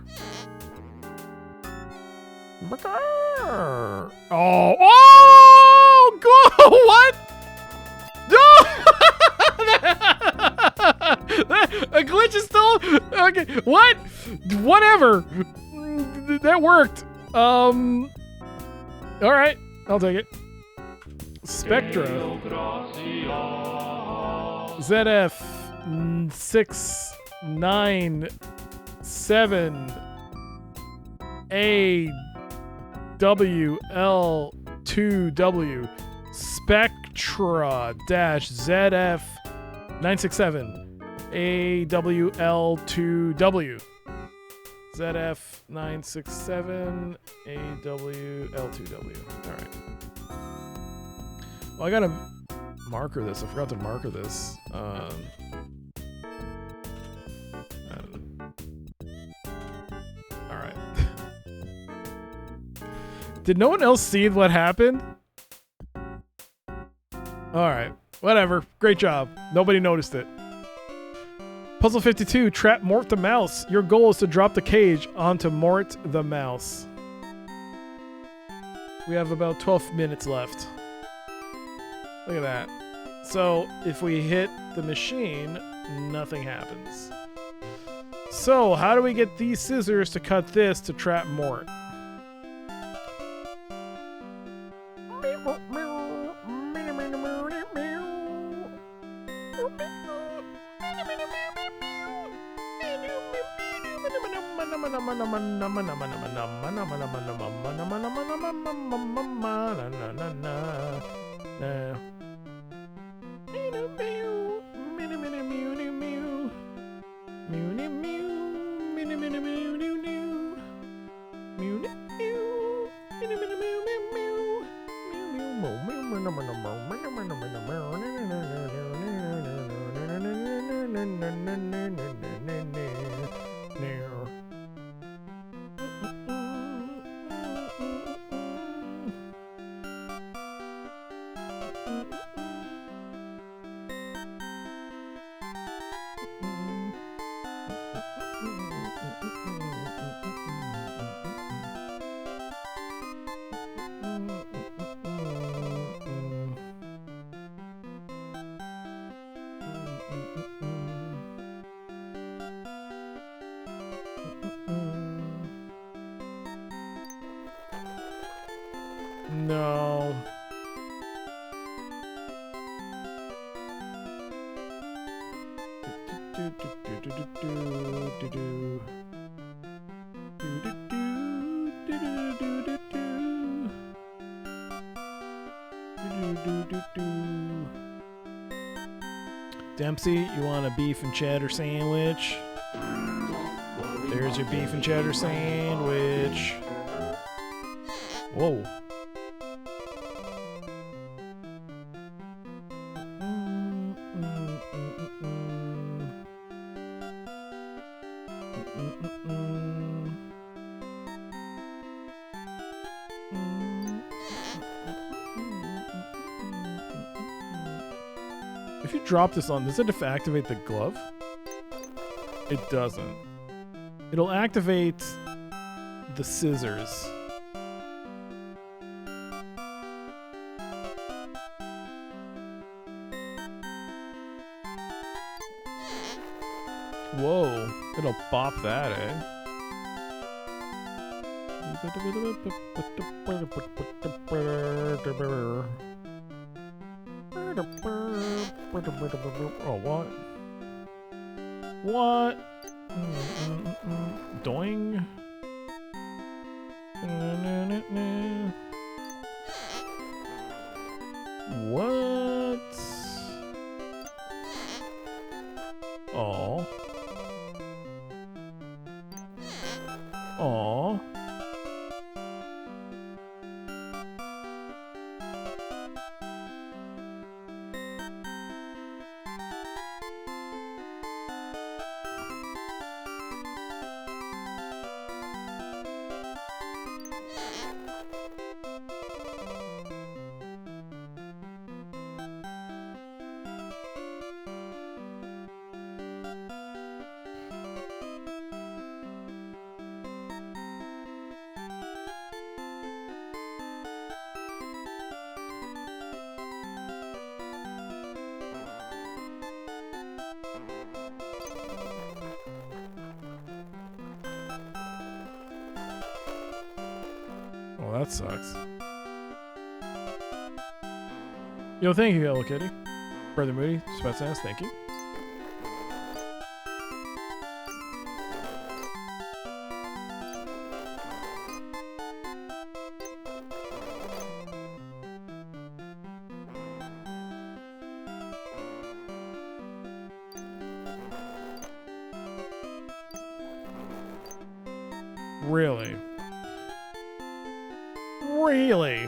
Barker. Oh! Oh! Go! What? A glitch is still okay. What? Whatever. That worked. All right, I'll take it. Spectra. ZF 697 AWL2W Spectra ZF 967 AWL2W ZF 967 AWL2W. All right. Well, I gotta marker this. I forgot to marker this. All right. Did no one else see what happened? All right. Whatever. Great job. Nobody noticed it. Puzzle 52, trap Mort the mouse. Your goal is to drop the cage onto Mort the mouse. We have about 12 minutes left. Look at that. So, if we hit the machine, nothing happens. So, how do we get these scissors to cut this to trap Mort? Dempsey, you want a beef and cheddar sandwich? There's your beef and cheddar sandwich. Whoa. If you drop this on, does it activate the glove? It doesn't. It'll activate the scissors. Whoa, it'll bop that, eh? Oh, what? What? Doing? What? Oh. Oh. Oh, that sucks. Yo, thank you, Hello Kitty. Brother Moody, Sweats Ass, thank you. Really? Really?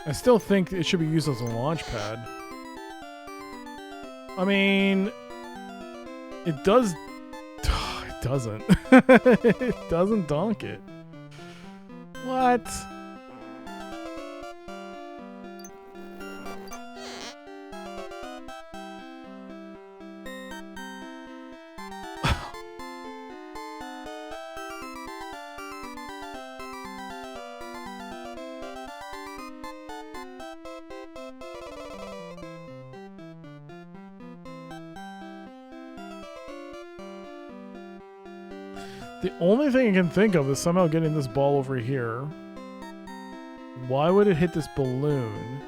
I still think it should be used as a launch pad. I mean, it does. It doesn't. It doesn't donk it. What? The only thing I can think of is somehow getting this ball over here. Why would it hit this balloon?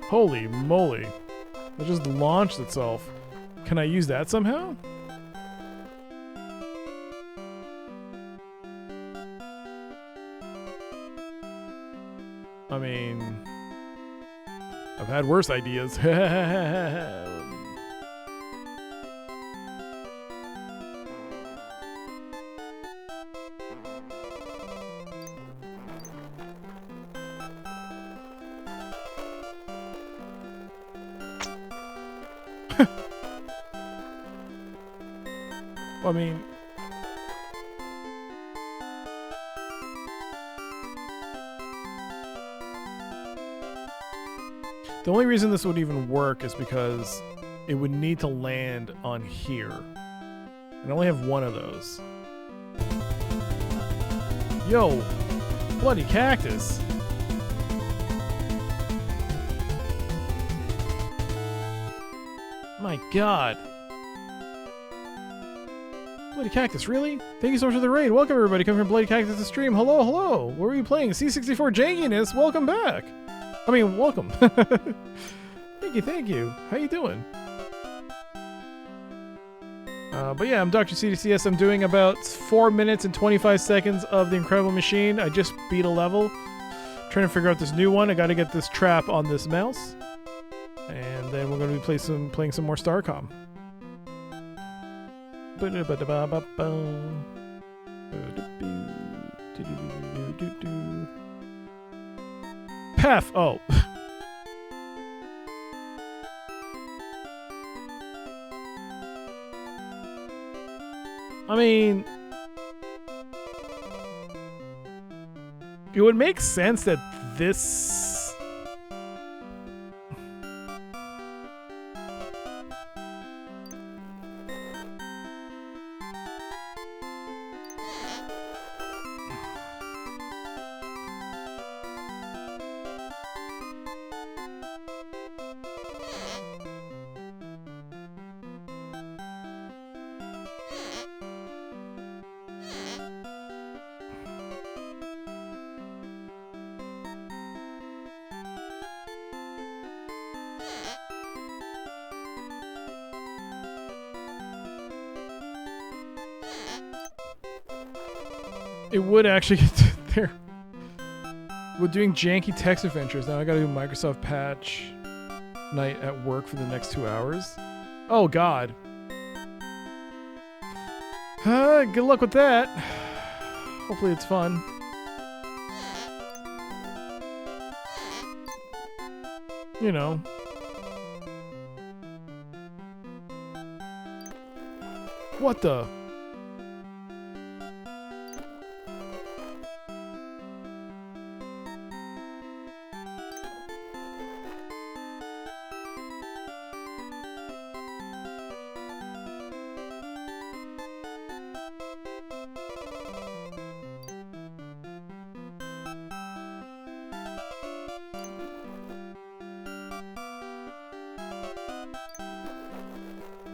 Holy moly. It just launched itself. Can I use that somehow? I mean, I've had worse ideas. I mean, the only reason this would even work is because it would need to land on here. And I only have one of those. Yo, bloody cactus. My God. Bloody Cactus, really? Thank you so much for the raid. Welcome, everybody. Coming from Bloody Cactus to stream. Hello, hello. What were you playing? C64 Jankiness. Welcome back. I mean, welcome. Thank you. How you doing? But yeah, I'm Dr. CDCS. I'm doing about 4 minutes and 25 seconds of The Incredible Machine. I just beat a level. Trying to figure out this new one. I got to get this trap on this mouse. And then we're going to be playing some more Starcom. Path. Oh. I mean, it would make sense that this. It would actually get there. We're doing janky text adventures. Now I gotta do Microsoft patch night at work for the next 2 hours. Oh God. Good luck with that. Hopefully it's fun. You know. What the?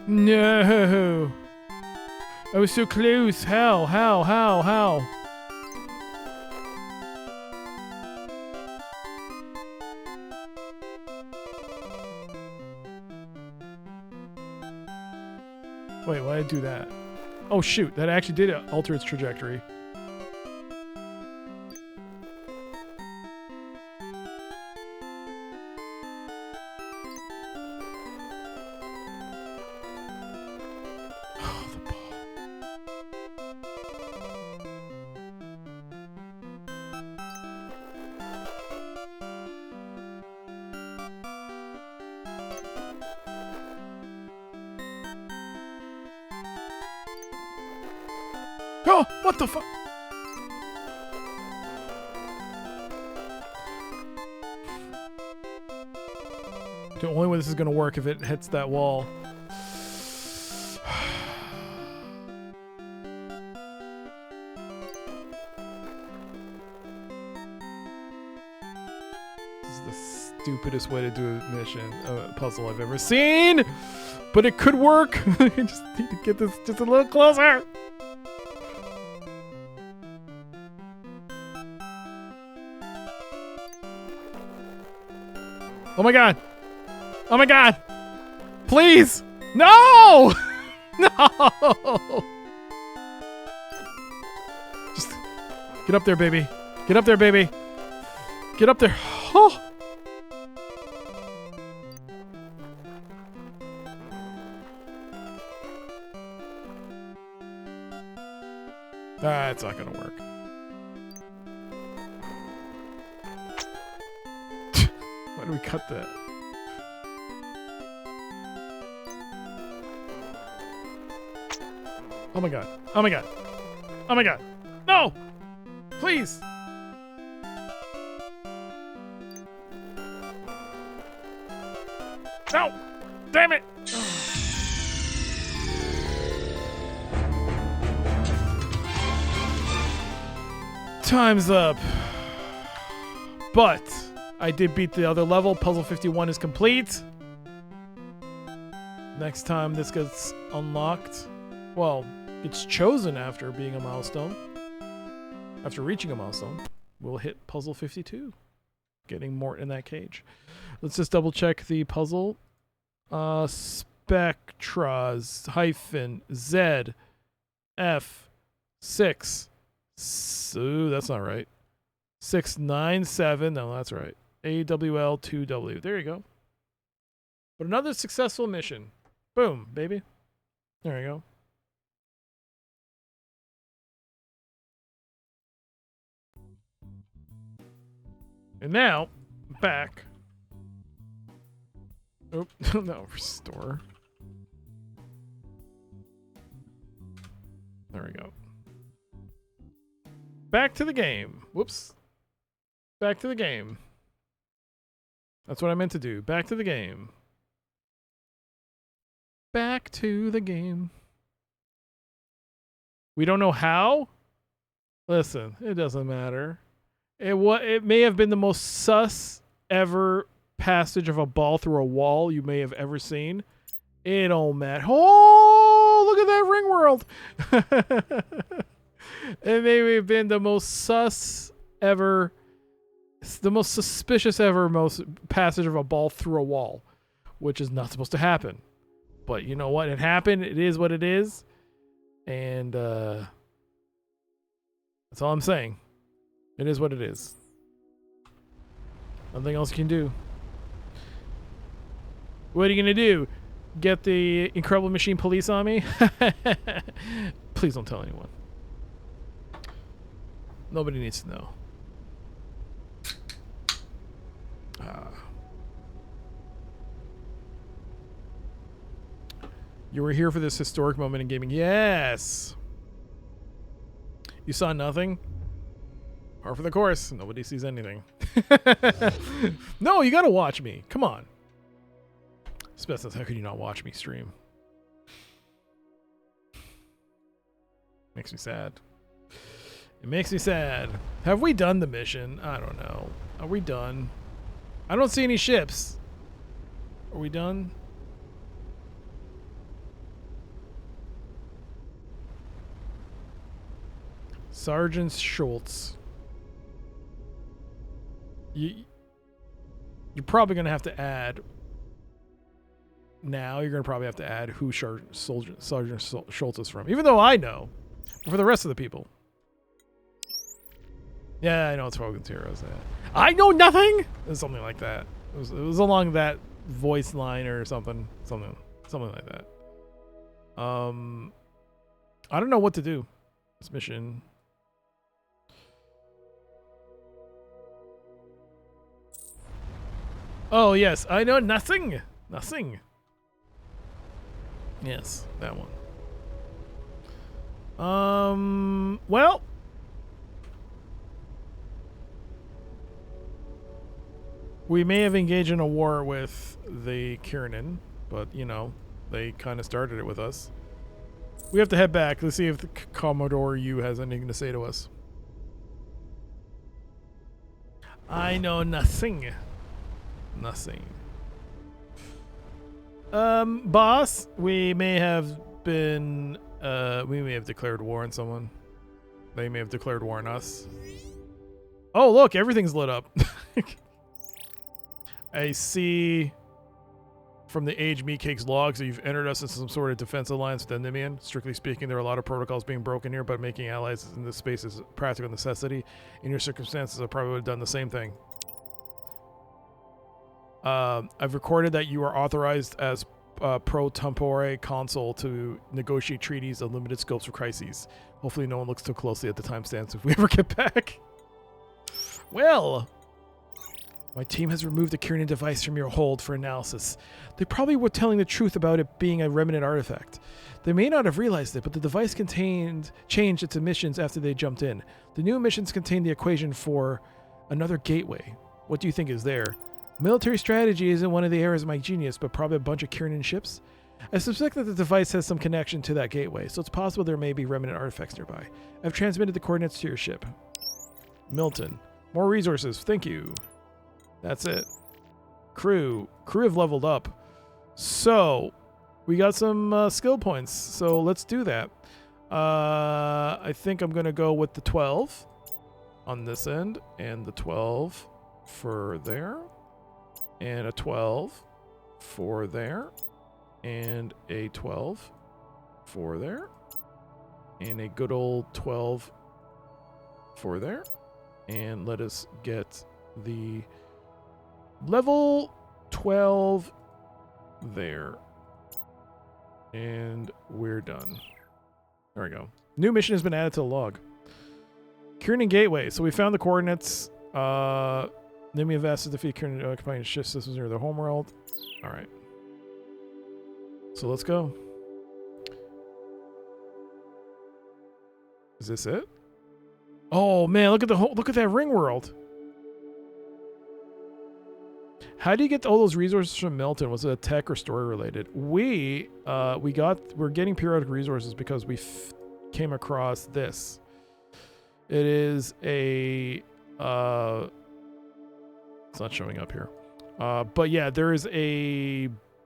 No! I was so close. How? Wait, why did I do that? Oh shoot, that actually did alter its trajectory. Oh, what the fuck? The only way this is gonna work if it hits that wall. This is the stupidest way to do a mission, a puzzle I've ever seen, but it could work. I just need to get this just a little closer. Oh my God! Oh my God! Please! No! No! Just get up there, baby. Get up there, baby. Get up there. Oh! That's not gonna work. Why do we cut that? Oh my god. Oh my god. Oh my god. No! Please! No! Damn it! Time's up. But I did beat the other level. Puzzle 51 is complete. Next time this gets unlocked, well, it's chosen after being a milestone. After reaching a milestone, we'll hit puzzle 52. Getting Mort in that cage. Let's just double check the puzzle. Spectras hyphen Z F 6. Ooh, that's not right. 697. No, that's right. AWL 2W. There you go. But another successful mission. Boom, baby. There you go. And now, back. Oh, no, restore. There we go. Back to the game. Whoops. Back to the game. That's what I meant to do. Back to the game. Back to the game. We don't know how? Listen, it doesn't matter. It may have been the most sus ever passage of a ball through a wall you may have ever seen. It don't matter. Oh, look at that ring world. It may have been the most sus ever, the most suspicious ever most passage of a ball through a wall, which is not supposed to happen. But you know what? It happened. It is what it is. And that's all I'm saying. It is what it is. Nothing else you can do. What are you going to do? Get the Incredible Machine Police on me? Please don't tell anyone. Nobody needs to know. You were here for this historic moment in gaming. Yes! You saw nothing? Par for the course. Nobody sees anything. No, you gotta watch me. Come on. Spetsnaz, how could you not watch me stream? Makes me sad. It makes me sad. Have we done the mission? I don't know. Are we done? I don't see any ships. Are we done? Sergeant Schultz. You're probably going to have to add... Now, you're going to probably have to add who Sergeant Schultz is from. Even though I know. But for the rest of the people. Yeah, I know it's Hogan's Heroes. Yeah. I know nothing! It's something like that. It was along that voice line or something. Something like that. I don't know what to do. This mission... Oh, yes. I know nothing. Nothing. Yes, that one. Well. We may have engaged in a war with the Kiernan, but, you know, they kind of started it with us. We have to head back. Let's see if the Commodore U has anything to say to us. I know nothing. Nothing. Boss, we may have been, we may have declared war on someone. They may have declared war on us. Oh, look, everything's lit up. I see from the Age Meatcake's logs that you've entered us into some sort of defense alliance with Endymion. Strictly speaking, there are a lot of protocols being broken here, but making allies in this space is a practical necessity. In your circumstances, I probably would have done the same thing. I've recorded that you are authorized as pro tempore consul to negotiate treaties of limited scopes for crises. Hopefully no one looks too closely at the timestamps if we ever get back. Well, my team has removed the Kieran device from your hold for analysis. They probably were telling the truth about it being a remnant artifact. They may not have realized it, but the device changed its emissions after they jumped in. The new emissions contain the equation for another gateway. What do you think is there? Military strategy isn't one of the areas of my genius, but probably a bunch of Kieran ships. I suspect that the device has some connection to that gateway, so it's possible there may be remnant artifacts nearby. I've transmitted the coordinates to your ship. Milton. More resources. Thank you. That's it. Crew have leveled up. So, we got some skill points. So let's do that. I think I'm going to go with the 12 on this end. And the 12 for there. And a 12 for there. And a 12 for there. And a good old 12 for there. And let us get the level 12 there. And we're done. There we go. New mission has been added to the log. Kieran Gateway. So we found the coordinates. Enemy of Vast to defeat Kieran occupying shift systems near the homeworld. Alright. So let's go. Is this it? Oh man, look at that ring world. How do you get all those resources from Milton? Was it a tech or story related? We're getting periodic resources because we came across this. It is a it's not showing up here. But yeah, there's oh,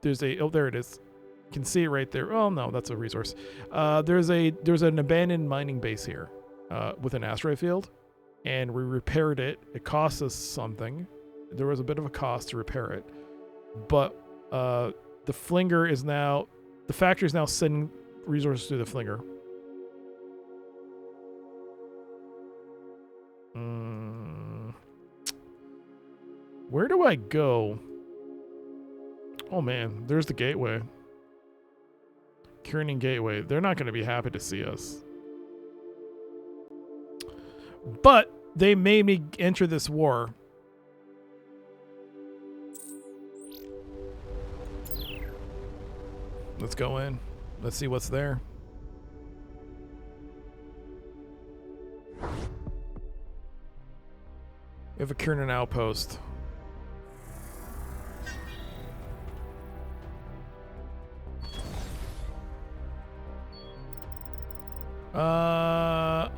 there it is. You can see it right there. Oh no, that's a resource. There's an abandoned mining base here with an asteroid field, and we repaired it. It cost us something. There was a bit of a cost to repair it, but the factory is now sending resources to the flinger. Where do I go? Oh man, there's the gateway. Kieran Gateway. They're not going to be happy to see us. But they made me enter this war. Let's go in. Let's see what's there. We have a Kieran outpost.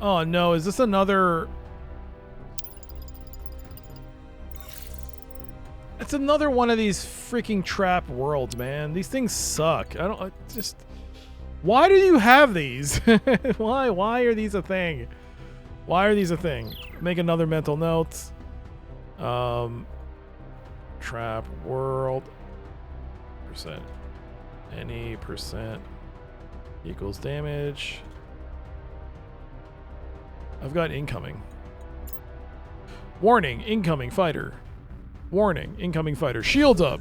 Oh no, is this another... It's another one of these freaking trap worlds, man. These things suck. Why do you have these? Why are these a thing? Why are these a thing? Make another mental note. Trap world. Percent. Any percent equals damage. I've got incoming. Warning, incoming fighter. Warning, incoming fighter. Shields up.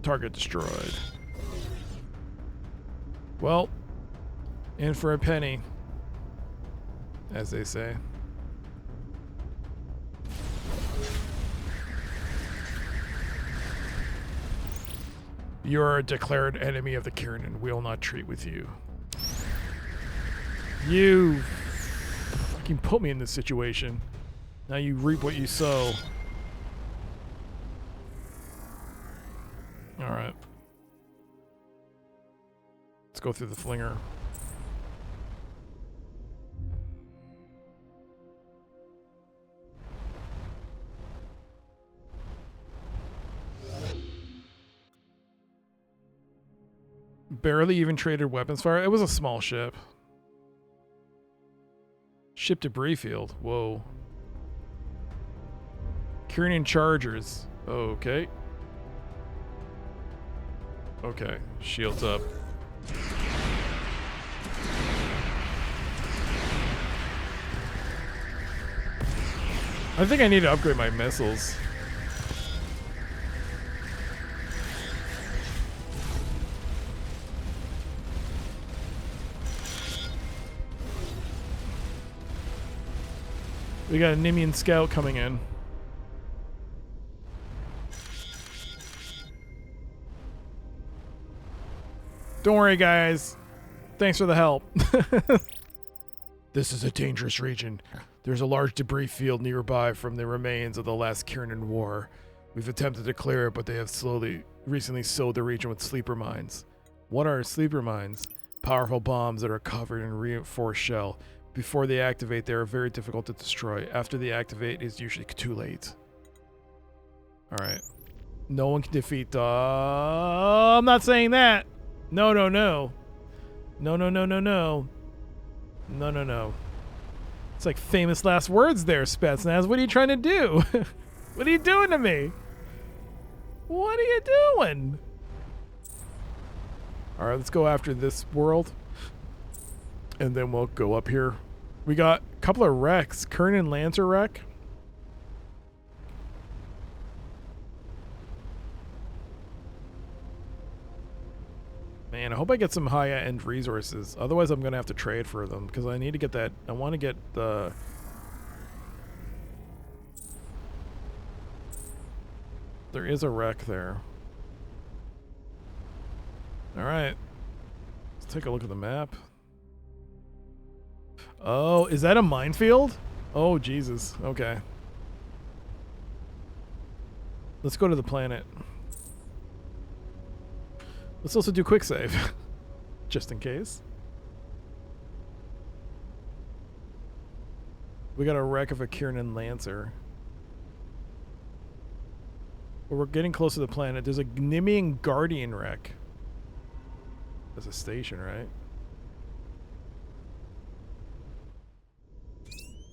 Target destroyed. Well, in for a penny, as they say. You are a declared enemy of the Kieran and we will not treat with you. You fucking put me in this situation. Now you reap what you sow. Alright. Let's go through the flinger. Barely even traded weapons fire. It was a small ship. Ship debris field. Whoa. Kieran Chargers. Okay. Okay. Shields up. I think I need to upgrade my missiles. We got a Nimian scout coming in. Don't worry, guys. Thanks for the help. This is a dangerous region. There's a large debris field nearby from the remains of the last Kiernan War. We've attempted to clear it, but they have recently sowed the region with sleeper mines. What are sleeper mines? Powerful bombs that are covered in reinforced shell. Before they activate, they are very difficult to destroy. After they activate, it's usually too late. Alright. No one can defeat the... I'm not saying that! No, no, no. No, no, no, no, no. No, no, no. It's like famous last words there, Spetsnaz. What are you trying to do? What are you doing to me? What are you doing? Alright, let's go after this world. And then we'll go up here. We got a couple of wrecks. Kernan Lancer wreck. Man, I hope I get some high-end resources. Otherwise, I'm going to have to trade for them. Because I need to get that. I want to get the... There is a wreck there. Alright. Let's take a look at the map. Oh, is that a minefield? Oh, Jesus. Okay. Let's go to the planet. Let's also do quick save. Just in case. We got a wreck of a Kiernan Lancer. Well, we're getting close to the planet. There's a Nimian Guardian wreck. That's a station, right?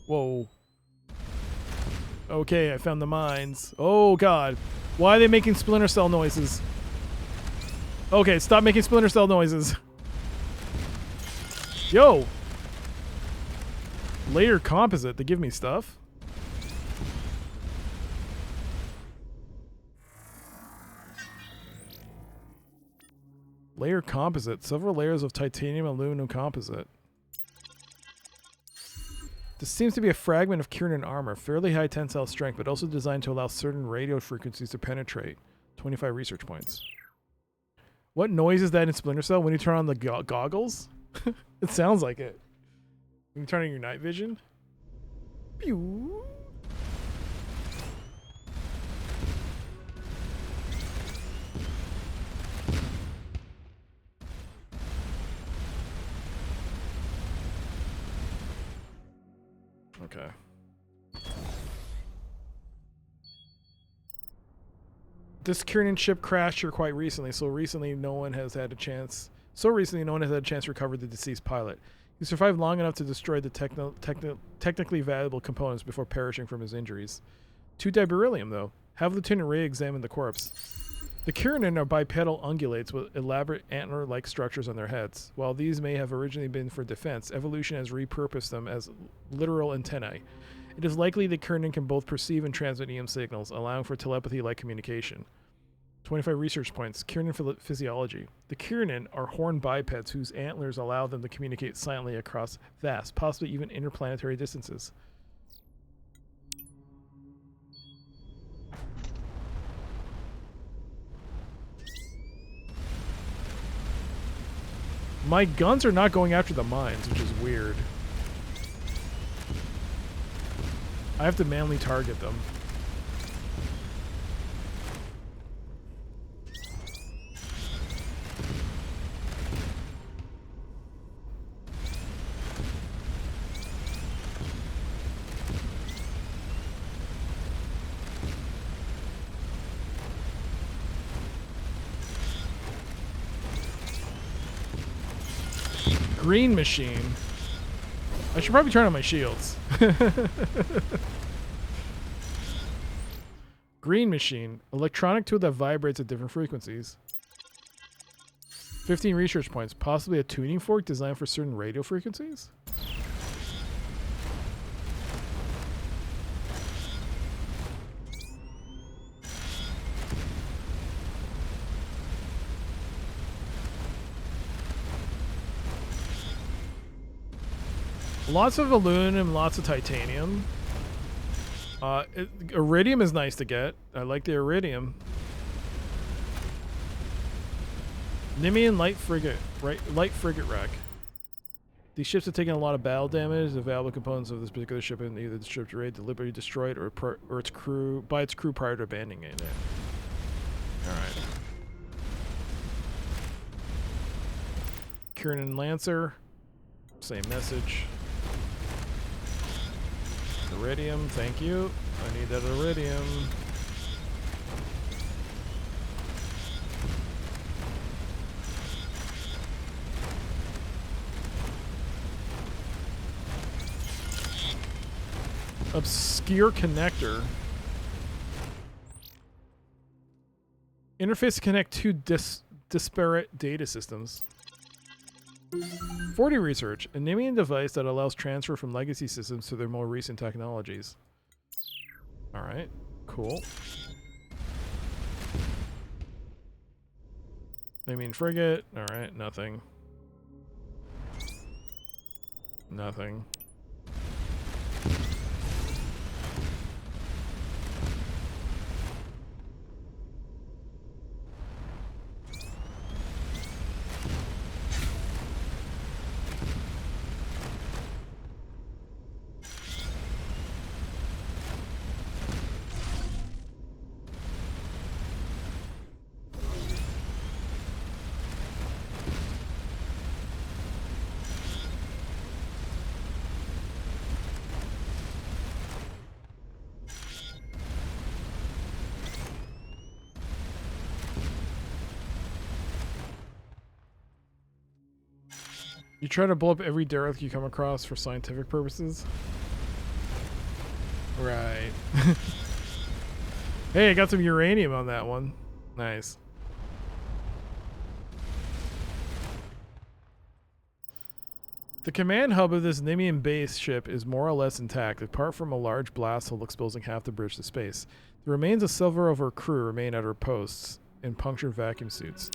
Whoa. Okay, I found the mines. Oh, God. Why are they making Splinter Cell noises? Okay, stop making Splinter Cell noises. Yo. Layer composite. They give me stuff. Layer composite. Several layers of titanium aluminum composite. This seems to be a fragment of Kiernan armor. Fairly high tensile strength, but also designed to allow certain radio frequencies to penetrate. 25 research points. What noise is that in Splinter Cell when you turn on the goggles? It sounds like it. When you turn on your night vision. Pew. Okay. This Kiernan ship crashed here quite recently, so recently no one has had a chance to recover the deceased pilot. He survived long enough to destroy the technically valuable components before perishing from his injuries. 2 beryllium, though. Have Lieutenant Ray examine the corpse. The Kiernan are bipedal ungulates with elaborate antler-like structures on their heads. While these may have originally been for defense, evolution has repurposed them as literal antennae. It is likely the Kiernan can both perceive and transmit EM signals, allowing for telepathy-like communication. 25 research points. Kiernan physiology. The Kiernan are horned bipeds whose antlers allow them to communicate silently across vast, possibly even interplanetary distances. My guns are not going after the mines, which is weird. I have to manually target them. Green machine. I should probably turn on my shields. Green machine. Electronic tool that vibrates at different frequencies. 15 research points. Possibly a tuning fork designed for certain radio frequencies? Lots of aluminum, lots of titanium. Iridium is nice to get. I like the iridium. Nimian light frigate wreck. These ships have taken a lot of battle damage. The valuable components of this particular ship in either the ship's raid deliberately destroyed or its crew prior to abandoning it. All right. Kiernan Lancer. Same message. Iridium, thank you. I need that iridium. Obscure connector. Interface to connect two disparate data systems. 40 research, a Nimian device that allows transfer from legacy systems to their more recent technologies. Alright, cool. Nimian frigate, alright, nothing. Nothing. You try to blow up every derelict you come across for scientific purposes? Right. Hey, I got some uranium on that one. Nice. The command hub of this Nimian base ship is more or less intact, apart from a large blast hole exposing half the bridge to space. The remains of several of her crew remain at her posts in punctured vacuum suits.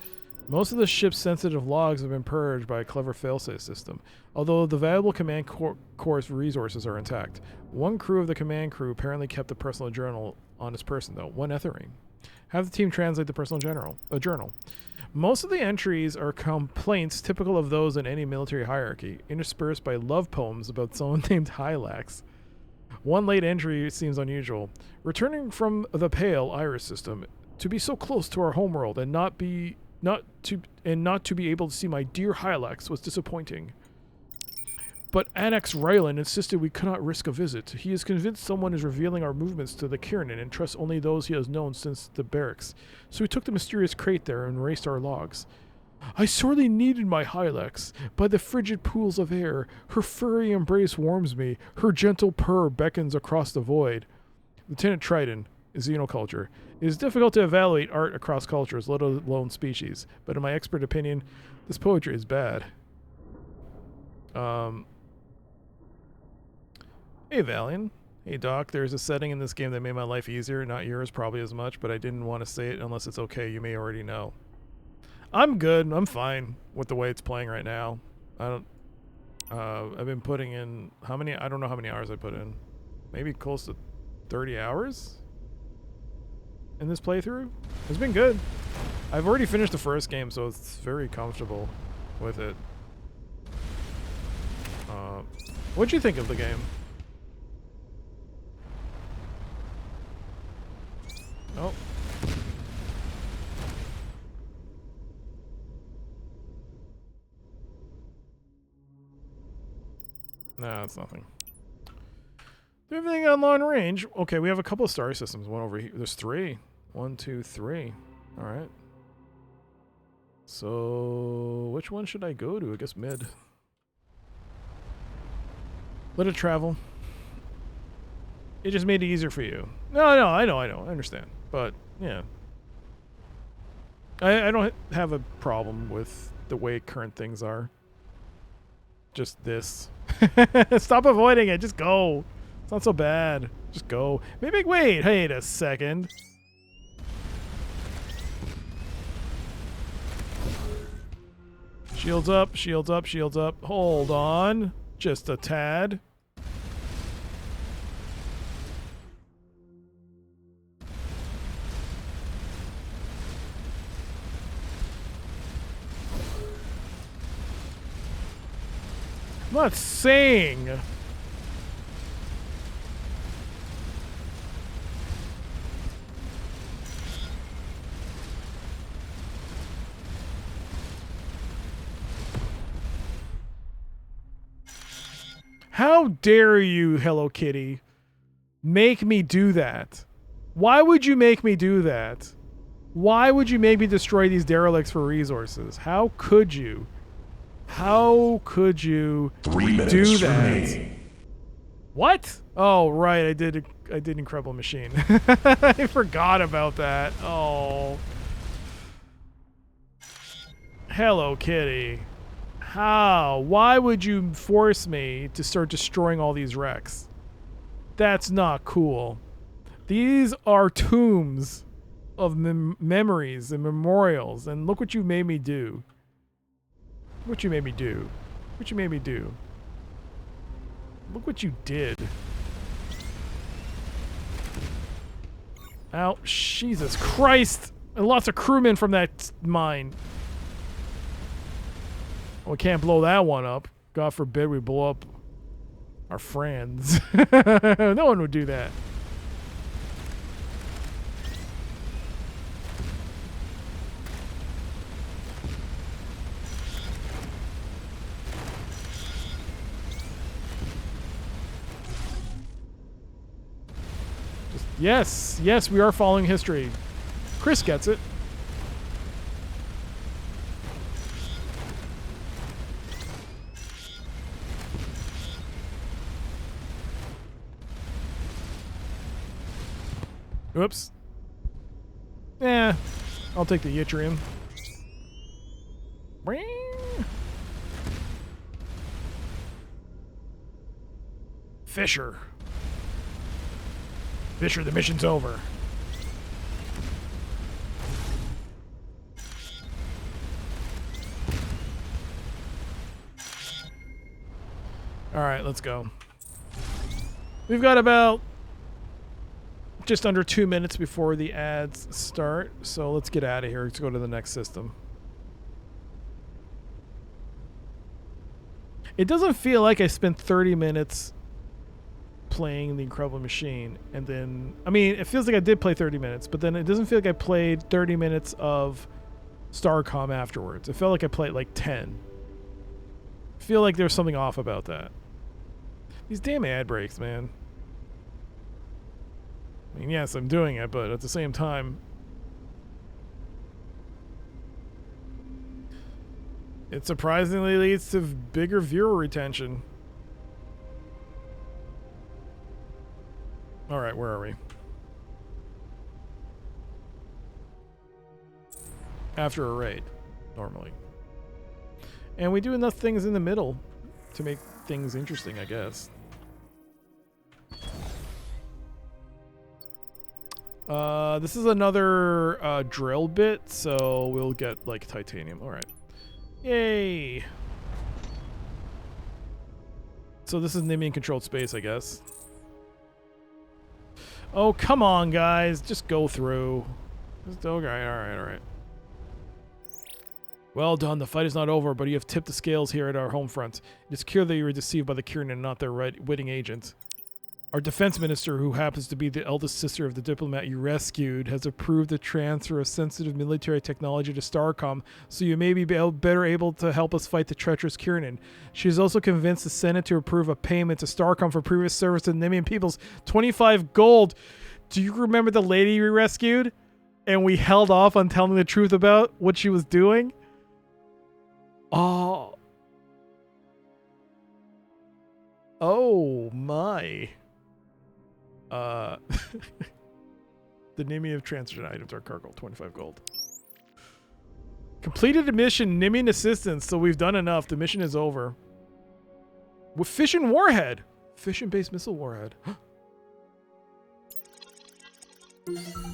Most of the ship's sensitive logs have been purged by a clever failsafe system, although the valuable command core's resources are intact. One crew of the command crew apparently kept a personal journal on its person, though. One ethering. Have the team translate the personal journal. Most of the entries are complaints typical of those in any military hierarchy, interspersed by love poems about someone named Hylax. One late entry seems unusual. Returning from the Pale Iris system, to be so close to our homeworld and not to be able to see my dear Hylax was disappointing. But Annex Ryland insisted we could not risk a visit. He is convinced someone is revealing our movements to the Kiernan and trusts only those he has known since the barracks. So he took the mysterious crate there and erased our logs. I sorely needed my Hylax. By the frigid pools of air, her furry embrace warms me. Her gentle purr beckons across the void. Lieutenant Triton, Xenoculture. It is difficult to evaluate art across cultures, let alone species, but in my expert opinion, this poetry is bad. Hey Valian. Hey Doc, there's a setting in this game that made my life easier, not yours probably as much, but I didn't want to say it unless it's okay, you may already know. I'm good, I'm fine with the way it's playing right now. I've been putting in, I don't know how many hours I put in. Maybe close to 30 hours? In this playthrough. It's been good. I've already finished the first game, so it's very comfortable with it. What'd you think of the game? Oh. Nah, it's nothing. Everything on long range. Okay, we have a couple of star systems. One over here. There's 3. 1, 2, 3. All right. So, which one should I go to? I guess mid. Let it travel. It just made it easier for you. No, I know. I understand. But, yeah. I don't have a problem with the way current things are. Just this. Stop avoiding it. Just go. It's not so bad. Just go. Maybe wait a second. Shields up, shields up, shields up. Hold on. Just a tad. I'm not saying. How dare you, Hello Kitty, make me do that? Why would you make me do that? Why would you make me destroy these derelicts for resources? How could you? How could you 3 minutes do that? remaining. What? Oh, right. I did Incredible Machine. I forgot about that. Oh. Hello Kitty. How? Why would you force me to start destroying all these wrecks? That's not cool. These are tombs of memories and memorials, and look what you made me do. What you made me do. What you made me do. Look what you did. Ow, Jesus Christ! And lots of crewmen from that mine. We can't blow that one up. God forbid we blow up our friends. No one would do that. Yes, yes, we are following history. Chris gets it. Whoops. Yeah, I'll take the yttrium. Fisher. Fisher, the mission's over. All right, let's go. We've got about just under 2 minutes before the ads start, so let's get out of here. Let's go to the next system. It doesn't feel like I spent 30 minutes playing the Incredible Machine, and then, I mean, it feels like I did play 30 minutes, but then it doesn't feel like I played 30 minutes of Starcom afterwards. It felt like I played like 10. I feel like there's something off about that. These damn ad breaks, man. I mean, yes, I'm doing it, but at the same time, it surprisingly leads to bigger viewer retention. All right, where are we? After a raid, normally. And we do enough things in the middle to make things interesting, I guess. This is another drill bit, so we'll get like titanium. All right. Yay. So this is Nimian controlled space, I guess. Oh, come on, guys. Just go through. Okay, all right. Well done. The fight is not over, but you have tipped the scales here at our home front. It is clear that you were deceived by the Kiernan and not their witting agent. Our defense minister, who happens to be the eldest sister of the diplomat you rescued, has approved the transfer of sensitive military technology to Starcom, so you may be better able to help us fight the treacherous Kiernan. She has also convinced the Senate to approve a payment to Starcom for previous service to the Nimian peoples, 25 gold. Do you remember the lady we rescued? And we held off on telling the truth about what she was doing? Oh. Oh my. The Nimian transferred items are cargo, 25 gold. Completed a mission, Nimian assistance, so we've done enough. The mission is over. With fission warhead. Fission-based missile warhead.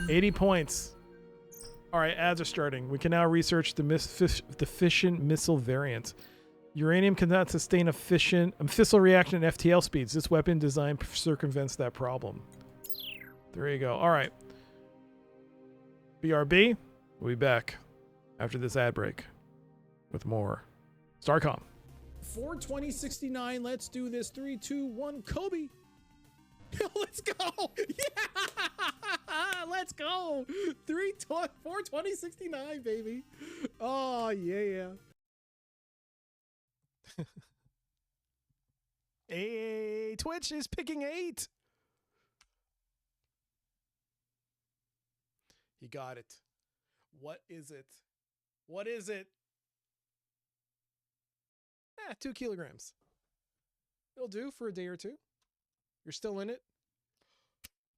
80 points. All right, ads are starting. We can now research the fission missile variant. Uranium cannot sustain efficient fissile reaction and FTL speeds. This weapon design circumvents that problem. There you go. All right. BRB, we'll be back after this ad break with more Starcom. 42069. Let's do this. 3, 2, 1. Kobe. Let's go. Yeah. Let's go. 42069, baby. Oh, yeah. Hey, Twitch is picking 8. He got it. What is it? What is it? 2 kilograms. It'll do for a day or two. You're still in it.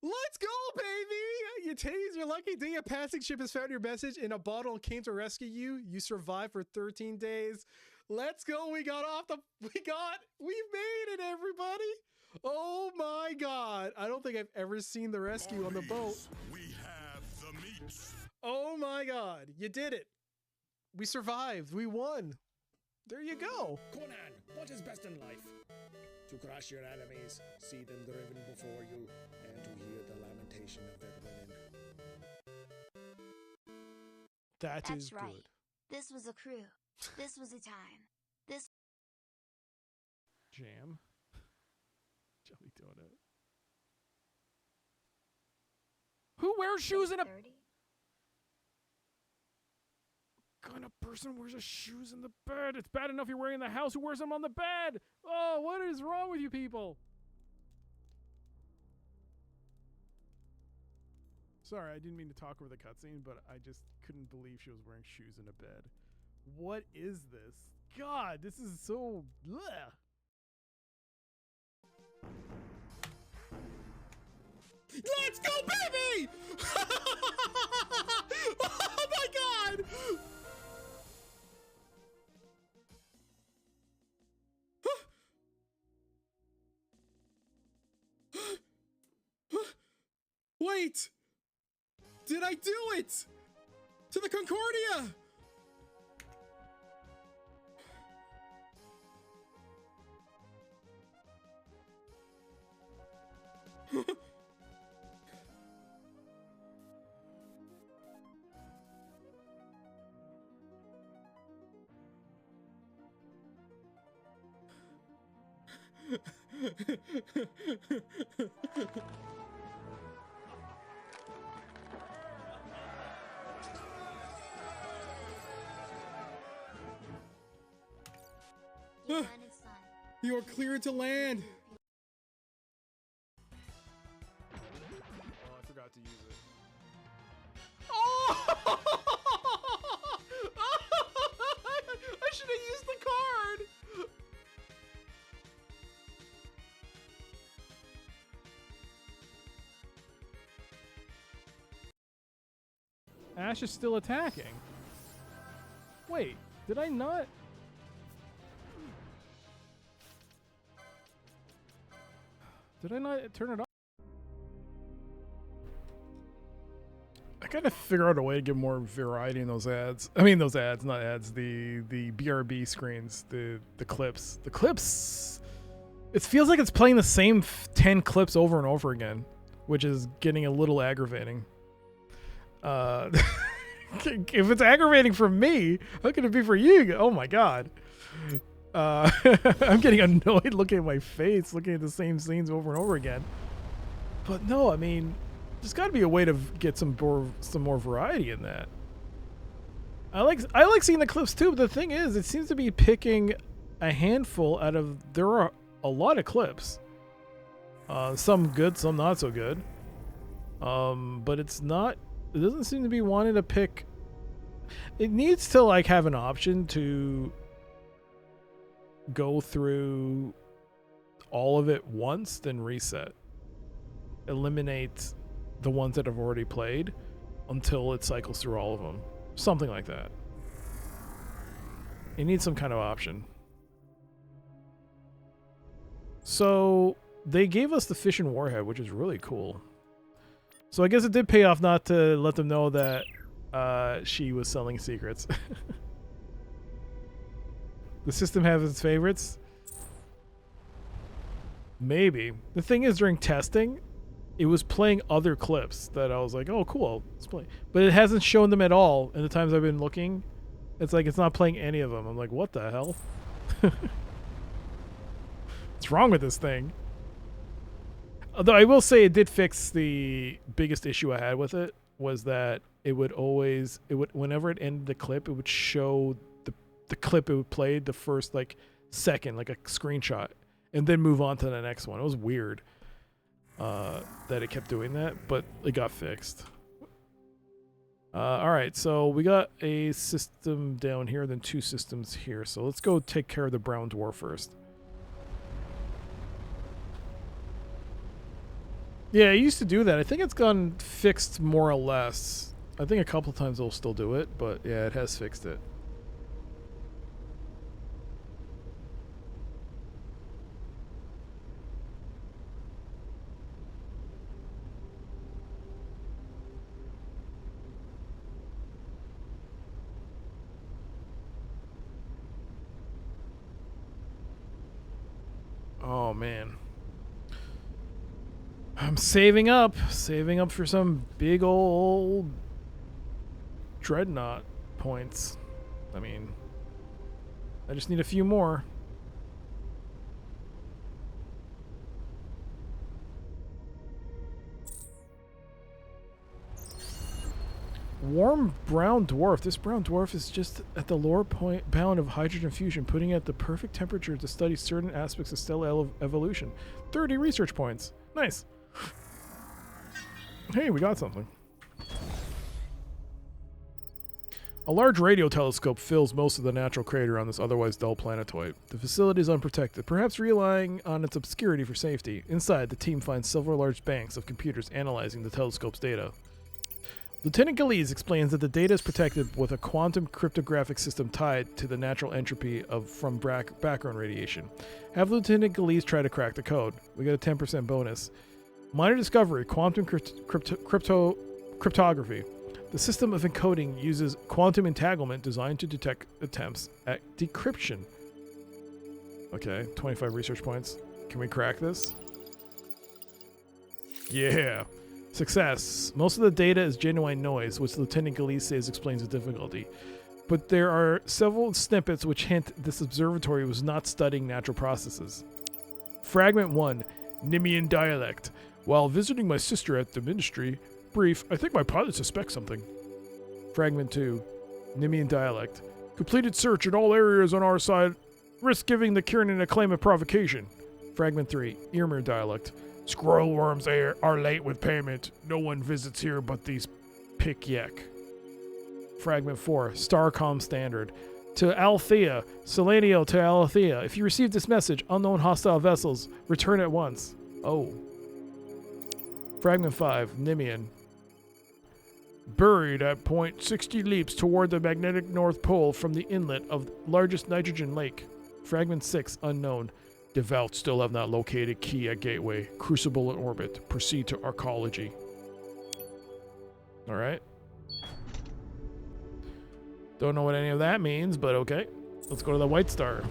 Let's go, baby! You tased your lucky day. A passing ship has found your message in a bottle and came to rescue you. You survived for 13 days. Let's go. We made it, everybody. Oh my God. I don't think I've ever seen the rescue on the boat. We have the meat. Oh my God. You did it. We survived. We won. There you go. Conan, what is best in life? To crush your enemies, see them driven before you, and to hear the lamentation of their women. That's right. good. This was a crew. This was a time. This Jam. Jelly donut. Who wears shoes in a 30. kind of person wears his shoes in the bed? It's bad enough you're wearing in the house. Who wears them on the bed? Oh, what is wrong with you people? Sorry, I didn't mean to talk over the cutscene, but I just couldn't believe she was wearing shoes in a bed. What is this? God, this is so... bleh. Let's go, baby! Oh my God! Wait! Did I do it? To the Concordia! you landed, son. You are cleared to land. Oh, I forgot to use it. Oh! I should have used the card. Ash is still attacking. Wait, did I not? Did I not turn it off? I gotta figure out a way to get more variety in those ads. I mean, those ads, not ads. The BRB screens, the clips. The clips. It feels like it's playing the same 10 clips over and over again, which is getting a little aggravating. If it's aggravating for me, how can it be for you? Oh my God. I'm getting annoyed looking at my face, looking at the same scenes over and over again. But no, I mean, there's got to be a way to get some more variety in that. I like seeing the clips too, but the thing is, it seems to be picking a handful out of. There are a lot of clips. Some good, some not so good. But it's not. It doesn't seem to be wanting to pick. It needs to like have an option to go through all of it once, then reset. Eliminate the ones that have already played until it cycles through all of them. Something like that. You need some kind of option. So they gave us the fission warhead, which is really cool. So I guess it did pay off not to let them know that she was selling secrets. The system has its favorites. Maybe. The thing is, during testing, it was playing other clips that I was like, oh, cool. It's playing. But it hasn't shown them at all in the times I've been looking. It's like it's not playing any of them. I'm like, what the hell? What's wrong with this thing? Although I will say it did fix the biggest issue I had with it, was that it would whenever it ended the clip, it would show the clip it would play the first like second, like a screenshot, and then move on to the next one. It was weird that it kept doing that, but it got fixed. All right, so we got a system down here, then 2 systems here. So let's go take care of the brown dwarf first. Yeah, I used to do that. I think it's gone fixed more or less. I think a couple times it'll still do it, but yeah, it has fixed it. Oh man. I'm saving up for some big old dreadnought points. I mean, I just need a few more. Warm brown dwarf. This brown dwarf is just at the lower point bound of hydrogen fusion, putting it at the perfect temperature to study certain aspects of stellar evolution. 30 research points. Nice. Hey, we got something. A large radio telescope fills most of the natural crater on this otherwise dull planetoid. The facility is unprotected, perhaps relying on its obscurity for safety. Inside, the team finds several large banks of computers analyzing the telescope's data. Lieutenant Galeese explains that the data is protected with a quantum cryptographic system tied to the natural entropy from background radiation. Have Lieutenant Galeese try to crack the code. We get a 10% bonus. Minor discovery, quantum cryptography. The system of encoding uses quantum entanglement designed to detect attempts at decryption. Okay, 25 research points. Can we crack this? Yeah. Success. Most of the data is genuine noise, which Lieutenant Galeese says explains the difficulty. But there are several snippets which hint this observatory was not studying natural processes. Fragment 1. Nimian dialect. While visiting my sister at the ministry, brief, I think my pilot suspects something. Fragment 2. Nimian dialect. Completed search in all areas on our side. Risk giving the Kiernan a claim of provocation. Fragment 3. Yrmir dialect. Squirrel worms are late with payment. No one visits here but these Pikyek. Fragment 4. Starcom standard. To Althea. Selenio to Althea. If you receive this message, unknown hostile vessels, return at once. Oh. Fragment 5. Nimian. Buried at point 60 leaps toward the magnetic North Pole from the inlet of largest nitrogen lake. Fragment 6. Unknown. Devout still have not located key at gateway. Crucible in orbit. Proceed to arcology. Alright. Don't know what any of that means, but okay. Let's go to the White Star.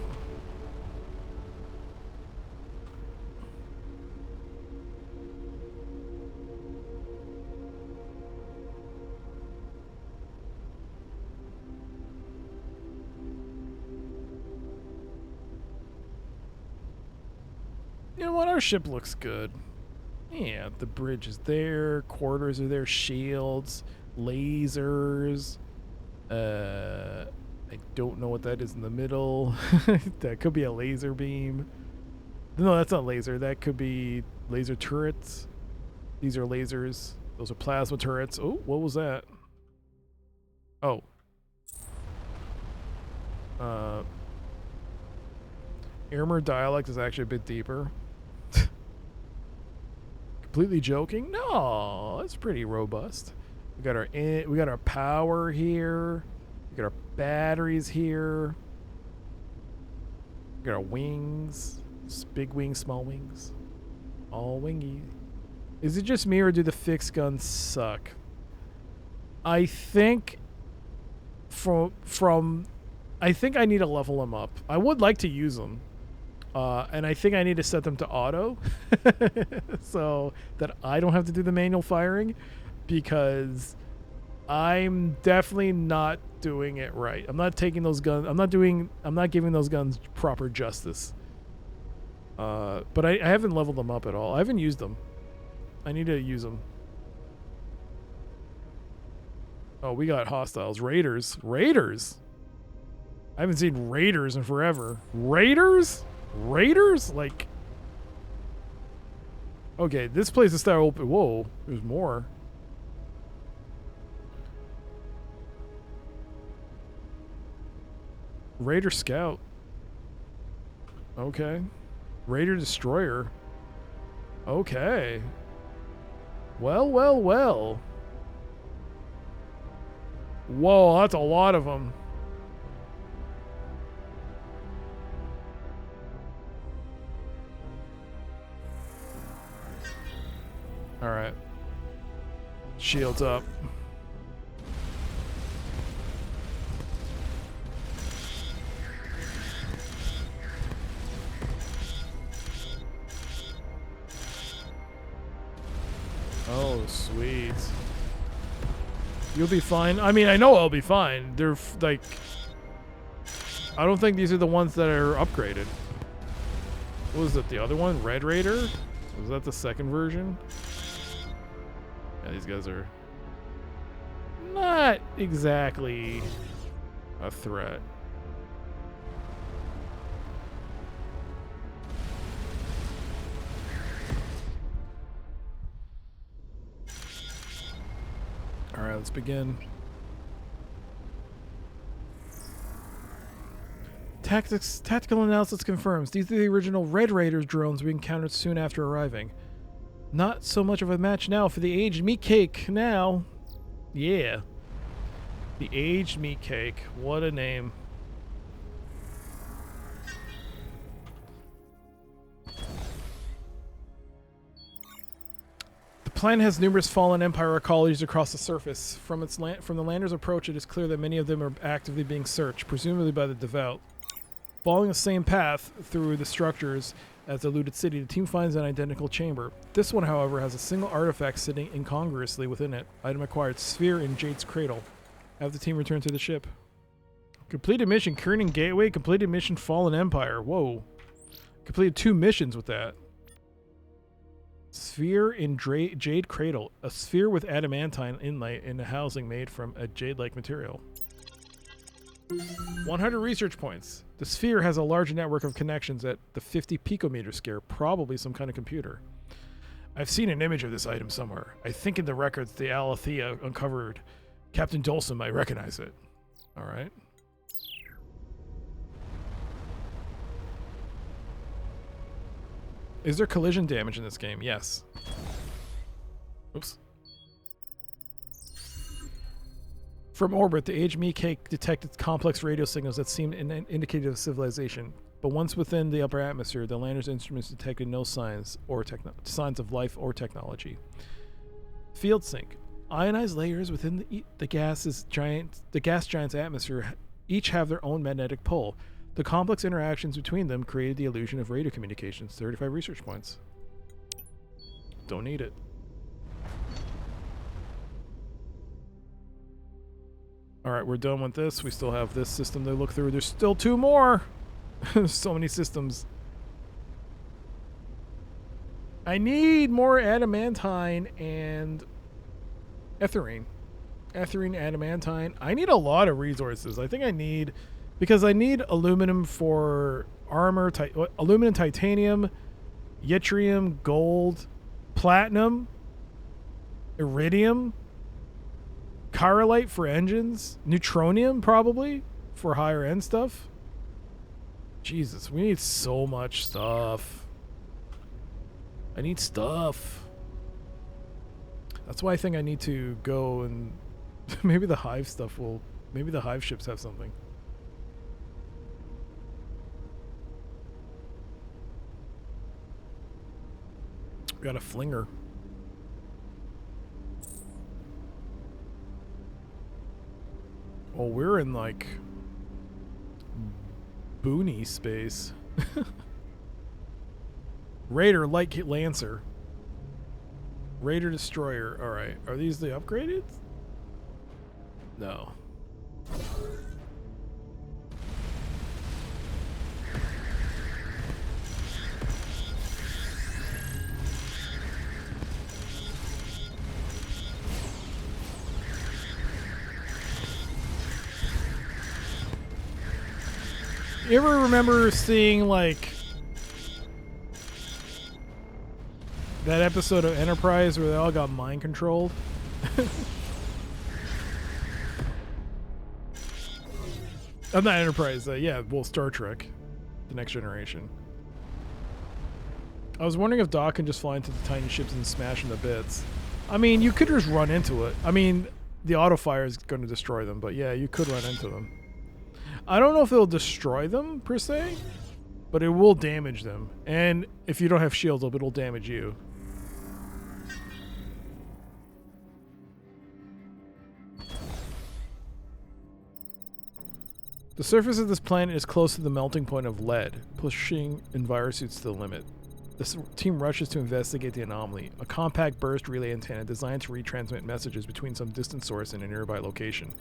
You know what? Our ship looks good. Yeah, the bridge is there. Quarters are there. Shields. Lasers. I don't know what that is in the middle. That could be a laser beam. No, that's not laser. That could be laser turrets. These are lasers. Those are plasma turrets. Oh, what was that? Oh. Yrmir dialect is actually a bit deeper. Completely joking? No, it's pretty robust. We got our power here. We got our batteries here. We got our wings. Big wings, small wings. All wingy. Is it just me or do the fixed guns suck? I think from I think I need to level them up. I would like to use them. And I think I need to set them to auto so that I don't have to do the manual firing, because I'm definitely not doing it right. I'm not taking those guns. I'm not giving those guns proper justice. But I haven't leveled them up at all. I haven't used them. I need to use them. Oh, we got hostiles. Raiders. Raiders? I haven't seen raiders in forever. Raiders? Raiders? Like... Okay, this place is starting open. Whoa, there's more. Raider Scout. Okay. Raider Destroyer. Okay. Well, well, well. Whoa, that's a lot of them. All right. Shields up. Oh, sweet. You'll be fine. I mean, I know I'll be fine. They're like... I don't think these are the ones that are upgraded. What was it, the other one? Red Raider? Was that the second version? Yeah, these guys are not exactly a threat. All right, let's begin. Tactical analysis confirms these are the original Red Raiders drones we encountered soon after arriving. Not so much of a match now for the aged meat cake now. Yeah. The aged meat cake. What a name. The planet has numerous fallen Empire colonies across the surface. From the lander's approach, it is clear that many of them are actively being searched, presumably by the devout. Following the same path through the structures as the looted city, the team finds an identical chamber. This one, however, has a single artifact sitting incongruously within it. Item acquired: sphere in Jade's cradle. Have the team return to the ship. Completed mission: Kerning Gateway. Completed mission: Fallen Empire. Whoa. Completed 2 missions with that. Sphere in Jade cradle. A sphere with adamantine inlay in a housing made from a jade-like material. 100 research points. The sphere has a large network of connections at the 50 picometer scale, probably some kind of computer. I've seen an image of this item somewhere. I think in the records the Alethea uncovered. Captain Dolson might recognize it. Alright. Is there collision damage in this game? Yes. Oops. From orbit, the aged meat cake detected complex radio signals that seemed indicative of civilization. But once within the upper atmosphere, the lander's instruments detected no signs of life or technology. Field sync. Ionized layers within the gas giant's atmosphere each have their own magnetic pull. The complex interactions between them created the illusion of radio communications. 35 research points. Don't need it. Alright, we're done with this. We still have this system to look through. There's still 2 more! There's so many systems. I need more adamantine and ethyrene. Ethyrene, adamantine. I need a lot of resources. I think I need... Because I need aluminum for armor, aluminum, titanium, yttrium, gold, platinum, iridium, chirolite for engines, neutronium probably for higher end stuff. Jesus, we need so much stuff. I need stuff. That's why I think I need to go and maybe the hive stuff will, maybe the hive ships have something. We got a flinger. Well, we're in like Boony space. Raider Light Lancer. Raider Destroyer. Alright. Are these the upgraded? No. You ever remember seeing, like, that episode of Enterprise where they all got mind controlled? I'm not Enterprise, yeah, well, Star Trek, The Next Generation. I was wondering if Doc can just fly into the tiny ships and smash them to bits. I mean, you could just run into it. I mean, the auto fire is going to destroy them, but yeah, you could run into them. I don't know if it'll destroy them, per se, but it will damage them. And if you don't have shields up, it'll damage you. The surface of this planet is close to the melting point of lead, pushing envirosuits to the limit. The team rushes to investigate the anomaly, a compact burst relay antenna designed to retransmit messages between some distant source and a nearby location.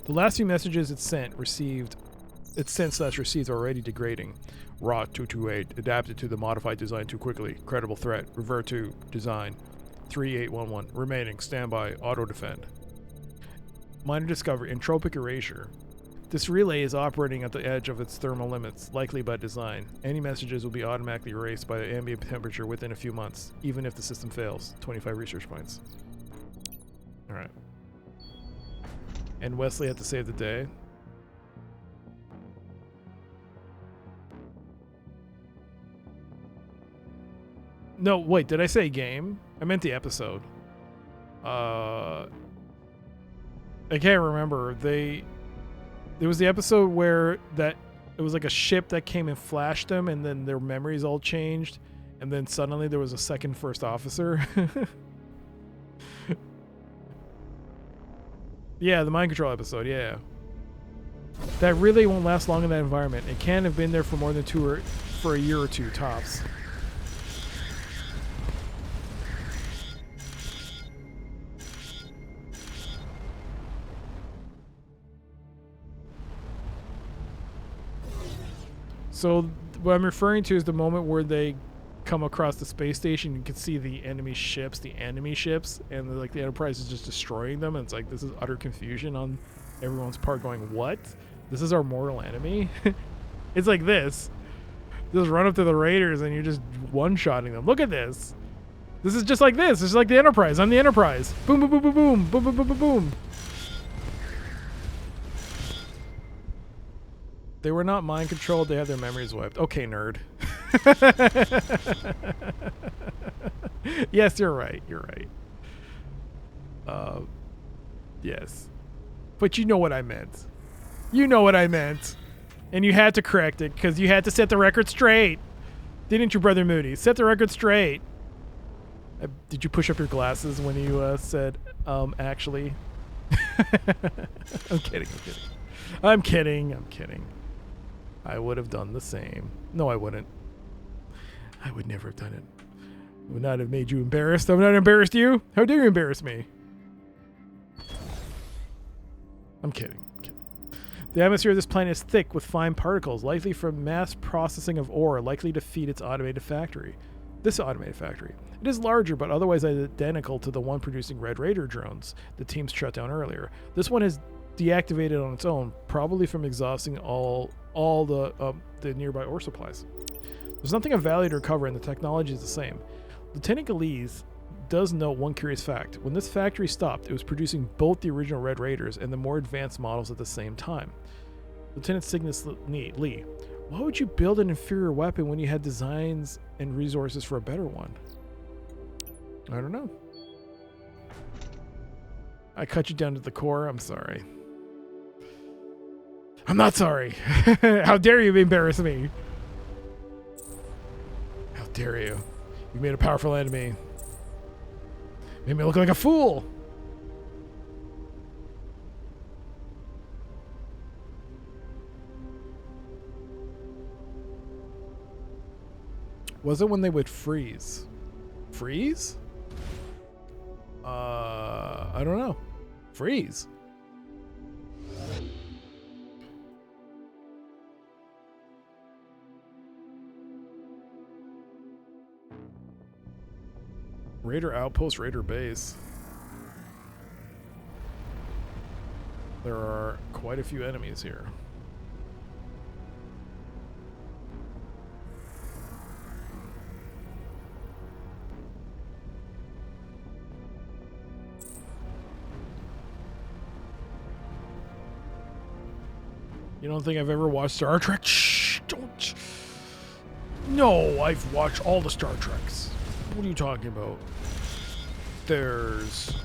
The last few messages it sent/received are already degrading. Rot 228, adapted to the modified design too quickly. Credible threat. Revert to design. 3811. Remaining. Standby. Auto defend. Minor discovery. Entropic erasure. This relay is operating at the edge of its thermal limits, likely by design. Any messages will be automatically erased by the ambient temperature within a few months, even if the system fails. 25 research points. Alright. And Wesley had to save the day. No, wait, did I say game? I meant the episode. I can't remember. There was the episode where it was like a ship that came and flashed them, and then their memories all changed, and then suddenly there was a second first officer. Yeah, the mind control episode, yeah. That relay won't last long in that environment. It can't have been there for more than for a year or two, tops. So what I'm referring to is the moment where they come across the space station. You can see the enemy ships, and the Enterprise is just destroying them. And it's like, this is utter confusion on everyone's part, going, what? This is our mortal enemy? It's like this. Just run up to the Raiders and you're just one-shotting them. Look at this. This is just like this. This is like the Enterprise. I'm the Enterprise. Boom, boom, boom, boom, boom, boom, boom, boom, boom, boom. They were not mind controlled. They had their memories wiped. Okay, nerd. Yes, you're right. You're right. Yes. But you know what I meant. You know what I meant. And you had to correct it because you had to set the record straight. Didn't you, Brother Moody? Set the record straight. Did you push up your glasses when you said, actually? I'm kidding. I'm kidding. I would have done the same. No, I wouldn't. I would never have done it. I would not have made you embarrassed. I would not embarrassed you. How dare you embarrass me? I'm kidding. The atmosphere of this planet is thick with fine particles, likely from mass processing of ore, likely to feed its automated factory. This automated factory. It is larger, but otherwise identical to the one producing Red Raider drones the teams shut down earlier. This one is deactivated on its own, probably from exhausting all the nearby ore supplies. There's nothing of value to recover, and the technology is the same. Lieutenant Galeese does note one curious fact. When this factory stopped, it was producing both the original Red Raiders and the more advanced models at the same time. Lieutenant Cygnus Lee, why would you build an inferior weapon when you had designs and resources for a better one? I don't know. I cut you down to the core. I'm sorry. I'm not sorry. How dare you embarrass me? How dare you? You made a powerful enemy. Made me look like a fool. Was it when they would freeze? Freeze? I don't know. Freeze. Raider outpost, Raider base. There are quite a few enemies here. You don't think I've ever watched Star Trek? Shh, don't. No, I've watched all the Star Treks. What are you talking about? There's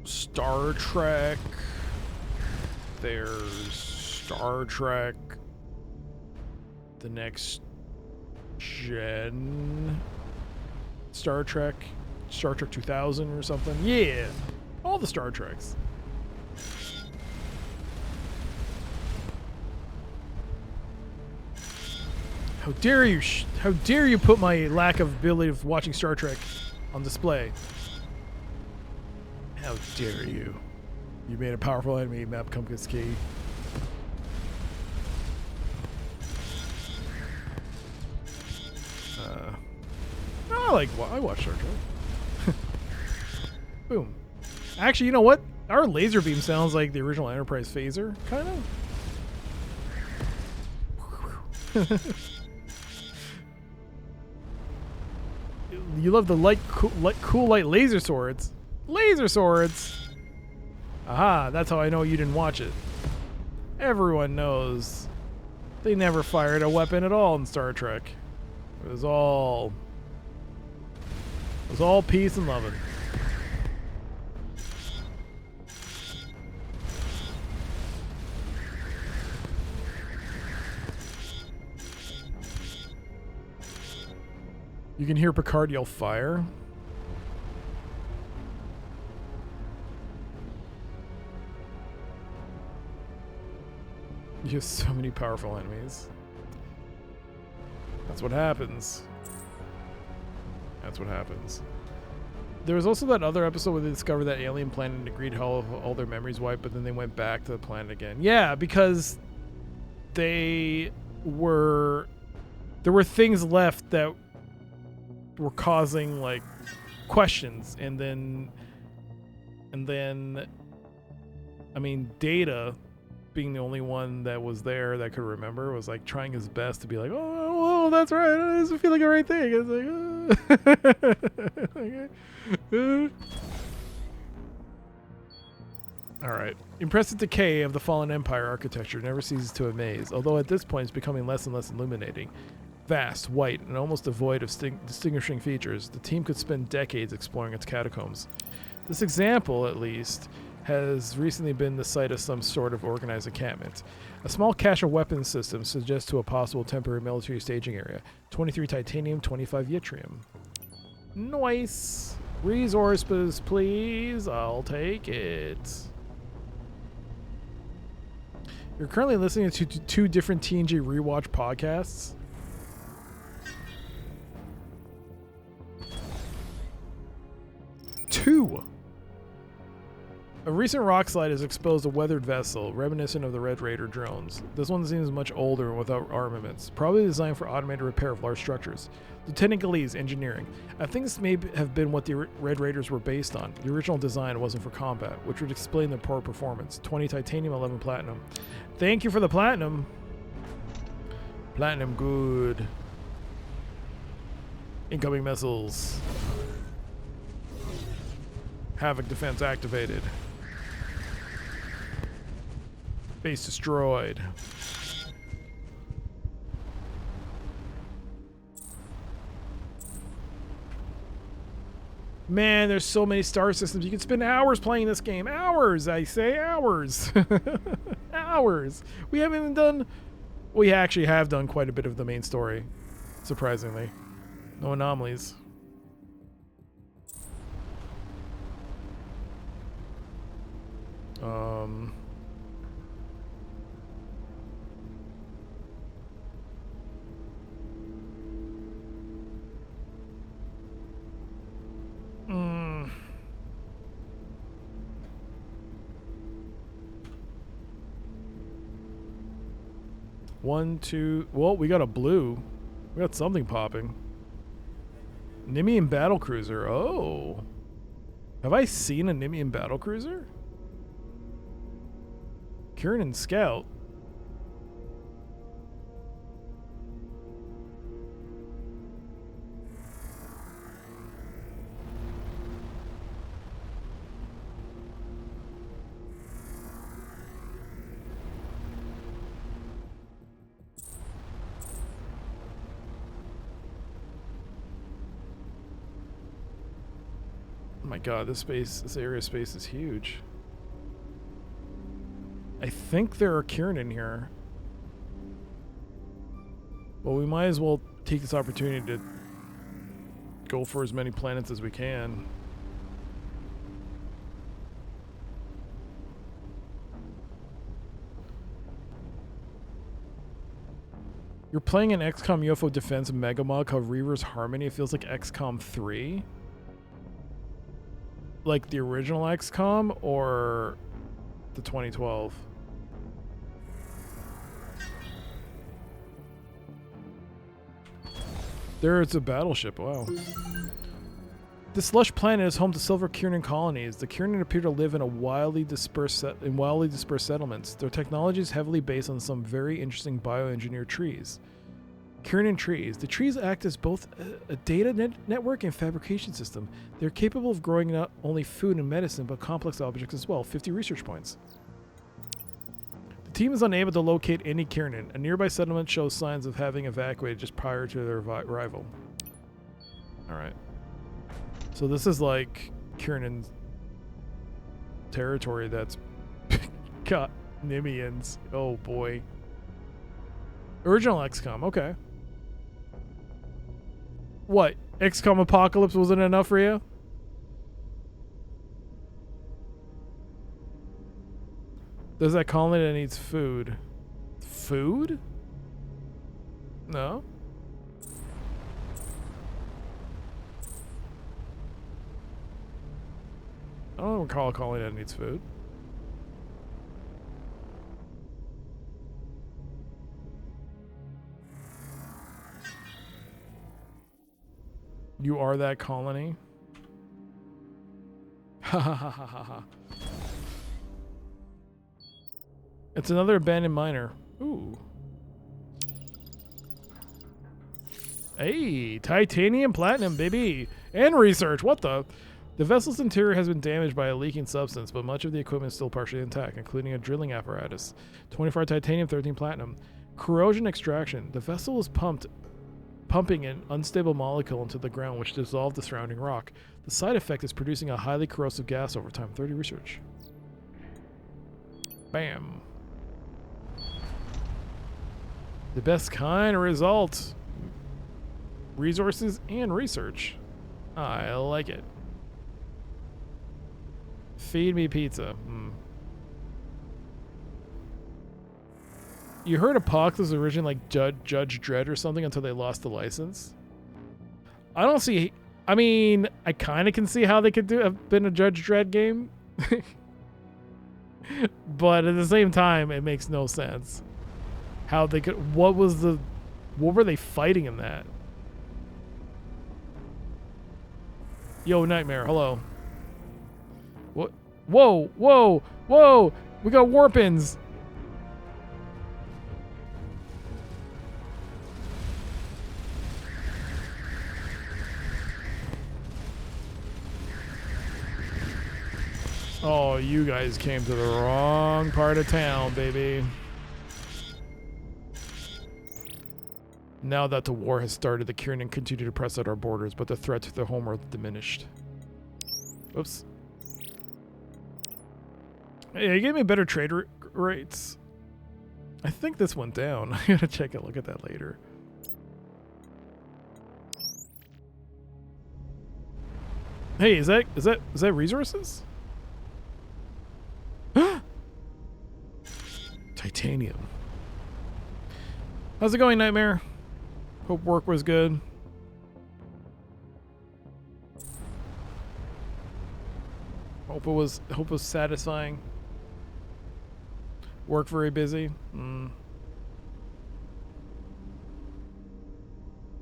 Star Trek. There's Star Trek The Next Gen. Star Trek 2000 or something. Yeah, all the Star Treks. How dare you? How dare you put my lack of ability of watching Star Trek on display? How dare you? You made a powerful enemy map compass key. No, I watch Star Trek. Boom. Actually, you know what? Our laser beam sounds like the original Enterprise phaser, kind of. You love the cool light laser swords. Laser swords! Aha, that's how I know you didn't watch it. Everyone knows they never fired a weapon at all in Star Trek. It was all peace and loving. You can hear Picard yell fire. You have so many powerful enemies. That's what happens. That's what happens. There was also that other episode where they discovered that alien planet and agreed how all their memories wiped, but then they went back to the planet again. Yeah, because there were things left that were causing like questions, and then I mean, Data, being the only one that was there that could remember, was like trying his best to be like, oh well, that's right, it doesn't feel like the right thing. It's like all right. Impressive decay of the fallen empire architecture never ceases to amaze, although at this point it's becoming less and less illuminating. Vast, white, and almost devoid of distinguishing features, the team could spend decades exploring its catacombs. This example, at least, has recently been the site of some sort of organized encampment. A small cache of weapons systems suggests to a possible temporary military staging area. 23 titanium, 25 yttrium. Nice! Resources, please. I'll take it. You're currently listening to two different TNG Rewatch podcasts. Two. A recent rock slide has exposed a weathered vessel, reminiscent of the Red Raider drones. This one seems much older and without armaments, probably designed for automated repair of large structures. Lieutenant Galee's engineering. I think this may have been what the Red Raiders were based on. The original design wasn't for combat, which would explain their poor performance. 20 titanium, 11 platinum. Thank you for the platinum. Platinum good. Incoming missiles. Havoc defense activated. Base destroyed. Man, there's so many star systems. You can spend hours playing this game. Hours, I say, hours. Hours. We haven't even done... We actually have done quite a bit of the main story, surprisingly. No anomalies. 1, 2. Well, we got a blue. We got something popping. Nimian battlecruiser. Oh. Have I seen a Nimian battlecruiser? Kiernan Scout. Oh my god, this area of space is huge. I think there are Kieran here. Well, we might as well take this opportunity to go for as many planets as we can. You're playing an XCOM UFO Defense Megamod called Reaver's Harmony. It feels like XCOM 3. Like the original XCOM or the 2012? There's a battleship. Wow. This lush planet is home to silver Kiernan colonies. The Kiernan appear to live in wildly dispersed settlements. Their technology is heavily based on some very interesting bioengineered trees. Kiernan trees. The trees act as both a data network and fabrication system. They're capable of growing not only food and medicine, but complex objects as well. 50 research points. The team is unable to locate any Kiernan. A nearby settlement shows signs of having evacuated just prior to their arrival. Alright. So this is like Kiernan's territory that's got Nimians. Oh boy. Original XCOM, okay. What? XCOM Apocalypse wasn't enough for you? There's that colony that needs food. Food? No? I don't recall a colony that needs food. You are that colony? Ha ha ha ha ha ha. It's another abandoned miner. Ooh. Hey, titanium platinum, baby. And research. What the? The vessel's interior has been damaged by a leaking substance, but much of the equipment is still partially intact, including a drilling apparatus. 24 titanium, 13 platinum. Corrosion extraction. The vessel was pumping an unstable molecule into the ground, which dissolved the surrounding rock. The side effect is producing a highly corrosive gas over time. 30 research. Bam. The best kind of result. Resources and research. I like it. Feed me pizza. You heard Apocalypse was originally like Judge Dredd or something until they lost the license? I don't see... I mean, I kind of can see how they could have been a Judge Dredd game. But at the same time, it makes no sense. How they could... What were they fighting in that? Yo, Nightmare, hello. What? Whoa, whoa, whoa! We got warpins! Oh, you guys came to the wrong part of town, baby. Now that the war has started, the Kiernan continue to press at our borders, but the threat to their homeworld diminished. Oops. Hey, you gave me better trade rates. I think this went down. I gotta check a look at that later. Hey, is that resources? Titanium. How's it going, Nightmare? Hope work was good. Hope it was satisfying. Work very busy.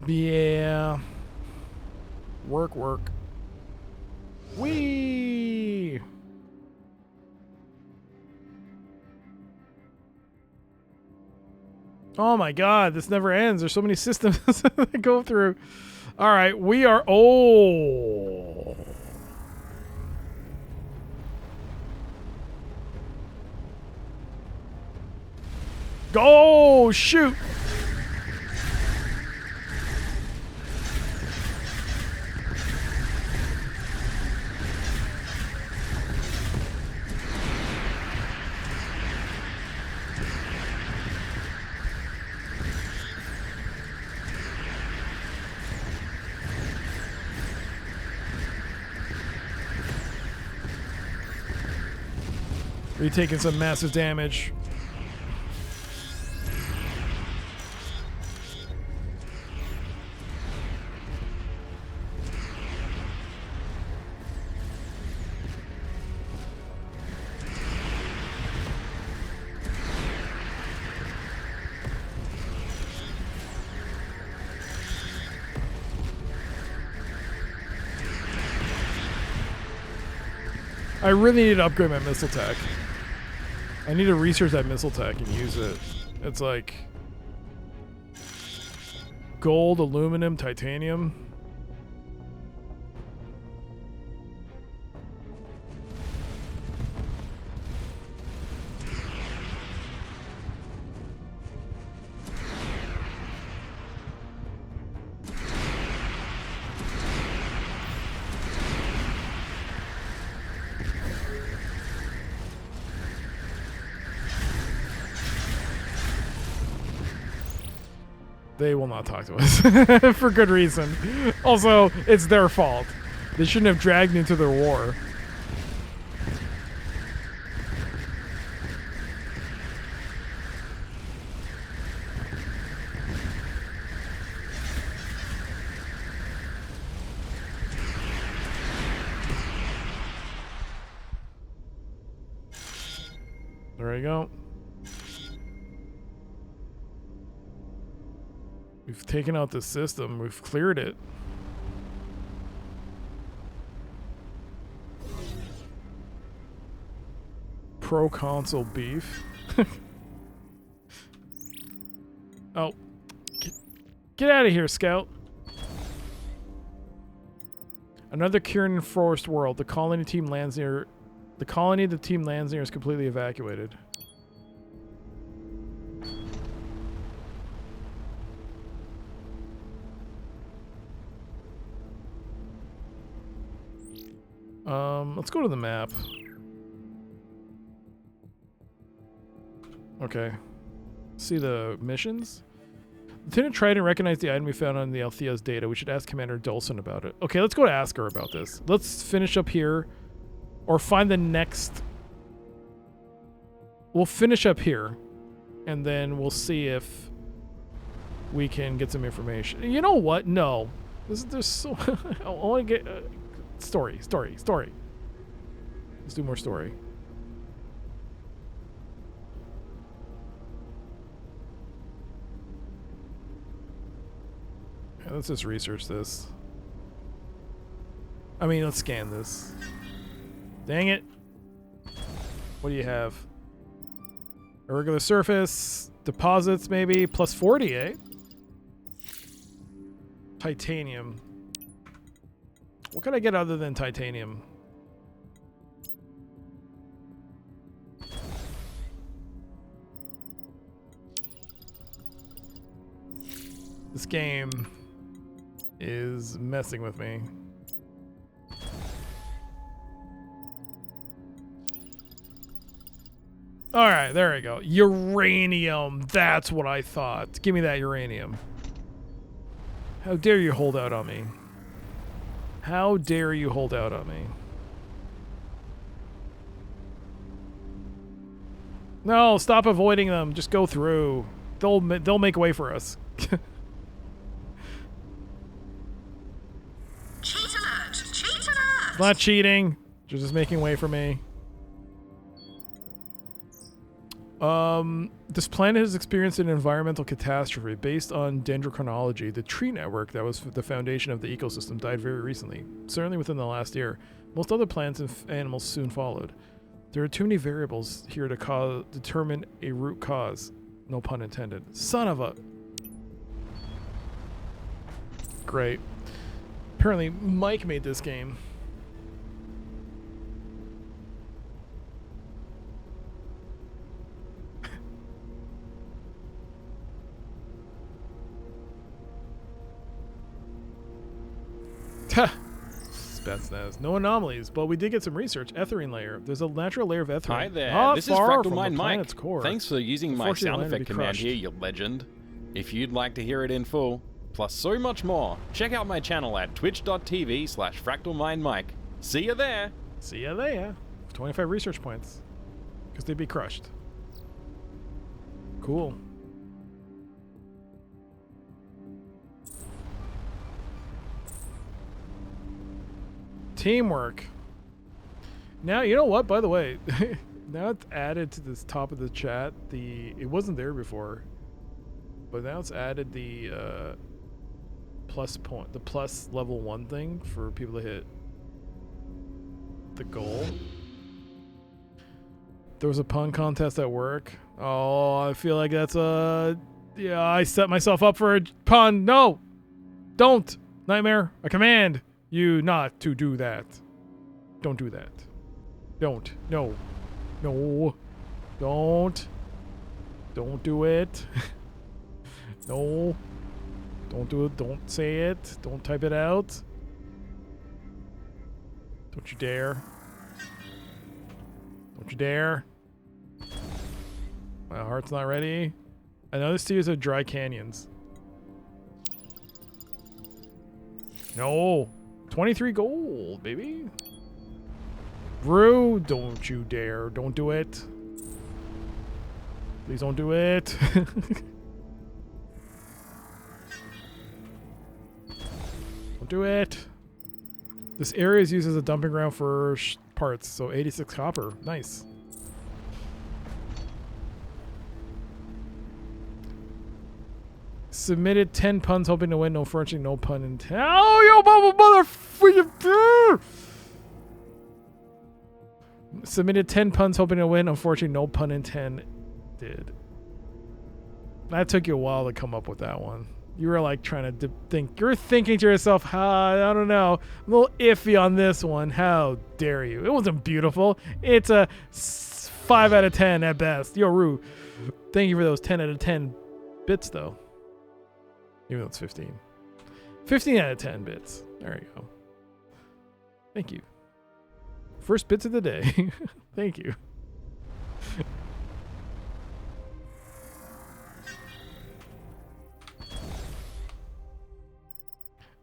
Yeah. Work. Whee! Oh my god, this never ends. There's so many systems to go through. All right, we are... Oh. Go! Shoot! We're taking some massive damage. I really need to upgrade my missile tech. I need to research that missile tech and use it. It's like gold, aluminum, titanium. They will not talk to us for good reason. Also, it's their fault. They shouldn't have dragged me into their war. There we go. We've taken out the system. We've cleared it. Pro console beef. Oh. Get out of here, Scout. Another Kieran Forest world. The colony the team lands near is completely evacuated. Let's go to the map. Okay. See the missions? Lieutenant Trident recognized the item we found on the Althea's data. We should ask Commander Dolson about it. Okay, let's go to ask her about this. Let's finish up here. Or find the next... We'll finish up here. And then we'll see if we can get some information. You know what? No. There's so... I want to get... Story. Let's do more story. Yeah, let's just research this. I mean, let's scan this. Dang it. What do you have? Irregular surface. Deposits, maybe. Plus 40, eh? Titanium. What can I get other than titanium? This game is messing with me. All right, there we go. Uranium. That's what I thought. Give me that uranium. How dare you hold out on me? How dare you hold out on me? No, stop avoiding them. Just go through. They'll make way for us. Cheat alert! Cheat alert! Not cheating. You're just making way for me. This planet has experienced an environmental catastrophe based on dendrochronology. The tree network that was the foundation of the ecosystem died very recently, certainly within the last year. Most other plants and animals soon followed. There are too many variables here to determine a root cause. No pun intended. Son of a... Great. Apparently Mike made this game. Spetsnaz. No anomalies, but we did get some research. Ethering layer. There's a natural layer of ethering. Hi there, Not this is far Fractal from the Mind Mike. planet's core. Thanks for using my Unfortunately, sound land would effect be command crushed. here, you legend. If you'd like to hear it in full, plus so much more, check out my channel at twitch.tv/fractalmindmike. See you there! See ya there. 25 research points. Because they'd be crushed. Cool. Teamwork. Now, you know what, by the way, now it's added to this top of the chat. It wasn't there before, but now it's added the plus level 1 thing for people to hit the goal. There was a pun contest at work. Oh, I feel like that's yeah, I set myself up for a pun. No, don't. Nightmare, I command you not to do that. Don't do that. Don't. No. No. Don't. Don't do it. No. Don't do it. Don't say it. Don't type it out. Don't you dare. Don't you dare. My heart's not ready. I know this series of dry canyons. No. 23 gold, baby. Rue, don't you dare. Don't do it. Please don't do it. Don't do it. This area is used as a dumping ground for parts, so 86 copper. Nice. Submitted 10 puns hoping to win. No, unfortunately, no pun intended. Oh, yo, motherfucker! Submitted 10 puns hoping to win. Unfortunately, no pun intended. That took you a while to come up with that one. You were like trying to think. You're thinking to yourself, I don't know. I'm a little iffy on this one. How dare you? It wasn't beautiful. It's a 5 out of 10 at best. Yo, Rue. Thank you for those 10 out of 10 bits, though. Even though it's 15. 15 out of 10 bits. There you go. Thank you. First bits of the day. Thank you.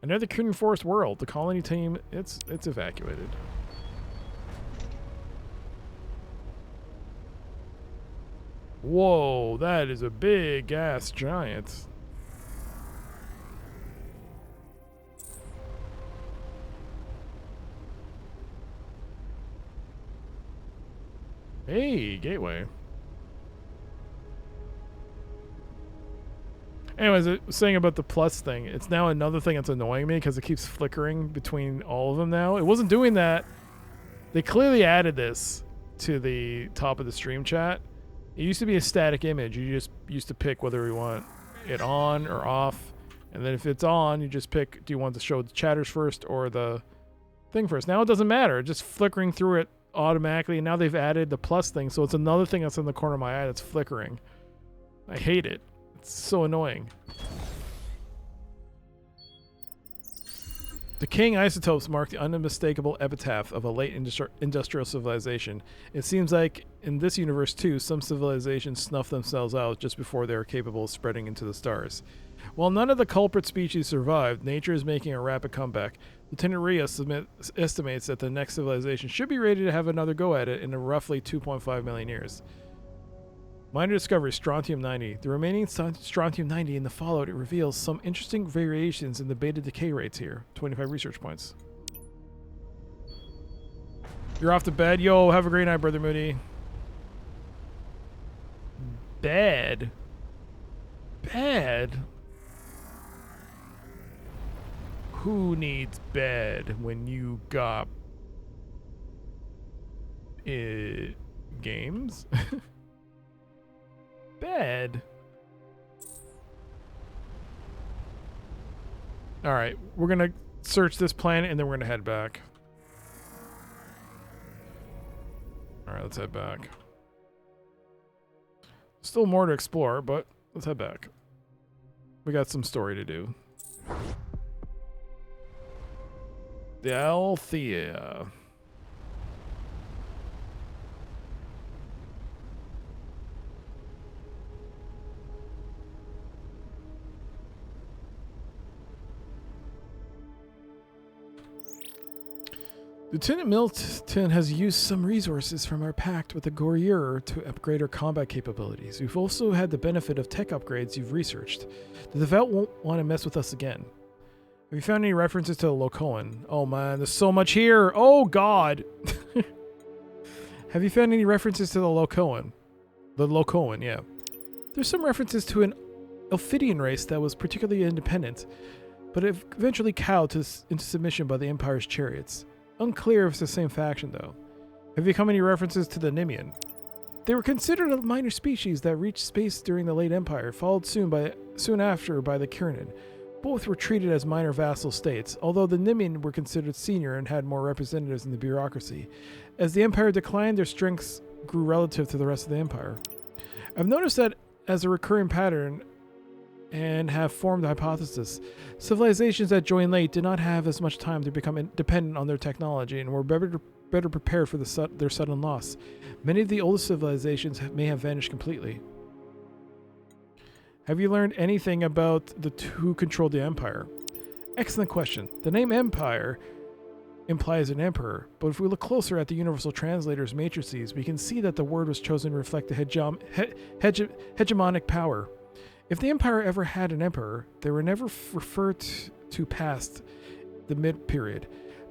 Another Kunin Forest world. The colony team, it's evacuated. Whoa, that is a big ass giant. Hey, gateway. Anyways, I was saying about the plus thing. It's now another thing that's annoying me because it keeps flickering between all of them now. It wasn't doing that. They clearly added this to the top of the stream chat. It used to be a static image. You just used to pick whether you want it on or off. And then if it's on, you just pick, do you want to show the chatters first or the thing first? Now it doesn't matter. It's just flickering through it automatically. And now they've added the plus thing. So it's another thing that's in the corner of my eye that's flickering. I hate it. It's so annoying. Decaying isotopes mark the unmistakable epitaph of a late industrial civilization. It seems like in this universe too, some civilizations snuff themselves out just before they are capable of spreading into the stars. While none of the culprit species survived, nature is making a rapid comeback. Lieutenant Rios estimates that the next civilization should be ready to have another go at it in roughly 2.5 million years. Minor discovery, strontium-90. The remaining strontium-90 in the fallout, it reveals some interesting variations in the beta decay rates here. 25 research points. You're off to bed. Yo, have a great night, Brother Moody. Bad. Bad? Who needs bed when you got games? Bed. All right, we're gonna search this planet and then we're gonna head back. All right, let's head back. Still more to explore, but let's head back. We got some story to do. The Althea. Lieutenant Milton has used some resources from our pact with the Goryur to upgrade our combat capabilities. We've also had the benefit of tech upgrades you've researched. The Devout won't want to mess with us again. Have you found any references to the Locoan? Oh man, there's so much here! Oh god! Have you found any references to the Locoan? The Locoan, yeah. There's some references to an Ophidian race that was particularly independent, but eventually cowed into submission by the Empire's chariots. Unclear if it's the same faction, though. Have you come any references to the Nimian? They were considered a minor species that reached space during the late Empire, followed soon after by the Kiernan. Both were treated as minor vassal states, although the Nimian were considered senior and had more representatives in the bureaucracy. As the Empire declined, their strengths grew relative to the rest of the Empire. I've noticed that as a recurring pattern and have formed the hypothesis. Civilizations that joined late did not have as much time to become dependent on their technology and were better prepared for their sudden loss. Many of the oldest civilizations may have vanished completely. Have you learned anything about who controlled the Empire? Excellent question. The name Empire implies an emperor, but if we look closer at the Universal Translator's matrices, we can see that the word was chosen to reflect the hegemonic power. If the Empire ever had an emperor, they were never referred to past the mid-period.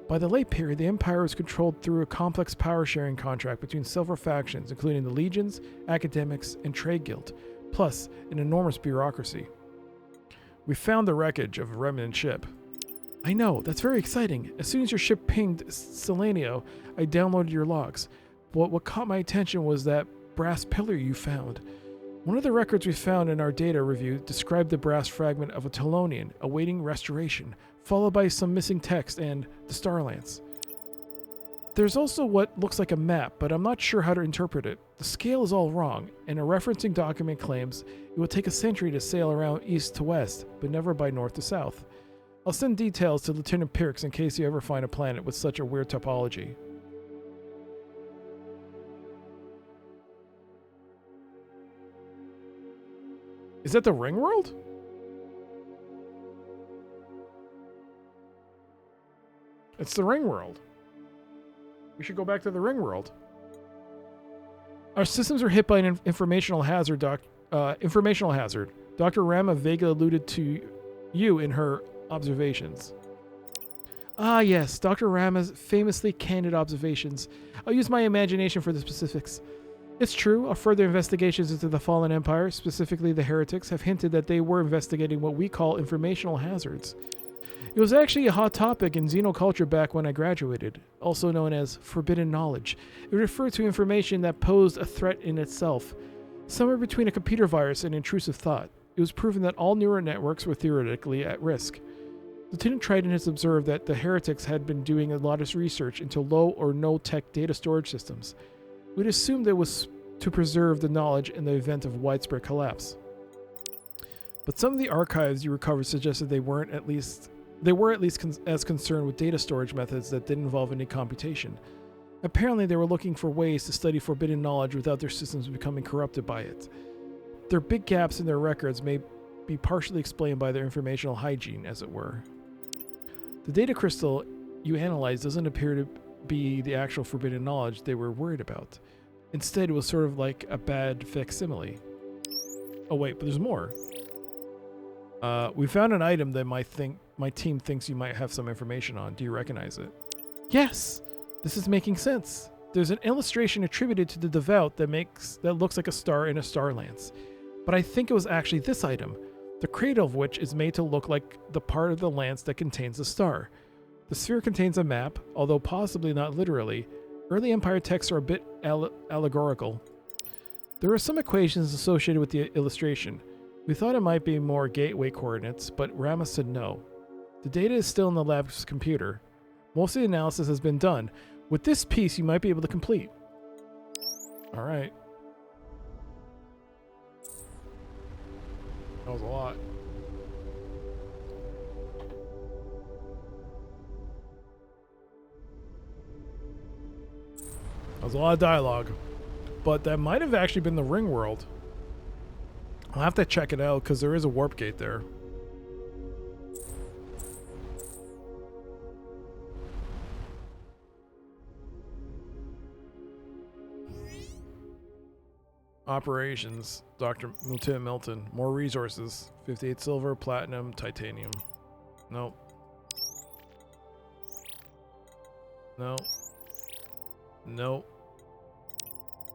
By the late period, the Empire was controlled through a complex power-sharing contract between several factions, including the legions, academics, and trade guild, plus an enormous bureaucracy. We found the wreckage of a remnant ship. I know, that's very exciting. As soon as your ship pinged Selenio, I downloaded your logs. But what caught my attention was that brass pillar you found. One of the records we found in our data review described the brass fragment of a Telonian awaiting restoration, followed by some missing text and the Starlance. There's also what looks like a map, but I'm not sure how to interpret it. The scale is all wrong, and a referencing document claims it will take a century to sail around east to west, but never by north to south. I'll send details to Lieutenant Pirks in case you ever find a planet with such a weird topology. Is that the Ring World? It's the Ring World. We should go back to the Ring World. Our systems are hit by an informational hazard, Dr. Rama vaguely alluded to you in her observations. Ah, yes, Dr. Rama's famously candid observations. I'll use my imagination for the specifics. It's true, our further investigations into the Fallen Empire, specifically the heretics, have hinted that they were investigating what we call informational hazards. It was actually a hot topic in xenoculture back when I graduated, also known as forbidden knowledge. It referred to information that posed a threat in itself, somewhere between a computer virus and intrusive thought. It was proven that all neural networks were theoretically at risk. Lieutenant Triton has observed that the heretics had been doing a lot of research into low or no-tech data storage systems. We'd assumed it was to preserve the knowledge in the event of widespread collapse. But some of the archives you recovered suggested they were at least as concerned with data storage methods that didn't involve any computation. Apparently, they were looking for ways to study forbidden knowledge without their systems becoming corrupted by it. Their big gaps in their records may be partially explained by their informational hygiene, as it were. The data crystal you analyzed doesn't appear to be the actual forbidden knowledge they were worried about. Instead, it was sort of like a bad facsimile. Oh wait, but there's more. We found an item that my team thinks you might have some information on. Do you recognize it? Yes! This is making sense. There's an illustration attributed to the devout that looks like a star in a star lance. But I think it was actually this item, the cradle of which is made to look like the part of the lance that contains the star. The sphere contains a map, although possibly not literally. Early Empire texts are a bit allegorical. There are some equations associated with the illustration. We thought it might be more gateway coordinates, but Ramos said no. The data is still in the lab's computer. Most of the analysis has been done. With this piece, you might be able to complete. All right. That was a lot. That was a lot of dialogue. But that might have actually been the ring world. I'll have to check it out because there is a warp gate there. Operations, Lieutenant Milton. More resources. 58 silver, platinum, titanium. Nope. No. Nope.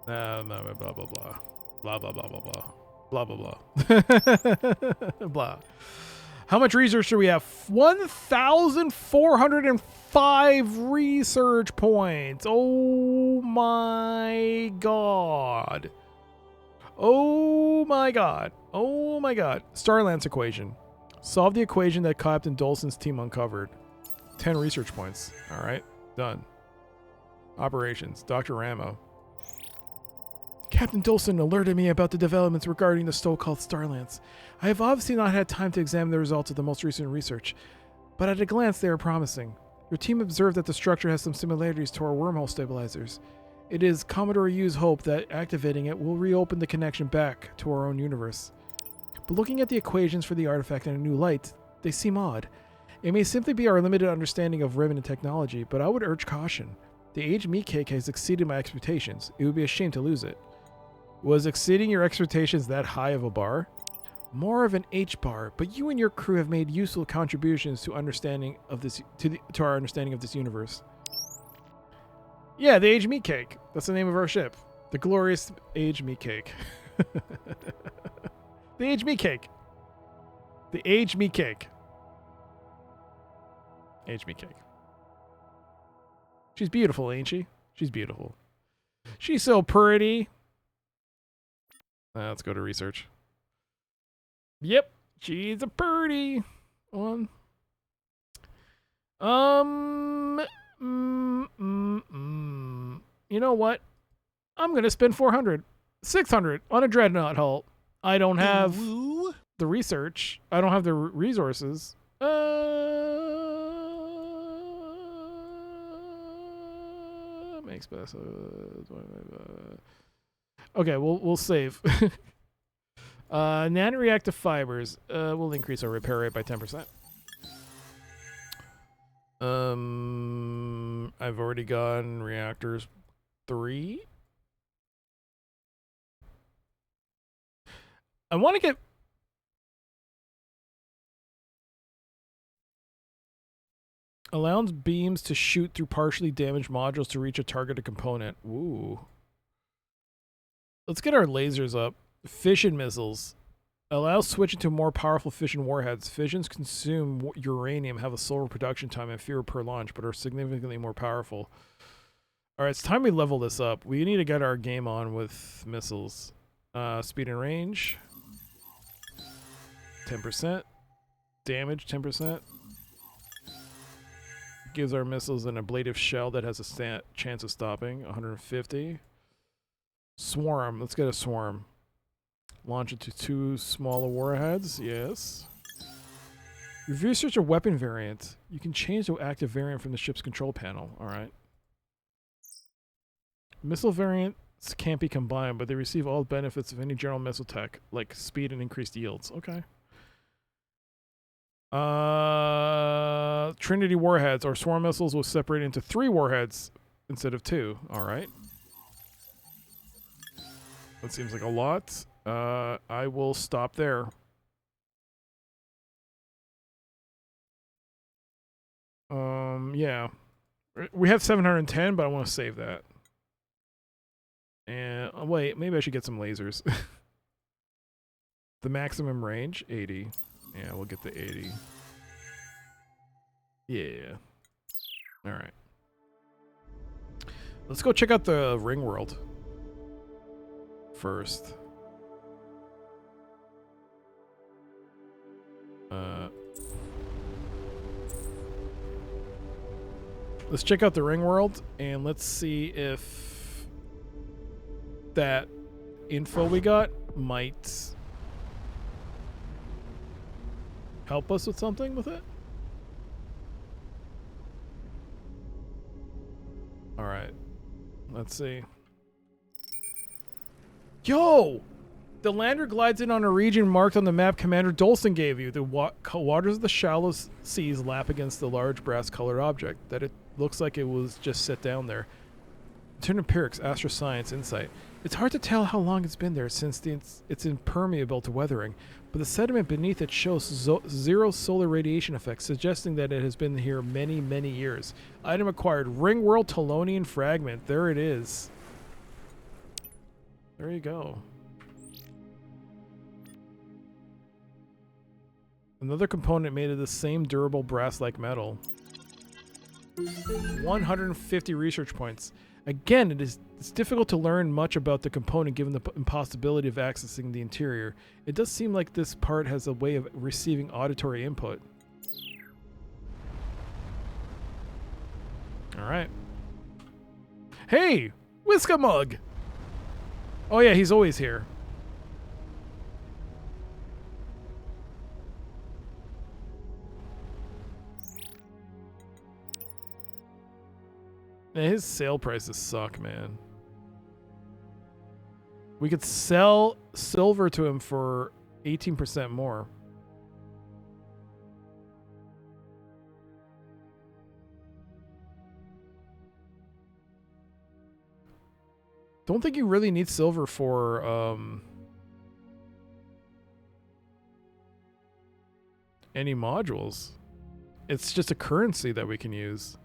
Nah, blah, blah, blah, blah. Blah, blah, blah, blah, blah. Blah, blah, blah. Blah. How much research do we have? 1,405 research points. Oh my god. Oh my god. Oh my god. Starlance equation. Solve the equation that Captain Dolson's team uncovered. 10 research points. Alright. Done. Operations. Dr. Ramo. Captain Dolson alerted me about the developments regarding the so-called Starlance. I have obviously not had time to examine the results of the most recent research, but at a glance they are promising. Your team observed that the structure has some similarities to our wormhole stabilizers. It is Commodore U's hope that activating it will reopen the connection back to our own universe. But looking at the equations for the artifact in a new light, they seem odd. It may simply be our limited understanding of remnant technology, but I would urge caution. The aged meat cake has exceeded my expectations. It would be a shame to lose it. Was exceeding your expectations that high of a bar? More of an H bar, but you and your crew have made useful contributions to understanding of this to our understanding of this universe. Yeah, the aged meat cake. That's the name of our ship. The glorious aged meat cake. The aged meat cake. The aged meat cake. Aged meat cake. She's beautiful, ain't she? She's beautiful. She's so pretty. Let's go to research. Yep, she's a pretty one. You know what? I'm gonna spend 400, 600 on a dreadnought hull. I don't have the research. I don't have the resources. Makes best. Okay, we'll save. Nanoreactive fibers. We'll increase our repair rate by 10%. I've already gotten reactors 3. I want to get. Allows beams to shoot through partially damaged modules to reach a targeted component. Ooh. Let's get our lasers up. Fission missiles. Allows switching to more powerful fission warheads. Fissions consume uranium, have a slower production time and fewer per launch, but are significantly more powerful. Alright, it's time we level this up. We need to get our game on with missiles. Speed and range. 10%. Damage, 10%. Gives our missiles an ablative shell that has a chance of stopping. 150. Swarm. Let's get a swarm. Launch it to 2 smaller warheads. Yes. Research a weapon variant. You can change to active variant from the ship's control panel. Alright. Missile variants can't be combined, but they receive all benefits of any general missile tech, like speed and increased yields. Okay. Trinity warheads or swarm missiles will separate into 3 warheads instead of 2. Alright. That seems like a lot. I will stop there. Yeah. We have 710, but I want to save that. And wait, maybe I should get some lasers. The maximum range, 80. Yeah, we'll get the 80. Yeah. All right. Let's go check out the ring world first. Let's check out the ring world and let's see if that info we got might help us with something with it. All right. Let's see. Yo! The lander glides in on a region marked on the map Commander Dolson gave you. The waters of the shallow seas lap against the large brass-colored object. That it looks like it was just set down there. Turn empirics, astroscience, insight. It's hard to tell how long it's been there since it's impermeable to weathering, but the sediment beneath it shows zero solar radiation effects, suggesting that it has been here many, many years. Item acquired. Ring World Telonian Fragment. There it is. There you go. Another component made of the same durable brass-like metal. 150 research points. Again, it's difficult to learn much about the component given the impossibility of accessing the interior. It does seem like this part has a way of receiving auditory input. Alright. Hey! Whiskamug! Oh yeah, he's always here. Man, his sale prices suck, man. We could sell silver to him for 18% more. Don't think you really need silver for any modules. It's just a currency that we can use.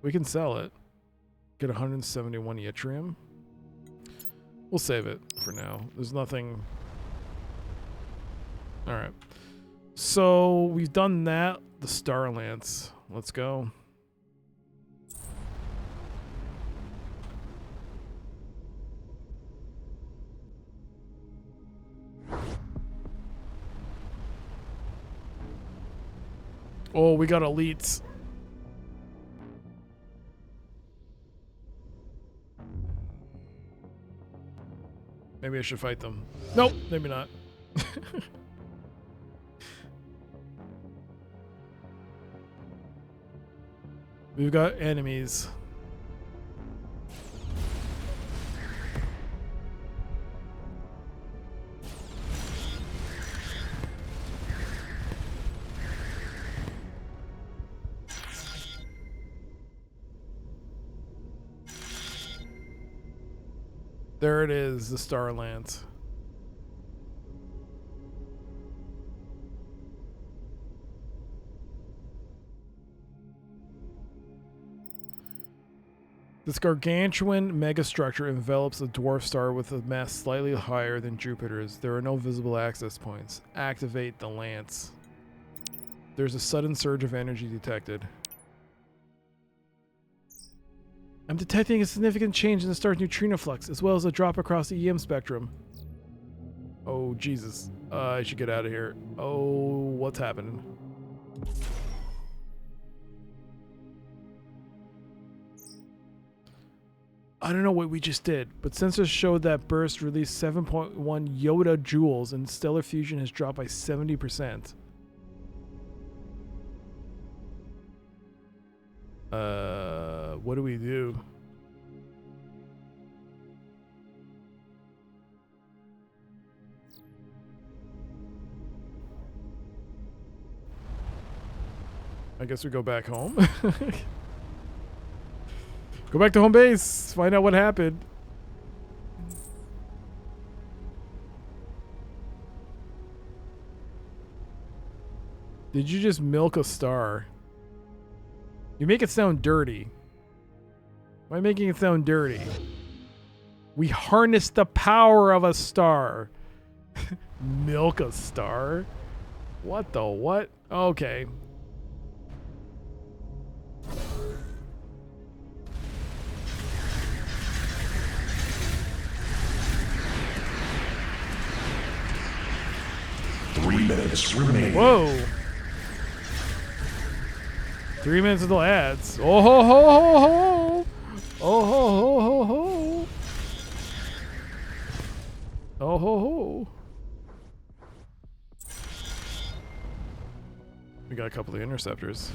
We can sell it. Get 171 yttrium. We'll save it for now. There's nothing. Alright. So we've done that. The Star Lance. Let's go. Oh, we got elites. Maybe I should fight them. Nope, maybe not. We've got enemies. There it is, the Star Lance. This gargantuan megastructure envelops a dwarf star with a mass slightly higher than Jupiter's. There are no visible access points. Activate the lance. There's a sudden surge of energy detected. I'm detecting a significant change in the star's neutrino flux, as well as a drop across the EM spectrum. Oh, Jesus. I should get out of here. Oh, what's happening? I don't know what we just did, but sensors showed that burst released 7.1 Yoda joules and stellar fusion has dropped by 70%. What do we do? I guess we go back home. Go back to home base. Find out what happened. Did you just milk a star? You make it sound dirty. Why making it sound dirty? We harness the power of a star. Milk a star? What the what? Okay. Minutes remaining. Whoa. 3 minutes until ads. Oh ho ho ho ho. Oh ho ho ho ho. Oh ho ho. We got a couple of interceptors.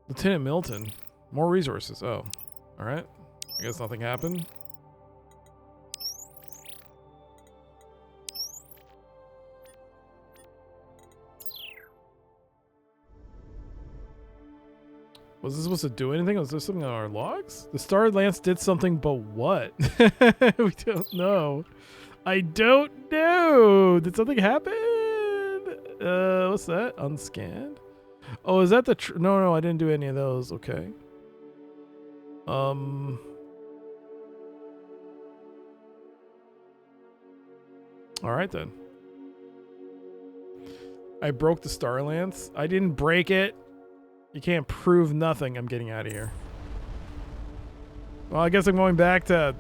Lieutenant Milton. More resources. Oh. Alright. I guess nothing happened. Was this supposed to do anything? Was there something on our logs? The Star Lance did something, but what? We don't know. I don't know. Did something happen? What's that? Unscanned? Oh, is that the no, I didn't do any of those. Okay. All right then. I broke the Star Lance. I didn't break it. You can't prove nothing. I'm getting out of here. Well, I guess I'm going back to...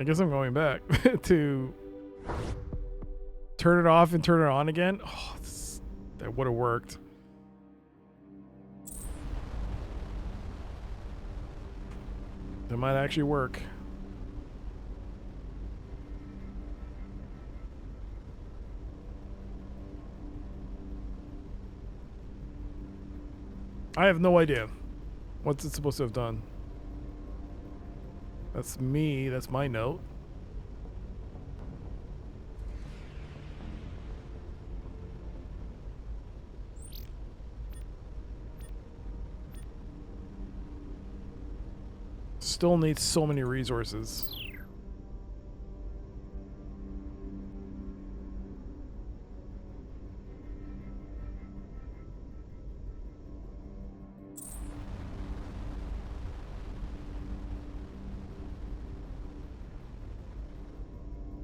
I guess I'm going back to turn it off and turn it on again. Oh, that would have worked. That might actually work. I have no idea. What's it supposed to have done? That's me. That's my note. Still needs so many resources.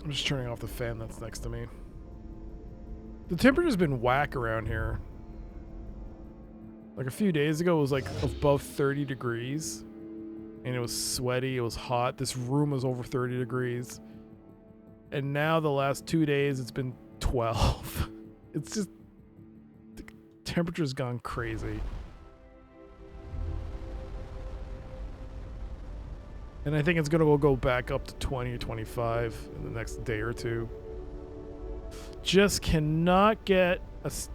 I'm just turning off the fan that's next to me. The temperature's been whack around here. Like a few days ago, it was like above 30 degrees. And it was sweaty, it was hot. This room was over 30 degrees. And now the last 2 days, it's been 12. It's just... the temperature's gone crazy. And I think it's gonna go back up to 20 or 25 in the next day or two. Just cannot get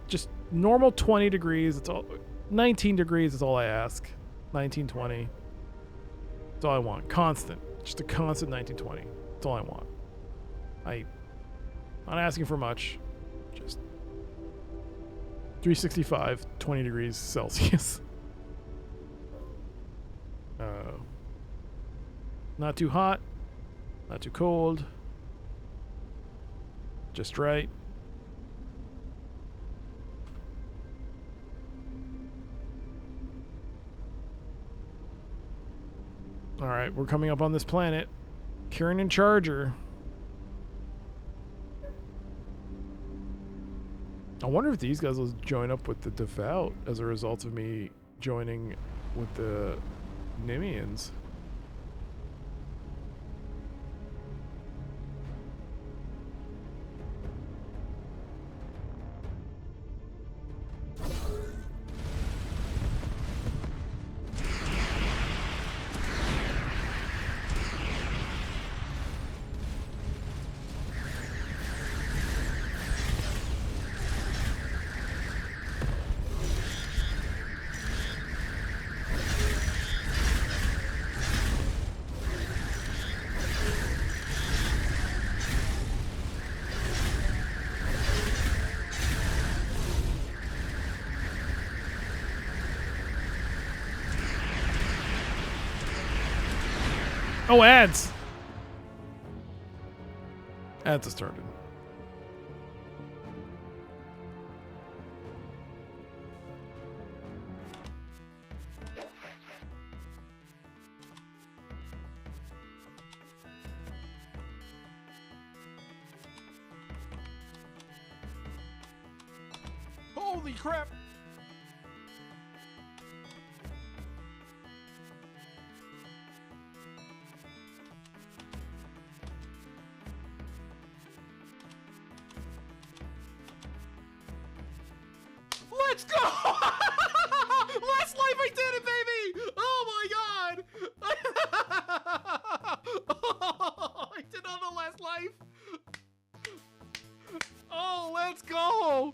just normal 20 degrees. It's all 19 degrees is all I ask. 19, 20. That's all I want. Constant. Just a constant 19, 20. That's all I want. I'm not asking for much. Just 365, 20 degrees Celsius. Not too hot, not too cold, just right. All right, we're coming up on this planet. Kieran and Charger. I wonder if these guys will join up with the Devout as a result of me joining with the Nimians. Oh, ads! Ads have started. Holy crap! Let's go! Last life I did it, baby! Oh my god! I did it on the last life! Oh, let's go!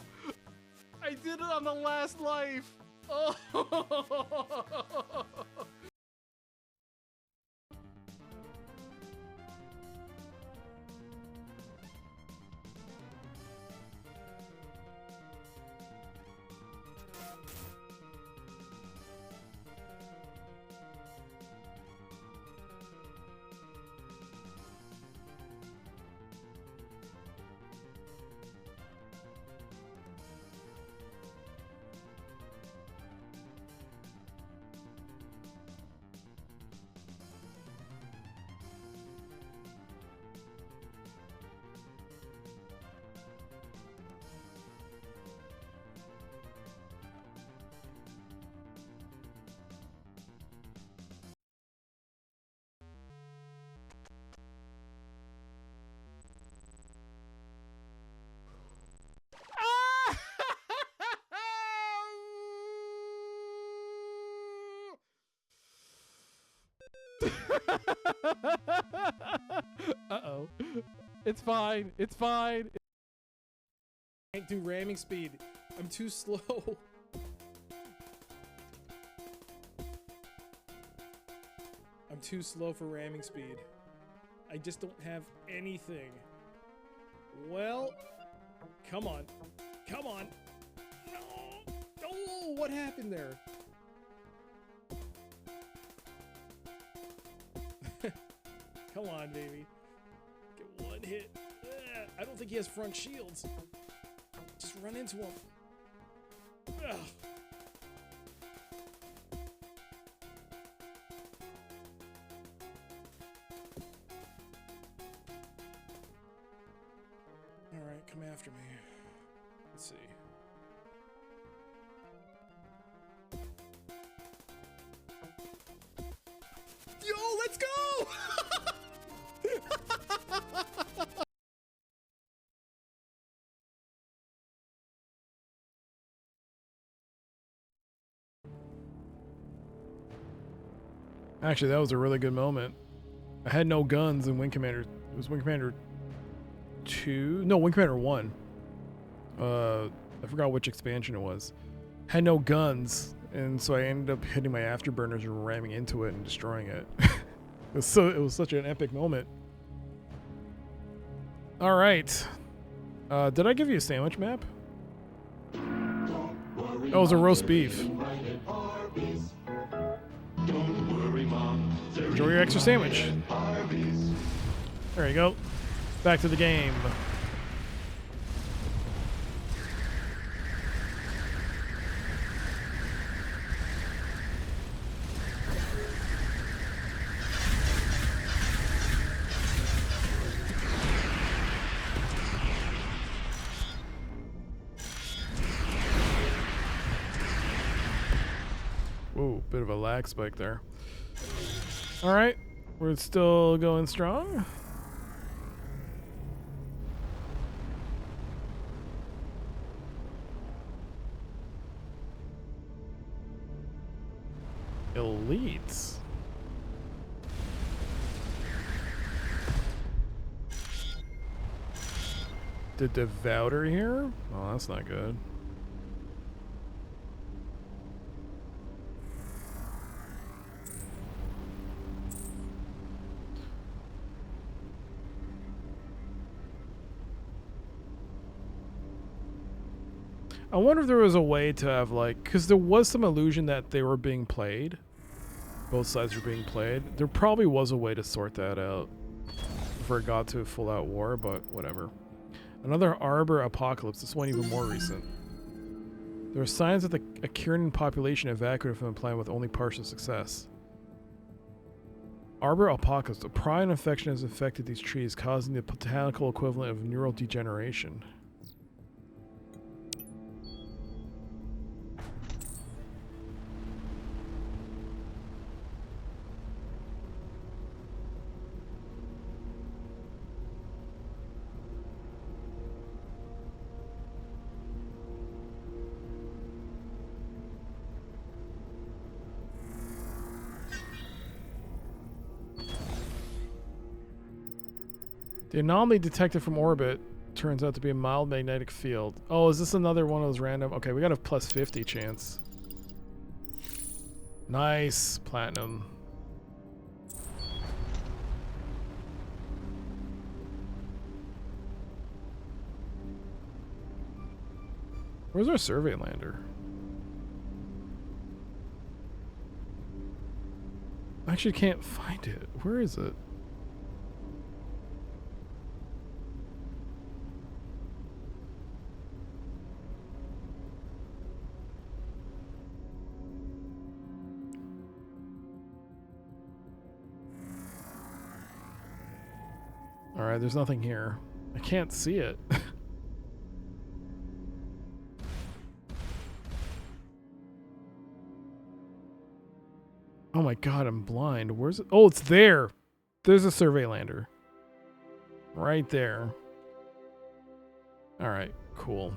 I did it on the last life! Oh! Uh-oh. It's fine. It's fine. I can't do ramming speed. I'm too slow. I'm too slow for ramming speed. I just don't have anything. Well, come on. Come on. No. Oh, what happened there? Come on, baby. Get one hit. I don't think he has front shields. Just run into him. Ugh. Alright, come after me. Let's see. Yo, let's go! Actually, that was a really good moment. I had no guns in Wing Commander. It was Wing Commander 2? No, Wing Commander 1. I forgot which expansion it was. Had no guns, and so I ended up hitting my afterburners and ramming into it and destroying it. It was such an epic moment. All right. Did I give you a sandwich map? Oh, it was a roast beef. Enjoy your extra sandwich. There you go. Back to the game. Whoa, bit of a lag spike there. All right, we're still going strong. Elites. The Devouter here? Oh, that's not good. I wonder if there was a way to have, like, because there was some illusion that they were being played. both sides were being played. There probably was a way to sort that out before it got to a full-out war, but whatever. Another Arbor apocalypse, this one even more recent. There are signs that the Kieran population evacuated from the planet with only partial success. Arbor apocalypse, a prion infection has infected these trees, causing the botanical equivalent of neural degeneration. The anomaly detected from orbit turns out to be a mild magnetic field. Oh, is this another one of those random? Okay, we got a plus 50 chance. Nice. Platinum. Where's our survey lander? I actually can't find it. Where is it? Alright, there's nothing here. I can't see it. Oh my god, I'm blind. Where's it? Oh, it's there! There's a survey lander. Right there. Alright, cool.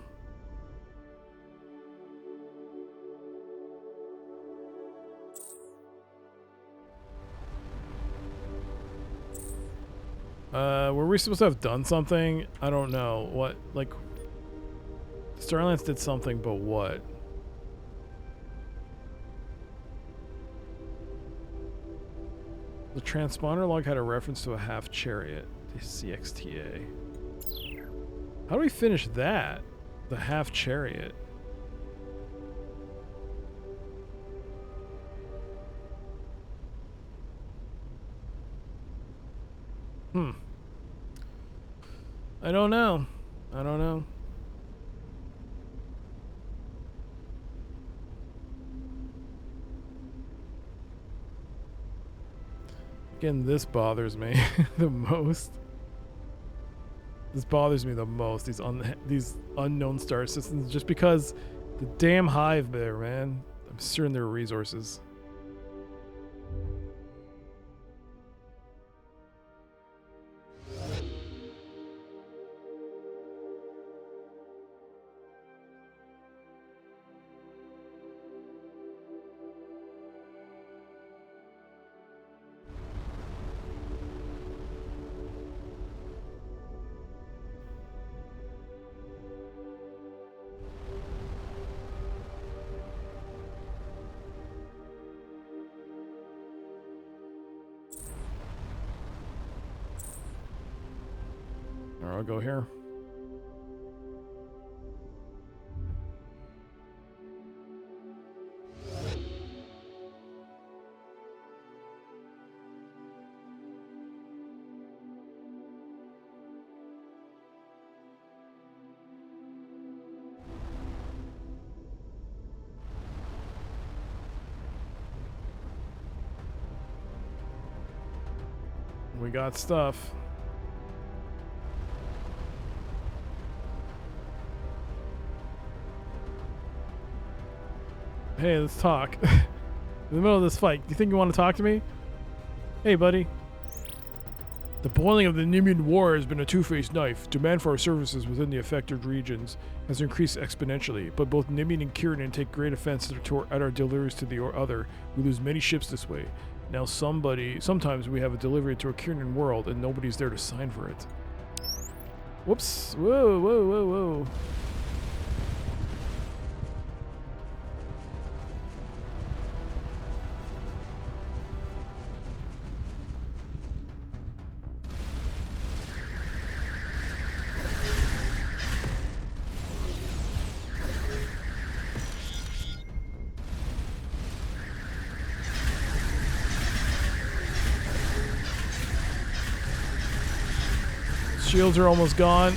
Were we supposed to have done something? I don't know. What, like... Starlance did something, but what? The transponder log had a reference to a half chariot. The CXTA. How do we finish that? The half chariot. I don't know. I don't know. Again, this bothers me the most. This bothers me the most. These unknown star systems, just because the damn hive there, man. I'm certain there are resources. I'll go here. We got stuff. Hey, let's talk. In the middle of this fight, do you think you want to talk to me? Hey, buddy. The boiling of the Nimian War has been a two-faced knife. Demand for our services within the affected regions has increased exponentially, but both Nimian and Kieran take great offense at our deliveries to the other. We lose many ships this way. Now sometimes we have a delivery to a Kieran world and nobody's there to sign for it. Whoops. Whoa, whoa, whoa, whoa. Shields are almost gone.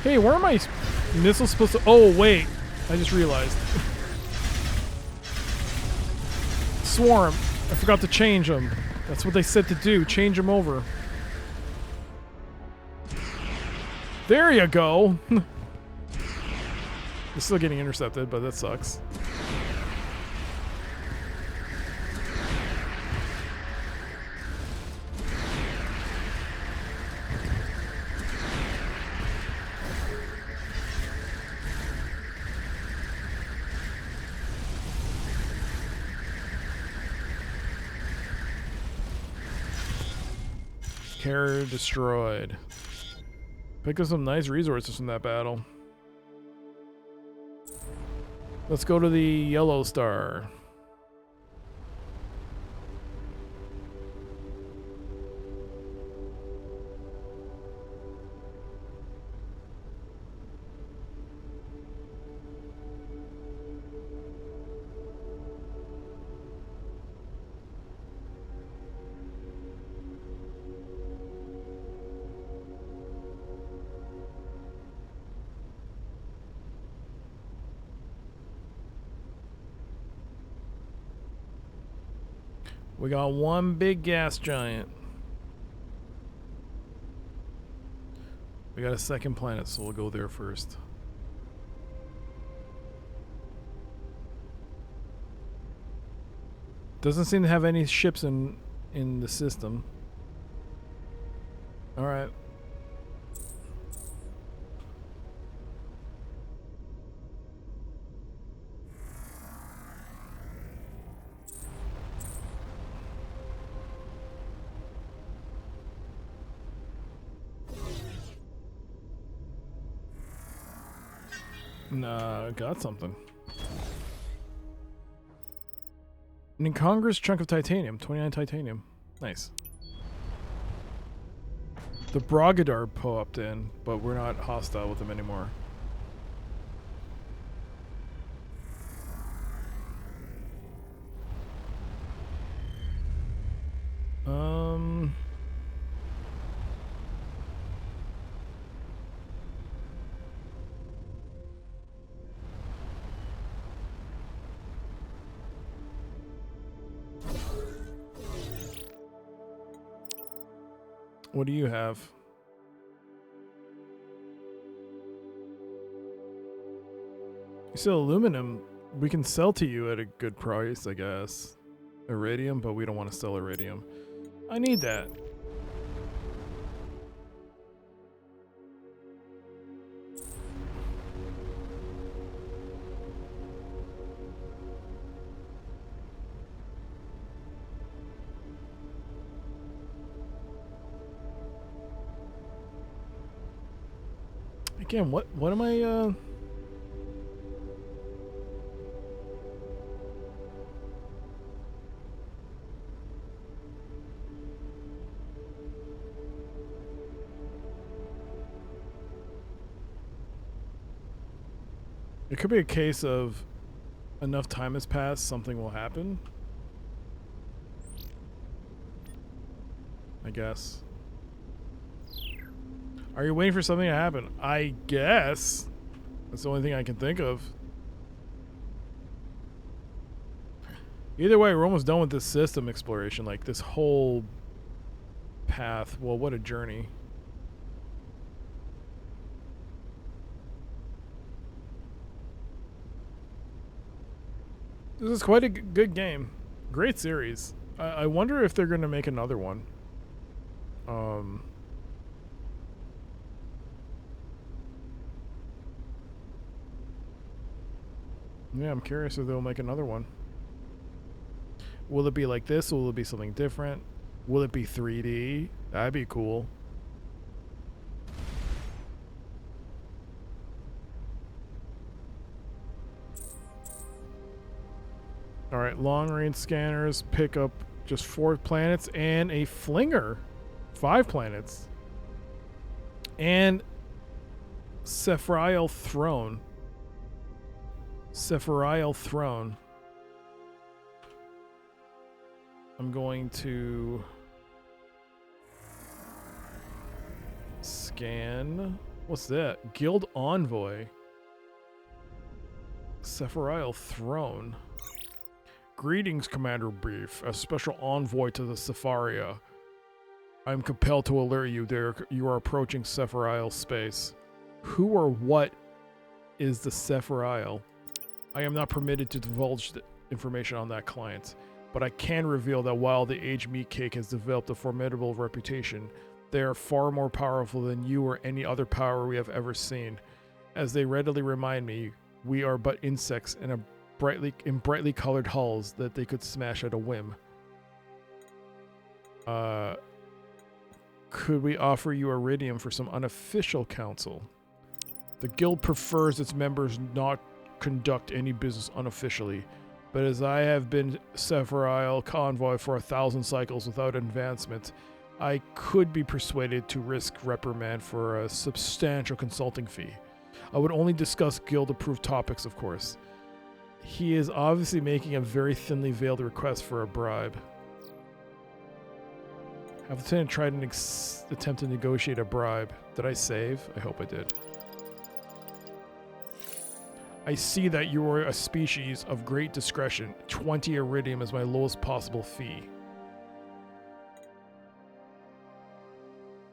Hey, where are my missiles supposed to... Oh, wait. I just realized. Swarm. I forgot to change them. That's what they said to do. Change them over. There you go. They're still getting intercepted, but that sucks. Carrier destroyed. Pick up some nice resources from that battle. Let's go to the Yellow Star. We got one big gas giant. We got a second planet, so we'll go there first. Doesn't seem to have any ships in the system. All right. Nah, got something. An incongruous chunk of titanium. 29 titanium. Nice. The Brogadar popped in, but we're not hostile with them anymore. What do you have? You sell aluminum. We can sell to you at a good price, I guess. Iridium, but we don't want to sell iridium. I need that. Again, what am I It could be a case of enough time has passed, something will happen. I guess. Are you waiting for something to happen? I guess. That's the only thing I can think of. Either way, we're almost done with this system exploration. Like, this whole path. Well, what a journey. This is quite a good game. Great series. I wonder if they're going to make another one. Yeah, I'm curious if they'll make another one. Will it be like this, or will it be something different? Will it be 3D? That'd be cool. Alright, long-range scanners pick up just 4 planets and a flinger. 5 planets. And Sephriel Throne. Sephirial Throne. I'm going to scan. What's that? Guild Envoy. Sephirial Throne. Greetings, Commander Brief. As special envoy to the Sepharia, I'm compelled to alert you you are approaching Sephirial space. Who or what is the Sephirial? I am not permitted to divulge the information on that client, but I can reveal that while the Age Meat Cake has developed a formidable reputation, they are far more powerful than you or any other power we have ever seen. As they readily remind me, we are but insects in brightly colored hulls that they could smash at a whim. Could we offer you iridium for some unofficial counsel? The guild prefers its members not conduct any business unofficially, but as I have been Sephirial convoy for 1,000 cycles without advancement, I could be persuaded to risk reprimand for a substantial consulting fee. I would only discuss guild-approved topics, of course. He is obviously making a very thinly veiled request for a bribe. Have Lieutenant tried an attempt to negotiate a bribe? Did I save? I hope I did. I see that you are a species of great discretion. 20 iridium is my lowest possible fee.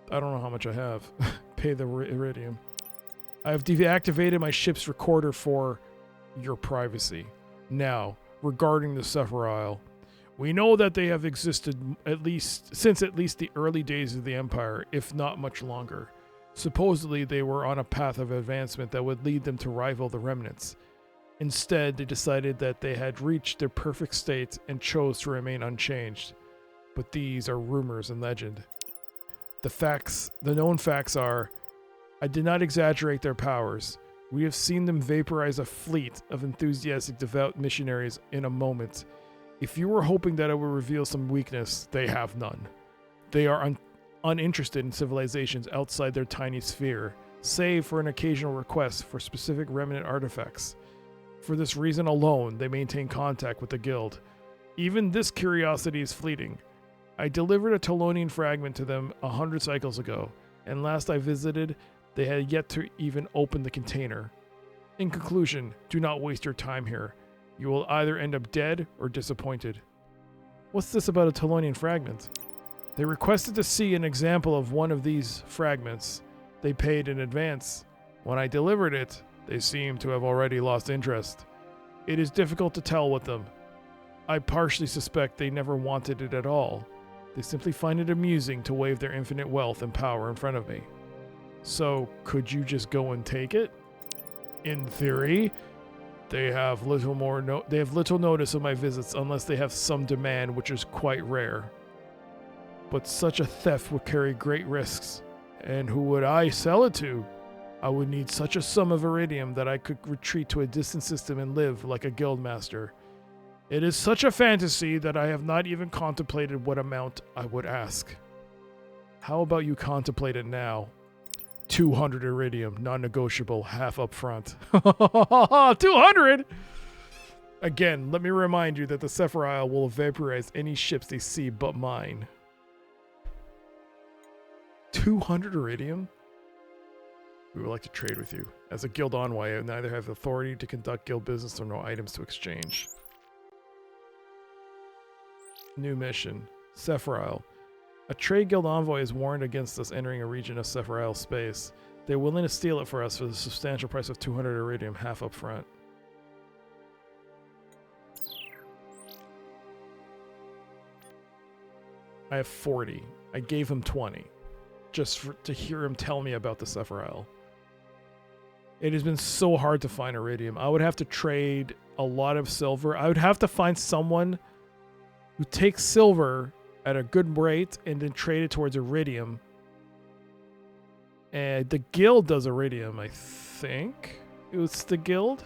I don't know how much I have. Pay the iridium. I have deactivated my ship's recorder for your privacy. Now, regarding the Sephirial, we know that they have existed since at least the early days of the Empire, if not much longer. Supposedly, they were on a path of advancement that would lead them to rival the remnants. Instead, they decided that they had reached their perfect state and chose to remain unchanged. But these are rumors and legend. The known facts are, I did not exaggerate their powers. We have seen them vaporize a fleet of enthusiastic devout missionaries in a moment. If you were hoping that it would reveal some weakness, they have none. They are uninterested in civilizations outside their tiny sphere, save for an occasional request for specific remnant artifacts. For this reason alone, they maintain contact with the guild. Even this curiosity is fleeting. I delivered a Telonian fragment to them 100 cycles ago, and last I visited, they had yet to even open the container. In conclusion, do not waste your time here. You will either end up dead or disappointed. What's this about a Telonian fragment? They requested to see an example of one of these fragments. They paid in advance. When I delivered it, they seemed to have already lost interest. It is difficult to tell with them. I partially suspect they never wanted it at all. They simply find it amusing to wave their infinite wealth and power in front of me. So, could you just go and take it? In theory, they have little notice of my visits unless they have some demand, which is quite rare. But such a theft would carry great risks, and who would I sell it to? I would need such a sum of iridium that I could retreat to a distant system and live like a guildmaster. It is such a fantasy that I have not even contemplated what amount I would ask. How about you contemplate it now? 200 iridium, non-negotiable, half up front. 200! Again, let me remind you that the Sephirial will vaporize any ships they see but mine. 200 iridium? We would like to trade with you. As a guild envoy, I neither have authority to conduct guild business nor no items to exchange. New mission. Sephirial. A trade guild envoy is warned against us entering a region of Sephirial space. They're willing to steal it for us for the substantial price of 200 iridium, half up front. I have 40. I gave him 20. Just to hear him tell me about the Sephirial. It has been so hard to find iridium. I would have to trade a lot of silver. I would have to find someone who takes silver at a good rate and then trade it towards iridium. And the guild does iridium, I think. It's the guild.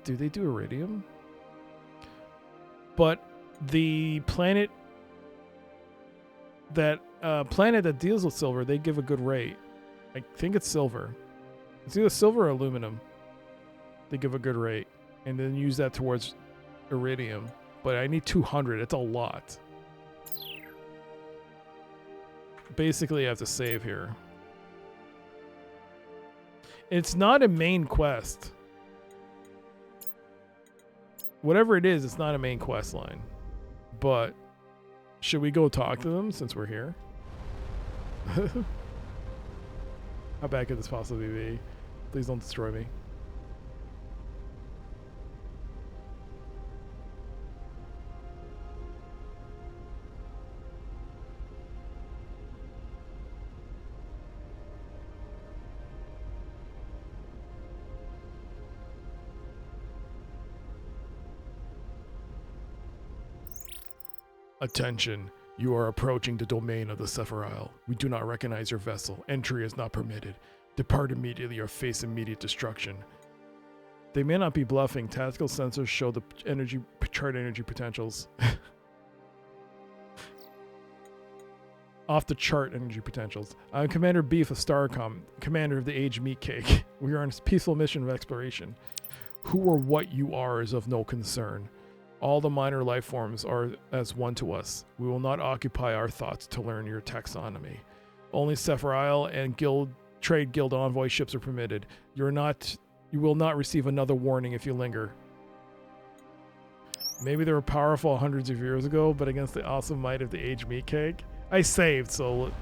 Do they do iridium? But the planet that deals with silver, they give a good rate. I think it's silver. It's either silver or aluminum. They give a good rate. And then use that towards iridium. But I need 200. It's a lot. Basically, I have to save here. It's not a main quest. Whatever it is, it's not a main quest line. But should we go talk to them since we're here? How bad could this possibly be? Please don't destroy me. Attention. You are approaching the domain of the Sephirile. We do not recognize your vessel. Entry is not permitted. Depart immediately or face immediate destruction. They may not be bluffing. Tactical sensors show the chart energy potentials. Off the chart energy potentials. I'm Commander Beef of Starcom, commander of the Age Meat Cake. We are on a peaceful mission of exploration. Who or what you are is of no concern. All the minor life forms are as one to us. We will not occupy our thoughts to learn your taxonomy. Only Sephirile and Trade Guild envoy ships are permitted. You will not receive another warning if you linger. Maybe they were powerful hundreds of years ago, but against the awesome might of the Age Meat Cake. I saved, so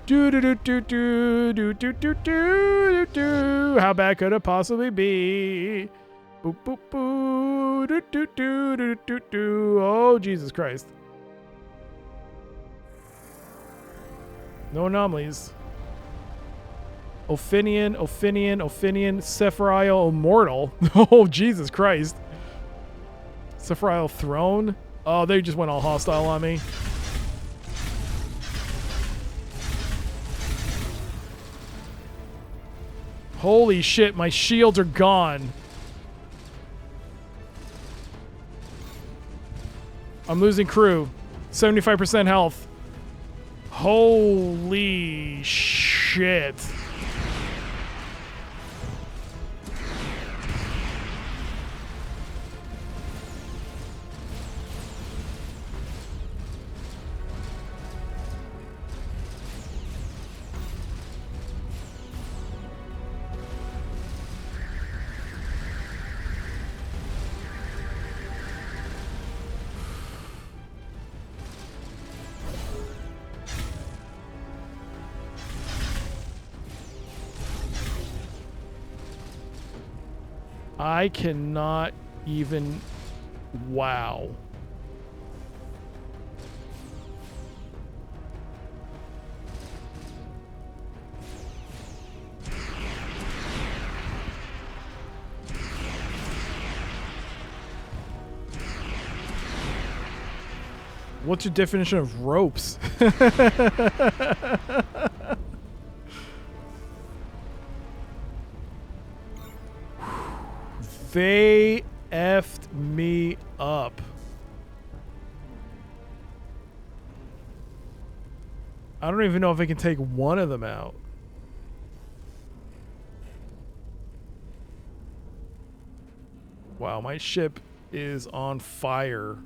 do do do do do do do do do do. How bad could it possibly be? Boop boop boo do do do do do do. Oh Jesus Christ! No anomalies. Ophinian, Sephirile Immortal. Oh Jesus Christ! Sephirile Throne. Oh, they just went all hostile on me. Holy shit! My shields are gone. I'm losing crew. 75% health. Holy shit. I cannot even... Wow. What's your definition of ropes? They effed me up. I don't even know if I can take one of them out. Wow, my ship is on fire.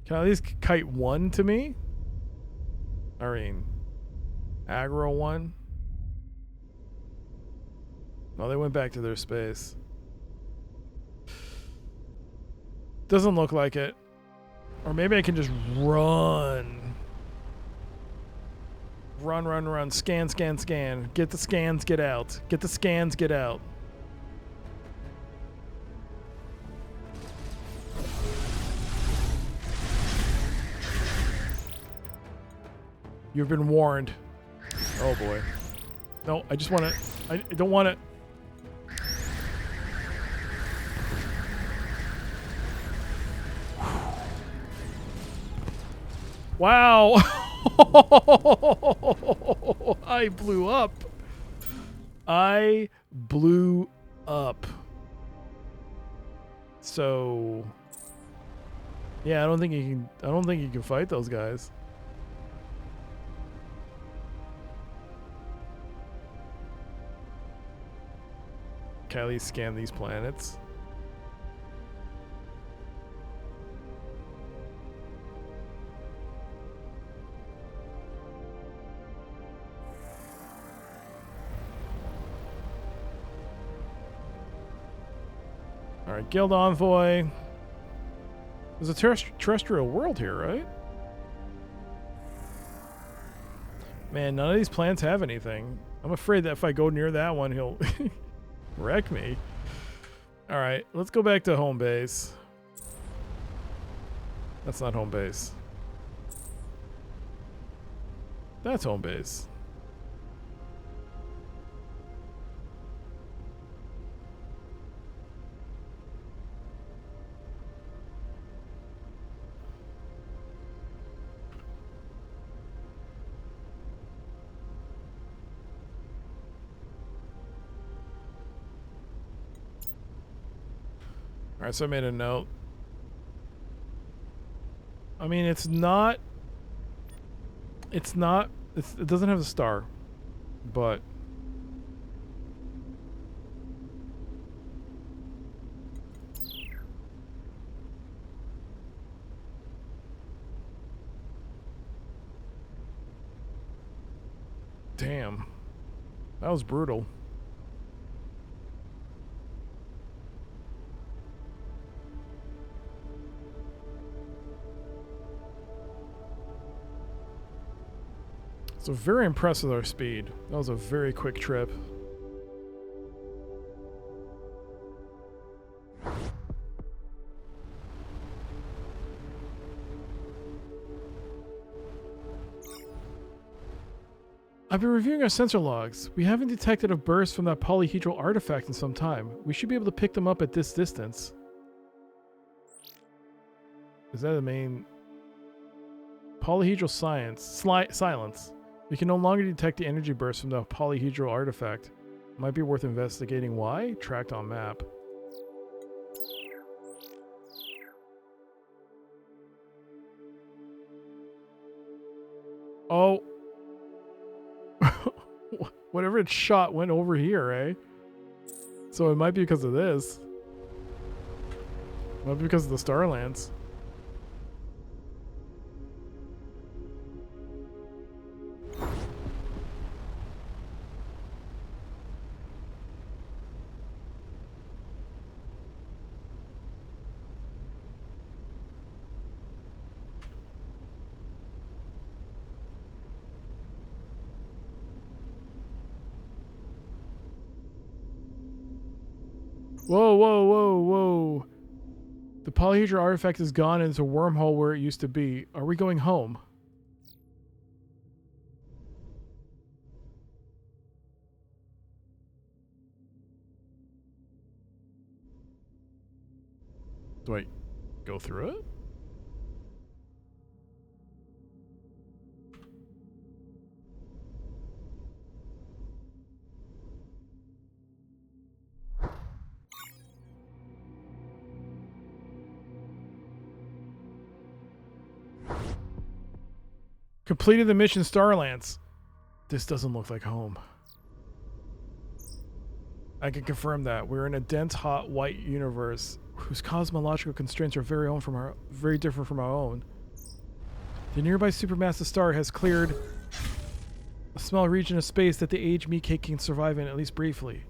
Can I at least kite one to me? I mean, aggro one. No, they went back to their space. Doesn't look like it. Or maybe I can just run. Run, run, run. Scan, scan, scan. Get the scans, get out. Get the scans, get out. You've been warned. Oh boy. No, I just want to... I don't want to... Wow! I blew up. I blew up. So... Yeah, I don't think you can fight those guys. Kylie, scan these planets. All right, Guild Envoy. There's a terrestrial world here, right? Man, none of these plants have anything. I'm afraid that if I go near that one, he'll wreck me. All right, let's go back to home base. That's not home base. That's home base. All right, so I made a note. I mean, it doesn't have a star, but damn, that was brutal. So very impressed with our speed. That was a very quick trip. I've been reviewing our sensor logs. We haven't detected a burst from that polyhedral artifact in some time. We should be able to pick them up at this distance. Is that the main... Polyhedral silence. We can no longer detect the energy burst from the polyhedral artifact. Might be worth investigating why. Tracked on map. Oh. Whatever it shot went over here, eh? So it might be because of this. Might be because of the Starlands. Whoa, whoa, whoa, whoa. The polyhedral artifact is gone and it's a wormhole where it used to be. Are we going home? Do I go through it? Completed the mission Starlands. This doesn't look like home. I can confirm that. We're in a dense, hot, white universe whose cosmological constraints are very different from our own. The nearby supermassive star has cleared a small region of space that the aged meat cake can survive in, at least briefly.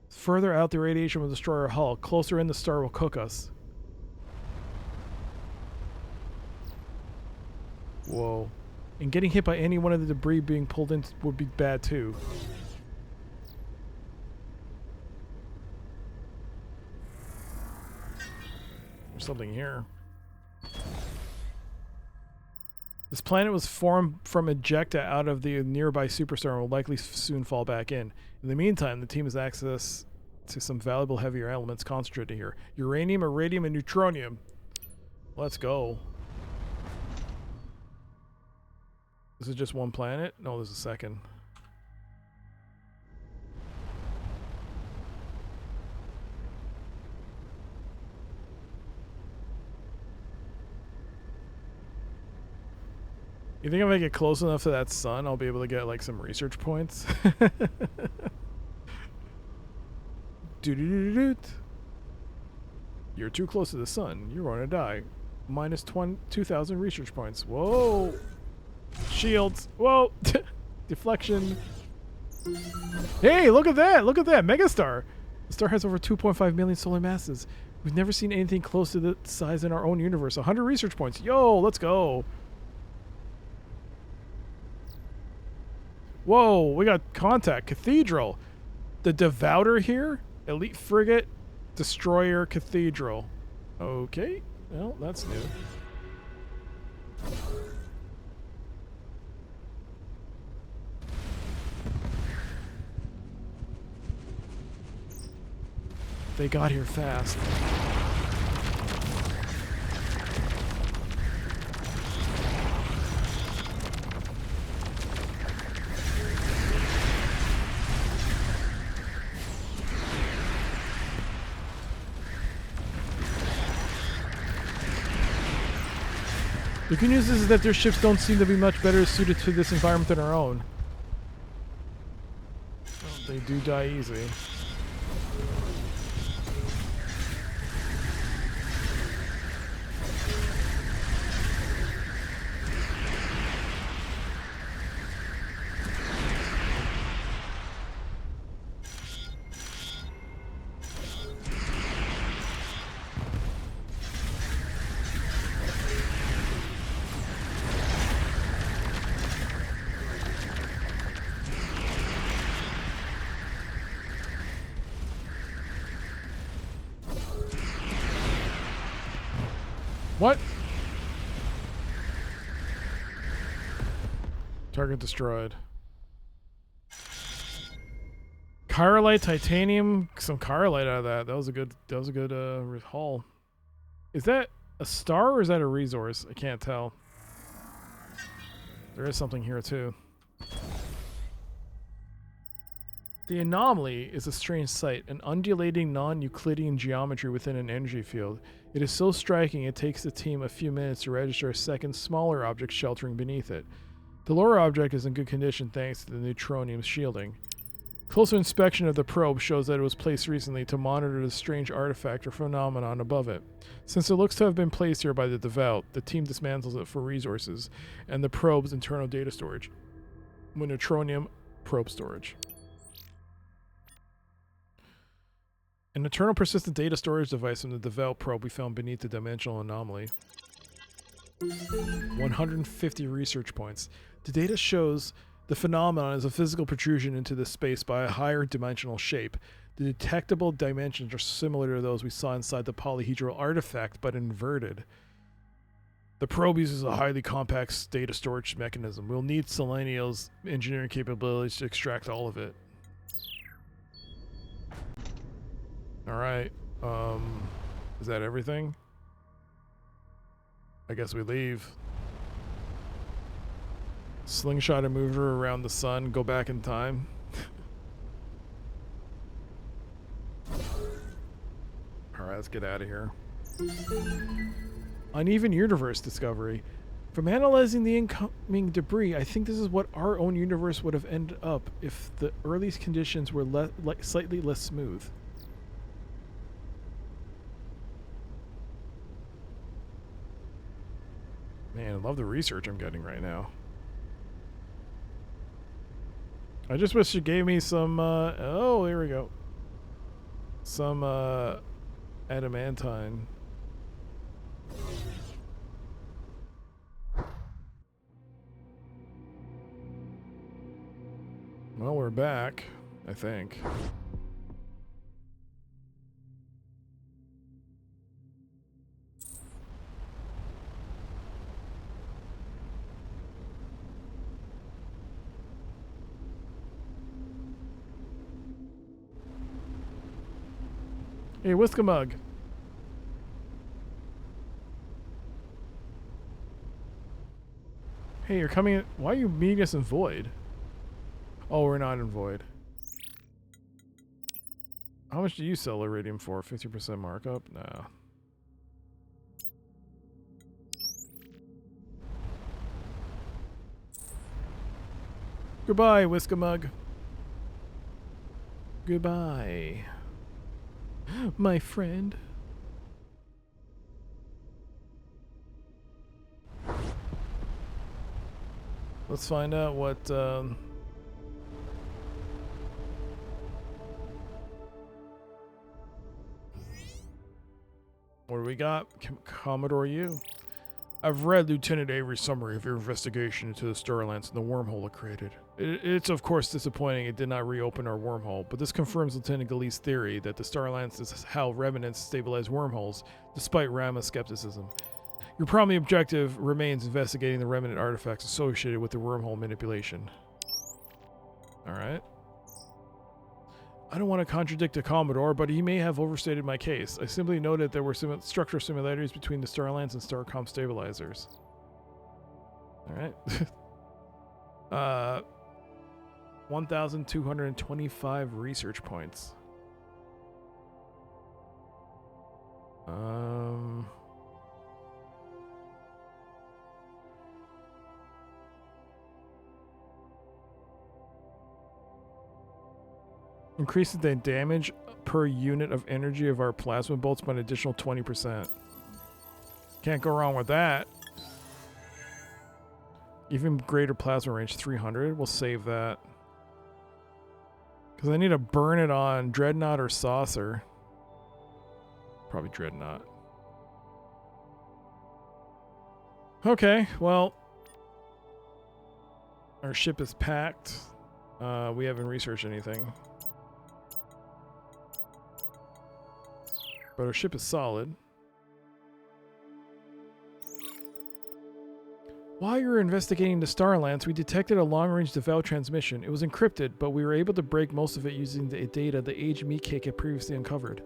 Further out, the radiation will destroy our hull. Closer in, the star will cook us. Whoa. And getting hit by any one of the debris being pulled in would be bad too. There's something here. This planet was formed from ejecta out of the nearby superstar and will likely soon fall back in. In the meantime, the team has access to some valuable heavier elements concentrated here. Uranium, iridium, and neutronium. Let's go. Is it just one planet? No, there's a second. You think if I get close enough to that sun, I'll be able to get like some research points? Doo-doo-doo-doo-doo. You're too close to the sun. You're going to die. Minus 2,000 research points. Whoa. Shields. Whoa. Deflection. Hey, look at that. Look at that. Megastar. The star has over 2.5 million solar masses. We've never seen anything close to the size in our own universe. 100 research points. Yo, let's go. Whoa, we got contact. Cathedral. The Devouter here. Elite Frigate. Destroyer Cathedral. Okay. Well, that's new. They got here fast. The good news is that their ships don't seem to be much better suited to this environment than our own. Well, they do die easy. What? Target destroyed. Chirolite, titanium, some chirolite out of that. That was a good haul. Is that a star or is that a resource? I can't tell. There is something here too. The anomaly is a strange sight, an undulating non-Euclidean geometry within an energy field. It is so striking it takes the team a few minutes to register a second, smaller object sheltering beneath it. The lower object is in good condition thanks to the neutronium's shielding. Closer inspection of the probe shows that it was placed recently to monitor the strange artifact or phenomenon above it. Since it looks to have been placed here by the devout, the team dismantles it for resources and the probe's internal data storage. With neutronium probe storage. An eternal persistent data storage device from the Devout probe we found beneath the dimensional anomaly. 150 research points. The data shows the phenomenon is a physical protrusion into the space by a higher dimensional shape. The detectable dimensions are similar to those we saw inside the polyhedral artifact, but inverted. The probe uses a highly compact data storage mechanism. We'll need Selenial's engineering capabilities to extract all of it. Alright, is that everything? I guess we leave. Slingshot a mover around the sun, go back in time. Alright, let's get out of here. Uneven universe discovery. From analyzing the incoming debris, I think this is what our own universe would have ended up if the earliest conditions were slightly less smooth. Man, I love the research I'm getting right now. I just wish it gave me some, oh, here we go. Some, adamantine. Well, we're back, I think. Hey, Whiskamug. Hey, you're coming in. Why are you meeting us in Void? Oh, we're not in Void. How much do you sell Iridium for? 50% markup? Nah. Goodbye, Whiskamug. Goodbye, my friend. Let's find out what do we got? Commodore U. I've read Lieutenant Avery's summary of your investigation into the Starlands and the wormhole it created. It's of course disappointing it did not reopen our wormhole, but this confirms Lieutenant Galee's theory that the Starlands is how remnants stabilize wormholes, despite Rama's skepticism. Your primary objective remains investigating the remnant artifacts associated with the wormhole manipulation. Alright. I don't want to contradict the Commodore, but he may have overstated my case. I simply noted there were some structural similarities between the Starlands and Starcom stabilizers. Alright. 1,225 research points. Increases the damage per unit of energy of our plasma bolts by an additional 20%. Can't go wrong with that. Even greater plasma range, 300. We'll save that. Because I need to burn it on Dreadnought or Saucer. Probably Dreadnought. Okay, well. Our ship is packed. We haven't researched anything. But our ship is solid. While you were investigating the Starlands, we detected a long-range DeVal transmission. It was encrypted, but we were able to break most of it using the data the aged meat cake had previously uncovered.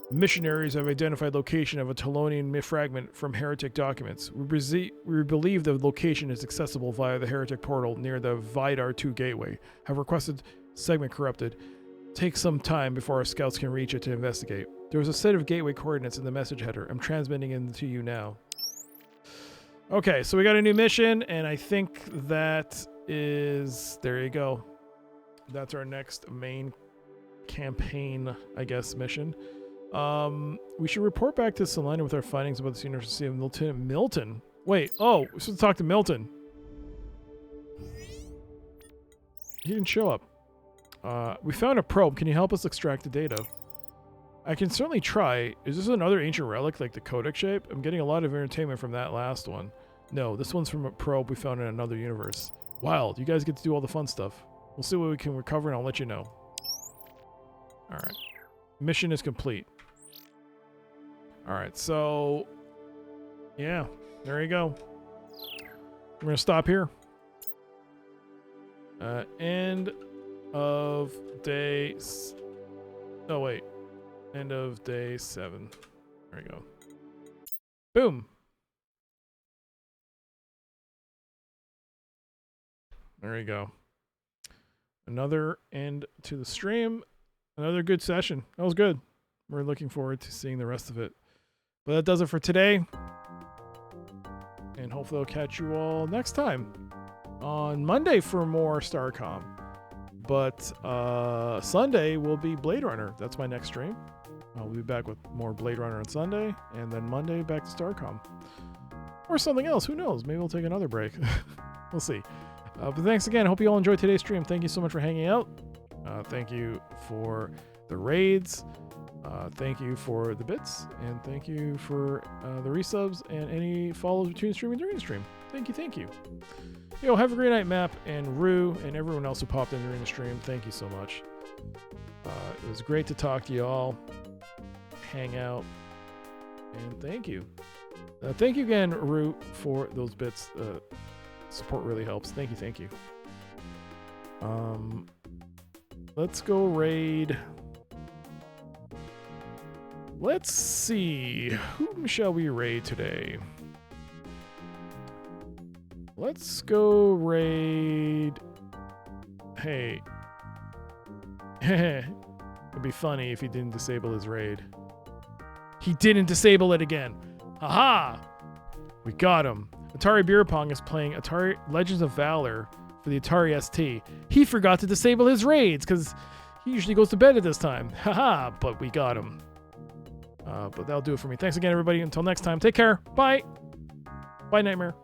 Missionaries have identified location of a Telonian fragment from heretic documents. We believe the location is accessible via the heretic portal near the Vidar 2 gateway. Have requested segment corrupted. Take some time before our scouts can reach it to investigate. There was a set of gateway coordinates in the message header. I'm transmitting them to you now. Okay, so we got a new mission, and I think that is... There you go. That's our next main campaign, I guess, mission. We should report back to Selena with our findings about the University of Lieutenant Milton. Wait, oh, we're supposed to talk to Milton. He didn't show up. We found a probe. Can you help us extract the data? I can certainly try. Is this another ancient relic like the Codex shape? I'm getting a lot of entertainment from that last one. No, this one's from a probe we found in another universe. Wild. You guys get to do all the fun stuff. We'll see what we can recover and I'll let you know. Alright. Mission is complete. Alright, so... Yeah, there you go. We're going to stop here. End of day... Oh, wait. End of day 7. There you go. Boom. There you go. Another end to the stream. Another good session. That was good. We're looking forward to seeing the rest of it. But that does it for today. And hopefully I'll catch you all next time on Monday for more Starcom. But Sunday will be Blade Runner. That's my next stream. I'll be back with more Blade Runner on Sunday. And then Monday back to Starcom. Or something else. Who knows? Maybe we'll take another break. We'll see. But thanks again. I hope you all enjoyed today's stream. Thank you so much for hanging out. Thank you for the raids. Thank you for the bits. And thank you for the resubs and any follows between stream and during the stream. Thank you, thank you. Yo, have a great night, Map, and Rue, and everyone else who popped in during the stream. Thank you so much. It was great to talk to you all, hang out, and thank you. Thank you again, Rue, for those bits. Support really helps. Thank you, thank you. Let's go raid. Let's see. Whom shall we raid today? Let's go raid. Hey. It'd be funny if he didn't disable his raid. He didn't disable it again. Haha! We got him. Atari Beer Pong is playing Atari Legends of Valor for the Atari ST. He forgot to disable his raids because he usually goes to bed at this time. Haha, but we got him. But that'll do it for me. Thanks again, everybody. Until next time, take care. Bye. Bye, Nightmare.